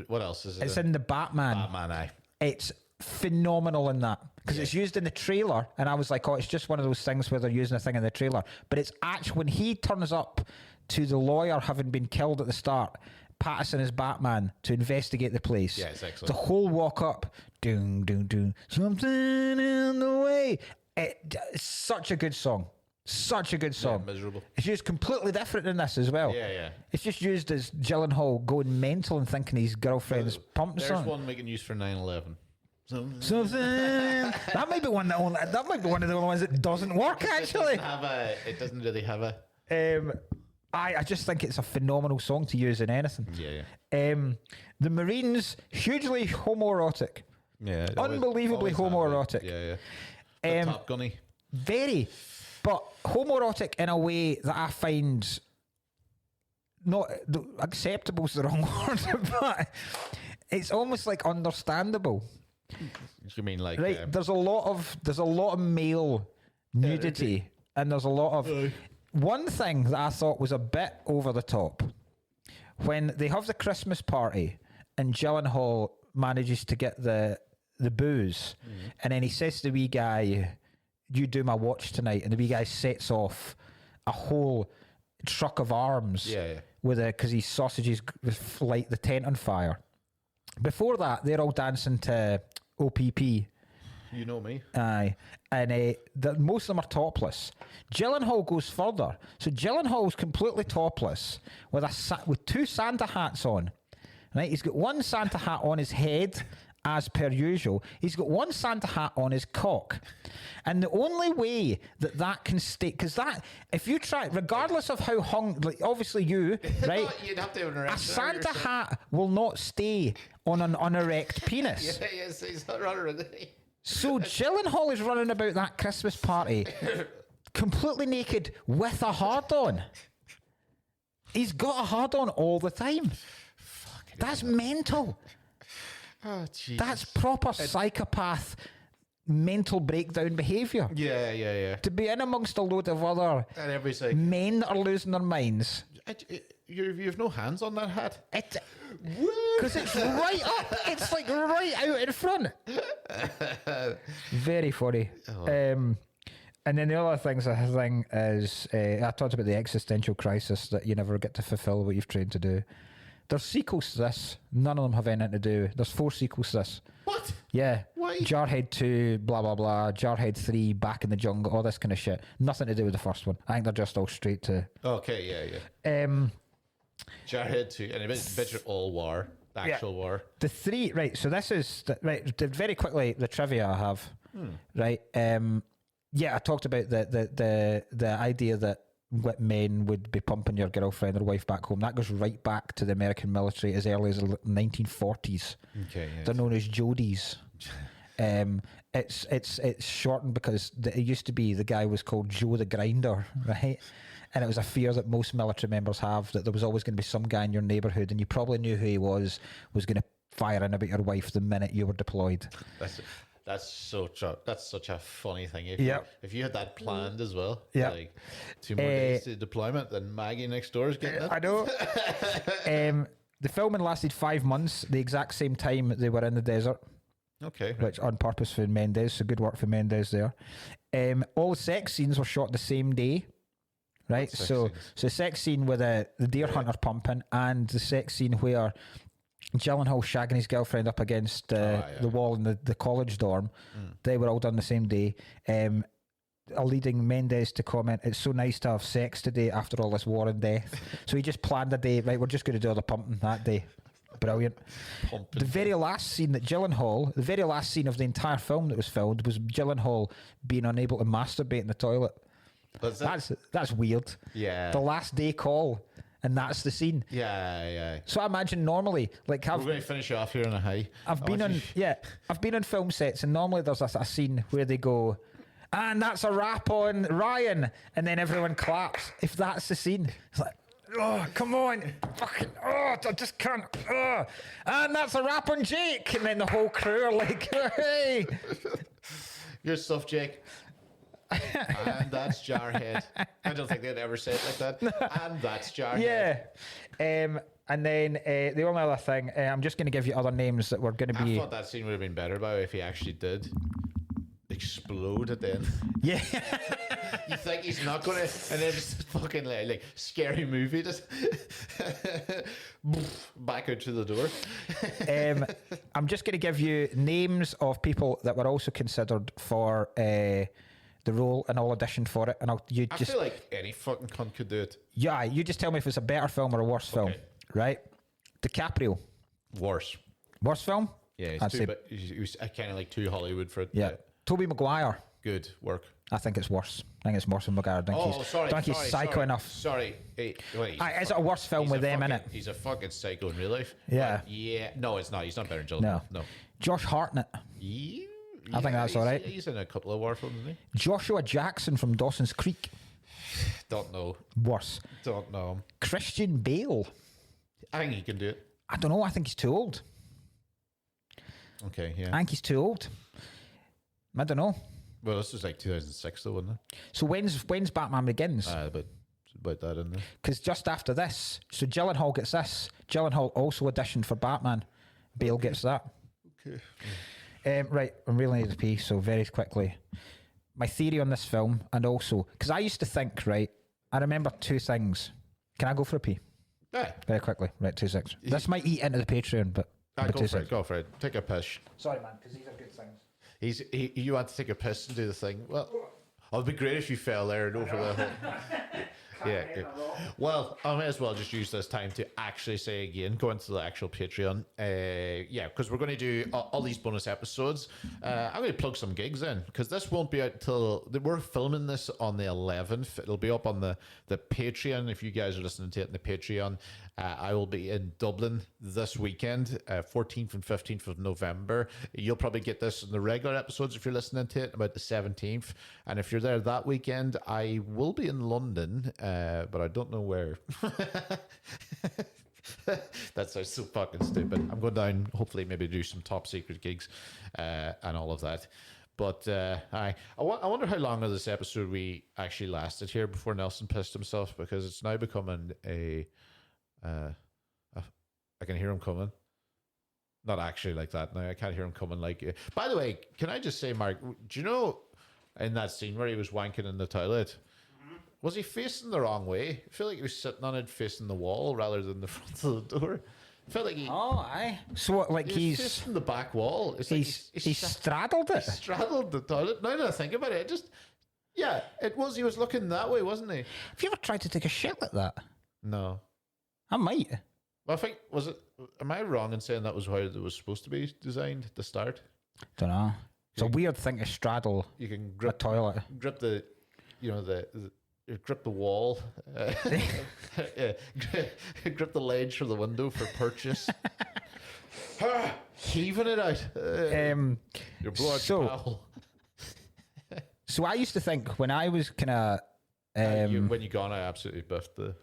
what else is it? It's in the Batman. Aye. It's phenomenal in that because it's used in the trailer, and I was like, oh, it's just one of those things where they're using a thing in the trailer. But it's actually when he turns up to the lawyer having been killed at the start, Patterson is Batman to investigate the place. Yeah, it's excellent. The whole walk up, doom, doom, doom, something in the way. It's such a good song. Such a good song. Yeah, miserable. It's used completely different in this as well. Yeah. It's just used as Gyllenhaal going mental and thinking his girlfriend's pumping something. There's one we can use for 9/11. Something. That might be one of the only ones that doesn't work actually. It doesn't really have a. I just think it's a phenomenal song to use in anything. Yeah. The Marines, hugely homoerotic. Yeah. Unbelievably homoerotic. Yeah. Top Gunny. Very. But homoerotic in a way that I find not acceptable is the wrong word, but it's almost like understandable. You mean like right? There's a lot of male nudity, and there's a lot of. One thing that I thought was a bit over the top, when they have the Christmas party and Gyllenhaal manages to get the booze, and then he says to the wee guy, "You do my watch tonight," and the wee guy sets off a whole truck of arms because his sausages light the tent on fire. Before that, they're all dancing to OPP. You know me. Aye. And most of them are topless. Gyllenhaal goes further. So Gyllenhaal's completely topless with two Santa hats on. Right? He's got one Santa hat on his head, as per usual. He's got one Santa hat on his cock. And the only way that can stay, because that, if you try, regardless of how obviously you, right? You'd have to have an erection. A Santa hat will not stay on an unerect penis. Yes, he's not running. So Gyllenhaal is running about that Christmas party completely naked with a hard-on. He's got a hard-on all the time. That's mental. Oh, Jesus. That's proper psychopath mental breakdown behaviour. Yeah. To be in amongst a load of other men that are losing their minds. You've no hands on that hat. Because it's right up. It's like right out in front. Very funny. And then the other thing is I talked about the existential crisis that you never get to fulfill what you've trained to do. There's sequels to this. None of them have anything to do. There's 4 sequels to this. What? Yeah. Why? Jarhead 2, blah, blah, blah. Jarhead 3, Back in the Jungle, all this kind of shit. Nothing to do with the first one. I think they're just all straight to... Okay, yeah. Jarhead 2, and a bit of all war, actual war. The 3, right, so this is... Right, very quickly, the trivia I have, right? Yeah, I talked about the idea that men would be pumping your girlfriend or wife back home. That goes right back to the American military as early as the 1940s. Okay, yes. They're known as Jodies. It's shortened because it used to be the guy was called Joe the Grinder, right? And it was a fear that most military members have, that there was always going to be some guy in your neighbourhood, and you probably knew who he was going to fire in about your wife the minute you were deployed. That's such a funny thing. If you had that planned as well. Yeah. Like 2 more days to deployment, then Maggie next door is getting it. I know. The filming lasted 5 months, the exact same time they were in the desert. Okay. Which on purpose for Mendes, so good work for Mendes there. All the sex scenes were shot the same day. Right? So sex scene with the deer hunter pumping, and the sex scene where Gyllenhaal shagging his girlfriend up against the wall in the college dorm. They were all done the same day. Leading Mendes to comment, "It's so nice to have sex today after all this war and death." So he just planned a day, right, we're just going to do all the pumping that day. Brilliant. The very last scene of the entire film that was filmed was Gyllenhaal being unable to masturbate in the toilet. That's weird. Yeah. The last day call. And that's the scene. Yeah. So I imagine normally, like, we're going to finish off here on a high. I've been on film sets, and normally there's a scene where they go, and that's a wrap on Ryan, and then everyone claps. If that's the scene, it's like, oh, come on, fucking, oh, I just can't, oh, and that's a wrap on Jake, and then the whole crew are like, hey, good stuff, Jake. And that's Jarhead. I don't think they'd ever say it like that. And that's Jarhead. Yeah. And then the only other thing, I'm just going to give you other names that were going to be... I thought that scene would have been better, by the way, if he actually did explode at the end. Yeah. You think he's not going to... And then just fucking like scary movie, just back out to the door. I'm just going to give you names of people that were also considered for... the role and all auditioned for it, and I feel like any fucking cunt could do it. Yeah, you just tell me if it's a better film or a worse film, right? DiCaprio. Worse film? Yeah, he was kind of like too Hollywood for it. Yeah. Tobey Maguire. Good work. I think it's worse. I think it's worse than Maguire. I think he's psycho enough. Sorry. Is it a worse film with them in it? He's a fucking psycho in real life. Yeah. No, it's not. He's not better than Gyllenhaal. No. Josh Hartnett. Yeah. I think that's all right. He's in a couple of war films, isn't he? Joshua Jackson from Dawson's Creek. Don't know. Worse. Don't know. Christian Bale. I think he can do it. I don't know. I think he's too old. Okay, yeah. I think he's too old. I don't know. Well, this was like 2006 though, wasn't it? So when's Batman Begins? About that in there. Because just after this, so Gyllenhaal gets this. Gyllenhaal also auditioned for Batman. Bale gets that. Okay. Right, I'm really need to pee, so very quickly. My theory on this film, and also, because I used to think, right, I remember 2 things. Can I go for a pee? Yeah. Very quickly. Right, 2 seconds. This might eat into the Patreon, but... Go for it. Take a piss. Sorry, man, because these are good things. You want to take a piss and do the thing? Well, it'd be great if you fell there and over the whole... Yeah. Well, I may as well just use this time to actually say again, go into the actual Patreon. Because we're going to do all these bonus episodes. I'm going to plug some gigs in because this won't be out till we're filming this on the 11th. It'll be up on the Patreon if you guys are listening to it in the Patreon. I will be in Dublin this weekend, 14th and 15th of November. You'll probably get this in the regular episodes if you're listening to it about the 17th. And if you're there that weekend, I will be in London, but I don't know where. That sounds so fucking stupid. I'm going down, hopefully maybe do some top secret gigs and all of that. But I wonder how long of this episode we actually lasted here before Nelson pissed himself, because it's now becoming I can hear him coming. Not actually like that now. I can't hear him coming like... By the way, can I just say, Mark, do you know in that scene where he was wanking in the toilet, was he facing the wrong way? I feel like he was sitting on it facing the wall rather than the front of the door. felt like he. Oh, aye. So what? Like he's facing the back wall. It's he straddled it. He straddled the toilet. Now that I think about it, it was. He was looking that way, wasn't he? Have you ever tried to take a shit like that? No. I might. Well, I think was it. Am I wrong in saying that was how it was supposed to be designed at the start? Don't know. It's a weird thing to straddle. You can grip a toilet. Grip the, grip the wall. Grip the ledge for the window for purchase. Heaving it out. Your blood pal. So I used to think when I was kind of when you gone, I absolutely biffed the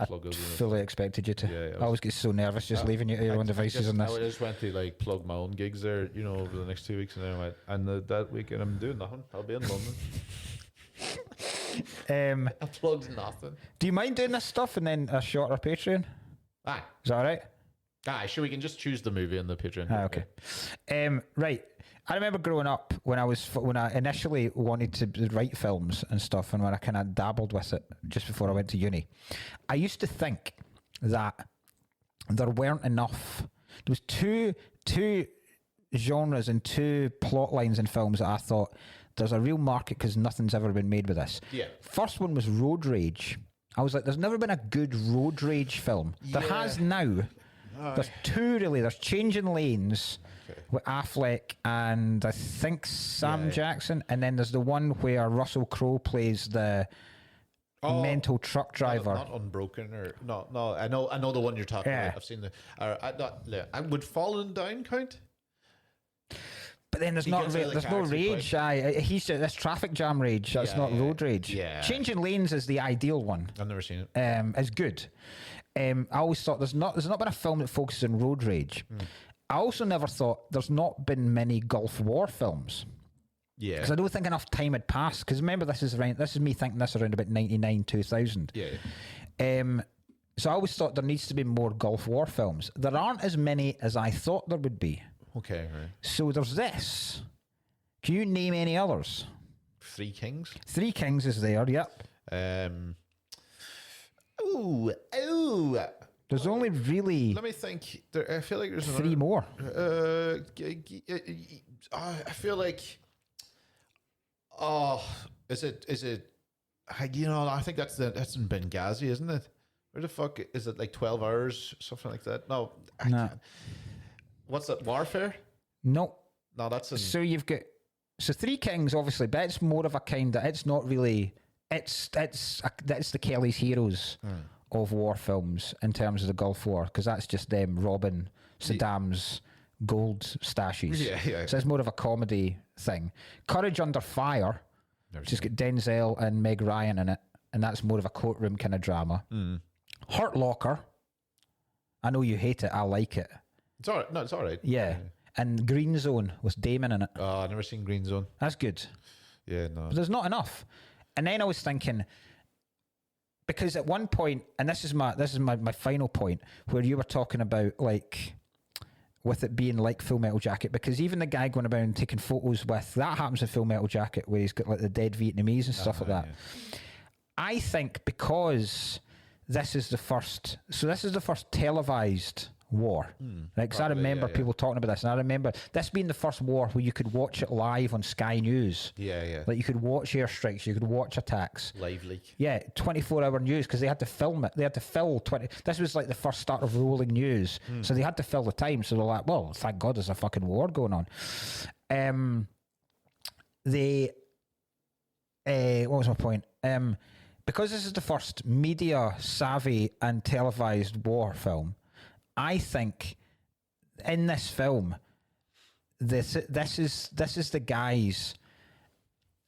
plug. I fully expected you to. Yeah, I always get so nervous just leaving you to your own devices on this. I just went to like plug my own gigs there, over the next 2 weeks, and then I went, and that weekend I'm doing nothing. I'll be in London. I plugged nothing. Do you mind doing this stuff and then a shorter Patreon? Aye. Is that all right? Aye, sure. We can just choose the movie in the Patreon. Okay. Right. I remember growing up when I initially wanted to write films and stuff, and when I kind of dabbled with it just before I went to uni, I used to think that there weren't enough. There was two genres and two plot lines in films that I thought there's a real market because nothing's ever been made with this. Yeah. First one was road rage. I was like, there's never been a good road rage film. There has now. There's two really. There's Changing Lanes with Affleck and I think Sam Jackson, and then there's the one where Russell Crowe plays the mental truck driver. Not Unbroken or no. I know the one you're talking about. I've seen the. I would Fallen Down count. But then there's no rage. He's just this traffic jam rage. That's not road rage. Yeah. Changing Lanes is the ideal one. I've never seen it. It's good. I always thought there's not been a film that focuses on road rage. I also never thought there's not been many Gulf War films. Yeah. Because I don't think enough time had passed. Because remember, this is me thinking this around about 99, 2000. Yeah. So I always thought there needs to be more Gulf War films. There aren't as many as I thought there would be. Okay, right. So there's this. Can you name any others? Three Kings. Three Kings is there, yep. There's only really. Let me think. I feel like there's three more. I feel like. Is it? I think that's in Benghazi, isn't it? Where the fuck is it? Like 12 hours, something like that. No, I can't. What's that? Warfare? No. No, that's in. So you've got Three Kings, obviously, but it's more of a kind of. It's not really. It's the Kelly's Heroes of war films in terms of the Gulf War, because that's just them robbing Saddam's gold stashes. Yeah. So it's more of a comedy thing. Courage Under Fire, just got Denzel and Meg Ryan in it, and that's more of a courtroom kind of drama. Hurt Locker, I know you hate it, I like it. It's all right. No, it's all right. Yeah. And Green Zone with Damon in it. Oh, I've never seen Green Zone. That's good. Yeah, no. But there's not enough. And then I was thinking, because at one point, and this is my final point, where you were talking about like with it being like Full Metal Jacket, because even the guy going about and taking photos with, that happens in Full Metal Jacket, where he's got like the dead Vietnamese and stuff like that. Yeah. I think because this is the first televised war, right? Because I remember people talking about this, and I remember this being the first war where you could watch it live on Sky News. Yeah. Like you could watch airstrikes, you could watch attacks. Live leak. Yeah, 24-hour news, because they had to film it. They had to fill 20. This was like the first start of rolling news, so they had to fill the time. So they're like, well, thank God there's a fucking war going on. What was my point? Because this is the first media savvy and televised war film, I think in this film, this is the guys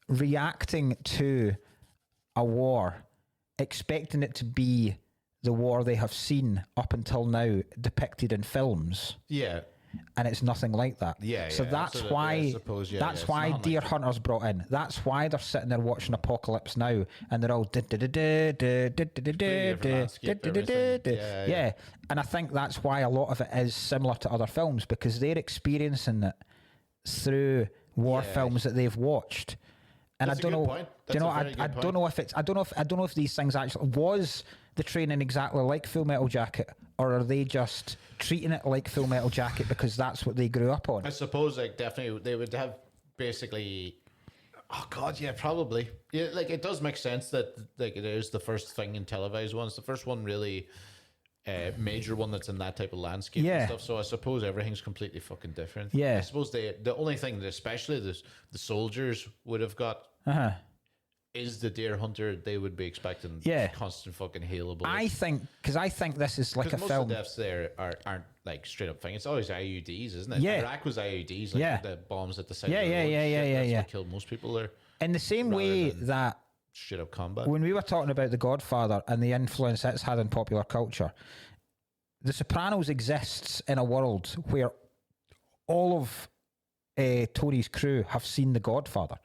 reacting to a war, expecting it to be the war they have seen up until now depicted in films. Yeah. And it's nothing like that. Yeah. So that's why Deer like Hunter's brought in. That's why they're sitting there watching Apocalypse Now, and they're all yeah. And I think that's why a lot of it is similar to other films, because they're experiencing it through war films that they've watched, And I don't know. Do you know? I don't know if it's. I don't know if these things actually was the training exactly like Full Metal Jacket, or are they just treating it like Full Metal Jacket because that's what they grew up on? I suppose like definitely they would have basically. Oh God, yeah, probably. Yeah, like it does make sense that like it is the first thing in televised ones. The first one really. Major one that's in that type of landscape and stuff. So I suppose everything's completely fucking different. Yeah. I suppose the only thing that especially the soldiers would have got is the deer hunter. They would be expecting constant fucking hail of bullets. I think this is like a most film. Of the deaths there aren't like straight up thing. It's always IUDs, isn't it? Yeah. Iraq was IUDs, like the bombs at the side. Yeah. What killed most people there. In the same way that straight up combat. When we were talking about The Godfather and the influence it's had in popular culture, The Sopranos exists in a world where all of Tony's crew have seen The Godfather.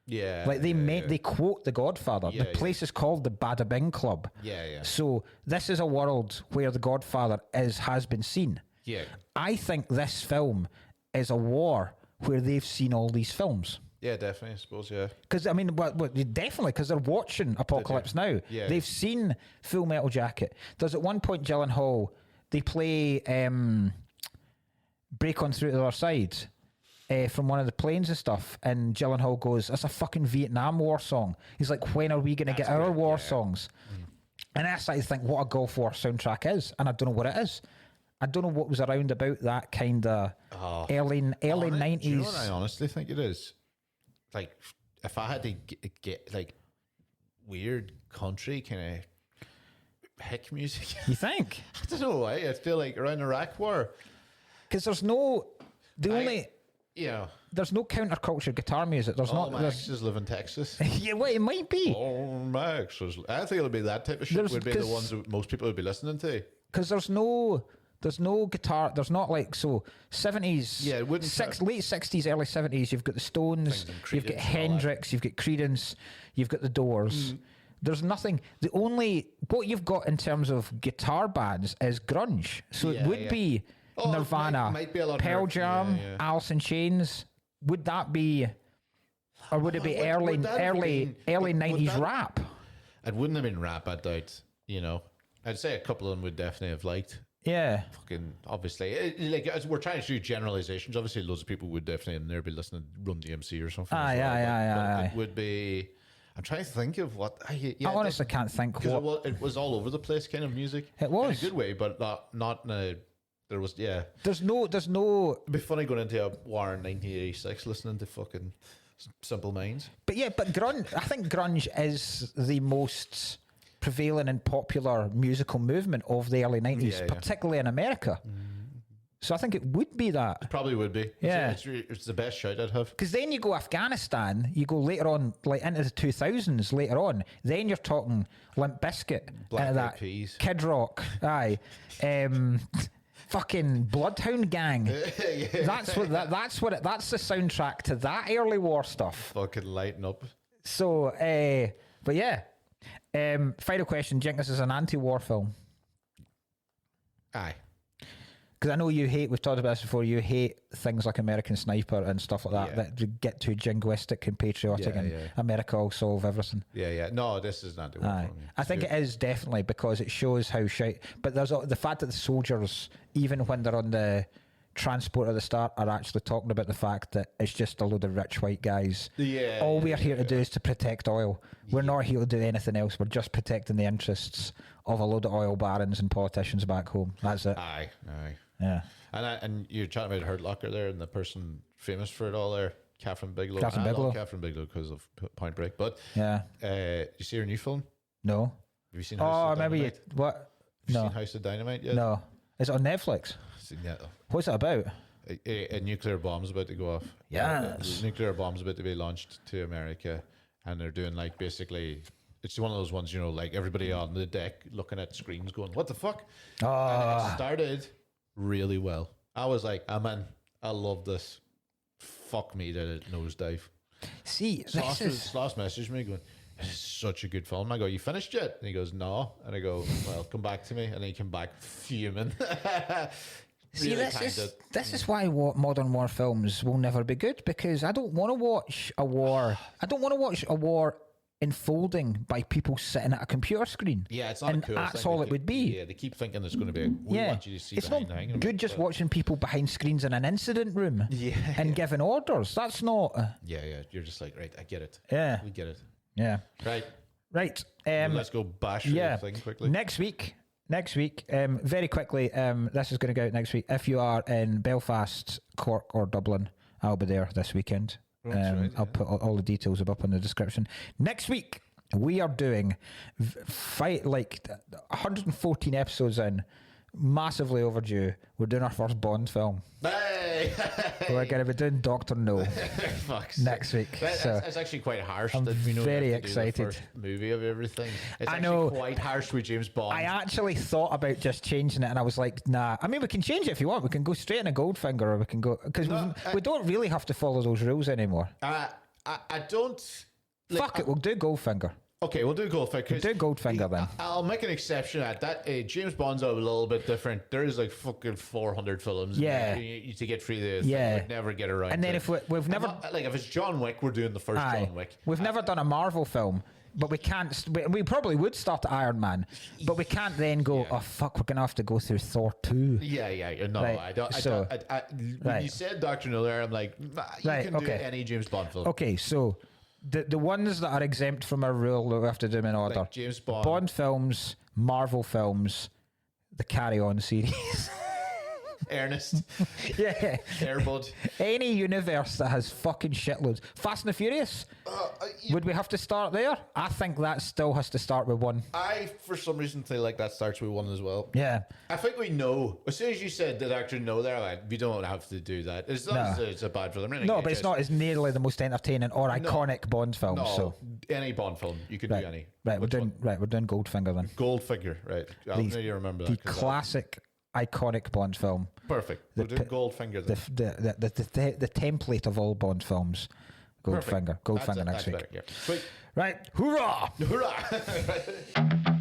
Yeah. Like they quote The Godfather. The place is called the Bada Bing Club. Yeah. So this is a world where The Godfather has been seen. Yeah. I think this film is a war where they've seen all these films. Yeah, definitely, I suppose, yeah. Because, I mean, definitely, because they're watching Apocalypse Now. Yeah. They've seen Full Metal Jacket. There's at one point, Gyllenhaal, they play Break On Through to the Other Side from one of the planes and stuff, and Gyllenhaal goes, that's a fucking Vietnam War song. He's like, when are we going to get our war songs? And I started to think what a Gulf War soundtrack is, and I don't know what it is. I don't know what was around about that kind of early 90s. Do you know what I honestly think it is? Like, if I had to get like weird country kind of hick music, you think? I don't know why. I feel like around the Iraq War, because there's no there's no counterculture guitar music. There's not. My exes live in Texas. Yeah, well, it might be. Oh, my exes. I think it'll be that type of shit. Would be the ones that most people would be listening to. Because there's no guitar. There's not like 70s. Yeah, it wouldn't. Late 60s, early 70s. You've got the Stones. You've got Hendrix. You've got Creedence. You've got the Doors. There's nothing. The only what you've got in terms of guitar bands is grunge. So it would be Nirvana, might be a lot Pearl Jam, Alice in Chains. Would that be, or would it be early 90s rap? It wouldn't have been rap. I doubt. I'd say a couple of them would definitely have liked. Yeah. Fucking obviously, like as we're trying to do generalizations. Obviously, loads of people would definitely in there be listening to Run DMC or something. It would be. I'm trying to think of what. I honestly can't think what. It was all over the place kind of music. It was in a good way, but not in a. There was There's no. It'd be funny going into a war in 1986 listening to fucking Simple Minds. But grunge. I think grunge is the most prevailing and popular musical movement of the early 90s, particularly in America. So I think it would be that. It probably would be. Yeah. It's the best shout I'd have. Because then you go Afghanistan, you go later on, like into the 2000s later on, then you're talking Limp Bizkit, Black Eyed Peas, Kid Rock, fucking Bloodhound Gang. That's the soundtrack to that early war stuff. Fucking lighten up. So, but yeah. Final question, do you think this is an anti-war film? Aye. Because I know you hate, we've talked about this before, you hate things like American Sniper and stuff like that get too jingoistic and patriotic and America will solve everything. Yeah. No, this is not the one. I think it is definitely because it shows how shite. But there's the fact that the soldiers, even when they're on the transport at the start, are actually talking about the fact that it's just a load of rich white guys. All we're here to do is to protect oil. We're not here to do anything else. We're just protecting the interests of a load of oil barons and politicians back home. That's it. Aye. Yeah. And you're chatting about Hurt Locker there and the person famous for it all there, Catherine Bigelow. Catherine Bigelow. I love Catherine Bigelow because of Point Break. But you see her new film? No. Have you seen House of Dynamite? What? Have you seen House of Dynamite yet? No. Is it on Netflix? What's it about? A nuclear bomb's about to go off. Yes. A nuclear bomb's about to be launched to America, and they're doing like basically. It's one of those ones, like everybody on the deck looking at screens going, what the fuck? And it started really well. I was like, I'm in. I love this. Fuck me, did it nosedive. See, Sloss messaged me going, this is such a good film. I go, you finished it? And he goes, no. And I go, well, come back to me. And he came back fuming. See, this is why modern war films will never be good, because I don't want to watch a war. I don't want to watch a war unfolding by people sitting at a computer screen. Yeah, it's not a cool that's thing. all it would be. Yeah, they keep thinking there's going to be. We want you to see it's not good just watching people behind screens in an incident room. And giving orders. That's not. Yeah. You're just like, right. I get it. Yeah, we get it. Yeah. Right. Well, let's go bash the thing quickly. Next week, very quickly, this is going to go out next week. If you are in Belfast, Cork or Dublin, I'll be there this weekend. I'll put all the details up in the description. Next week, we are doing 114 episodes in, massively overdue. We're doing our first Bond film. Hey! We're going to be doing Dr. No next week. It's actually quite harsh. I'm very excited. The first movie of everything. It's actually quite harsh with James Bond. I actually thought about just changing it, and I was like, nah. I mean, we can change it if you want. We can go straight in a Goldfinger, or we can go because we don't really have to follow those rules anymore. I don't. Fuck it, we'll do Goldfinger. Okay, we'll do Goldfinger. Do Goldfinger then. I'll make an exception at that. James Bond's a little bit different. There is like fucking 400 films. Yeah. To get through the thing, we'd never get around. And then if we've never if it's John Wick, we're doing the first John Wick. We've never done a Marvel film. But we can't. We probably would start at Iron Man, but we can't then go. Oh fuck, we're gonna have to go through Thor 2. Yeah. No, right. I don't. When you said Dr. No there, I'm like, you can do any James Bond film. Okay, so the ones that are exempt from our rule that we have to do them in order: like James Bond, Bond films, Marvel films, the Carry On series. Ernest. Yeah. Airbud. Any universe that has fucking shitloads. Fast and the Furious. Would we have to start there? I think that still has to start with 1. I, for some reason, feel like that starts with 1 as well. Yeah. I think we know. As soon as you said the Dr. No there, like, we don't have to do that. It's not it's a bad film. No, but it's not as nearly the most entertaining or iconic Bond film. No, so any Bond film. You can do any. Right, we're doing Goldfinger then. Goldfinger, right. I'll need you remember that. The classic iconic Bond film. Perfect. We'll do Goldfinger then. The template of all Bond films. Goldfinger. Goldfinger next week. Better, yeah. Sweet. Right. Hoorah! Hoorah!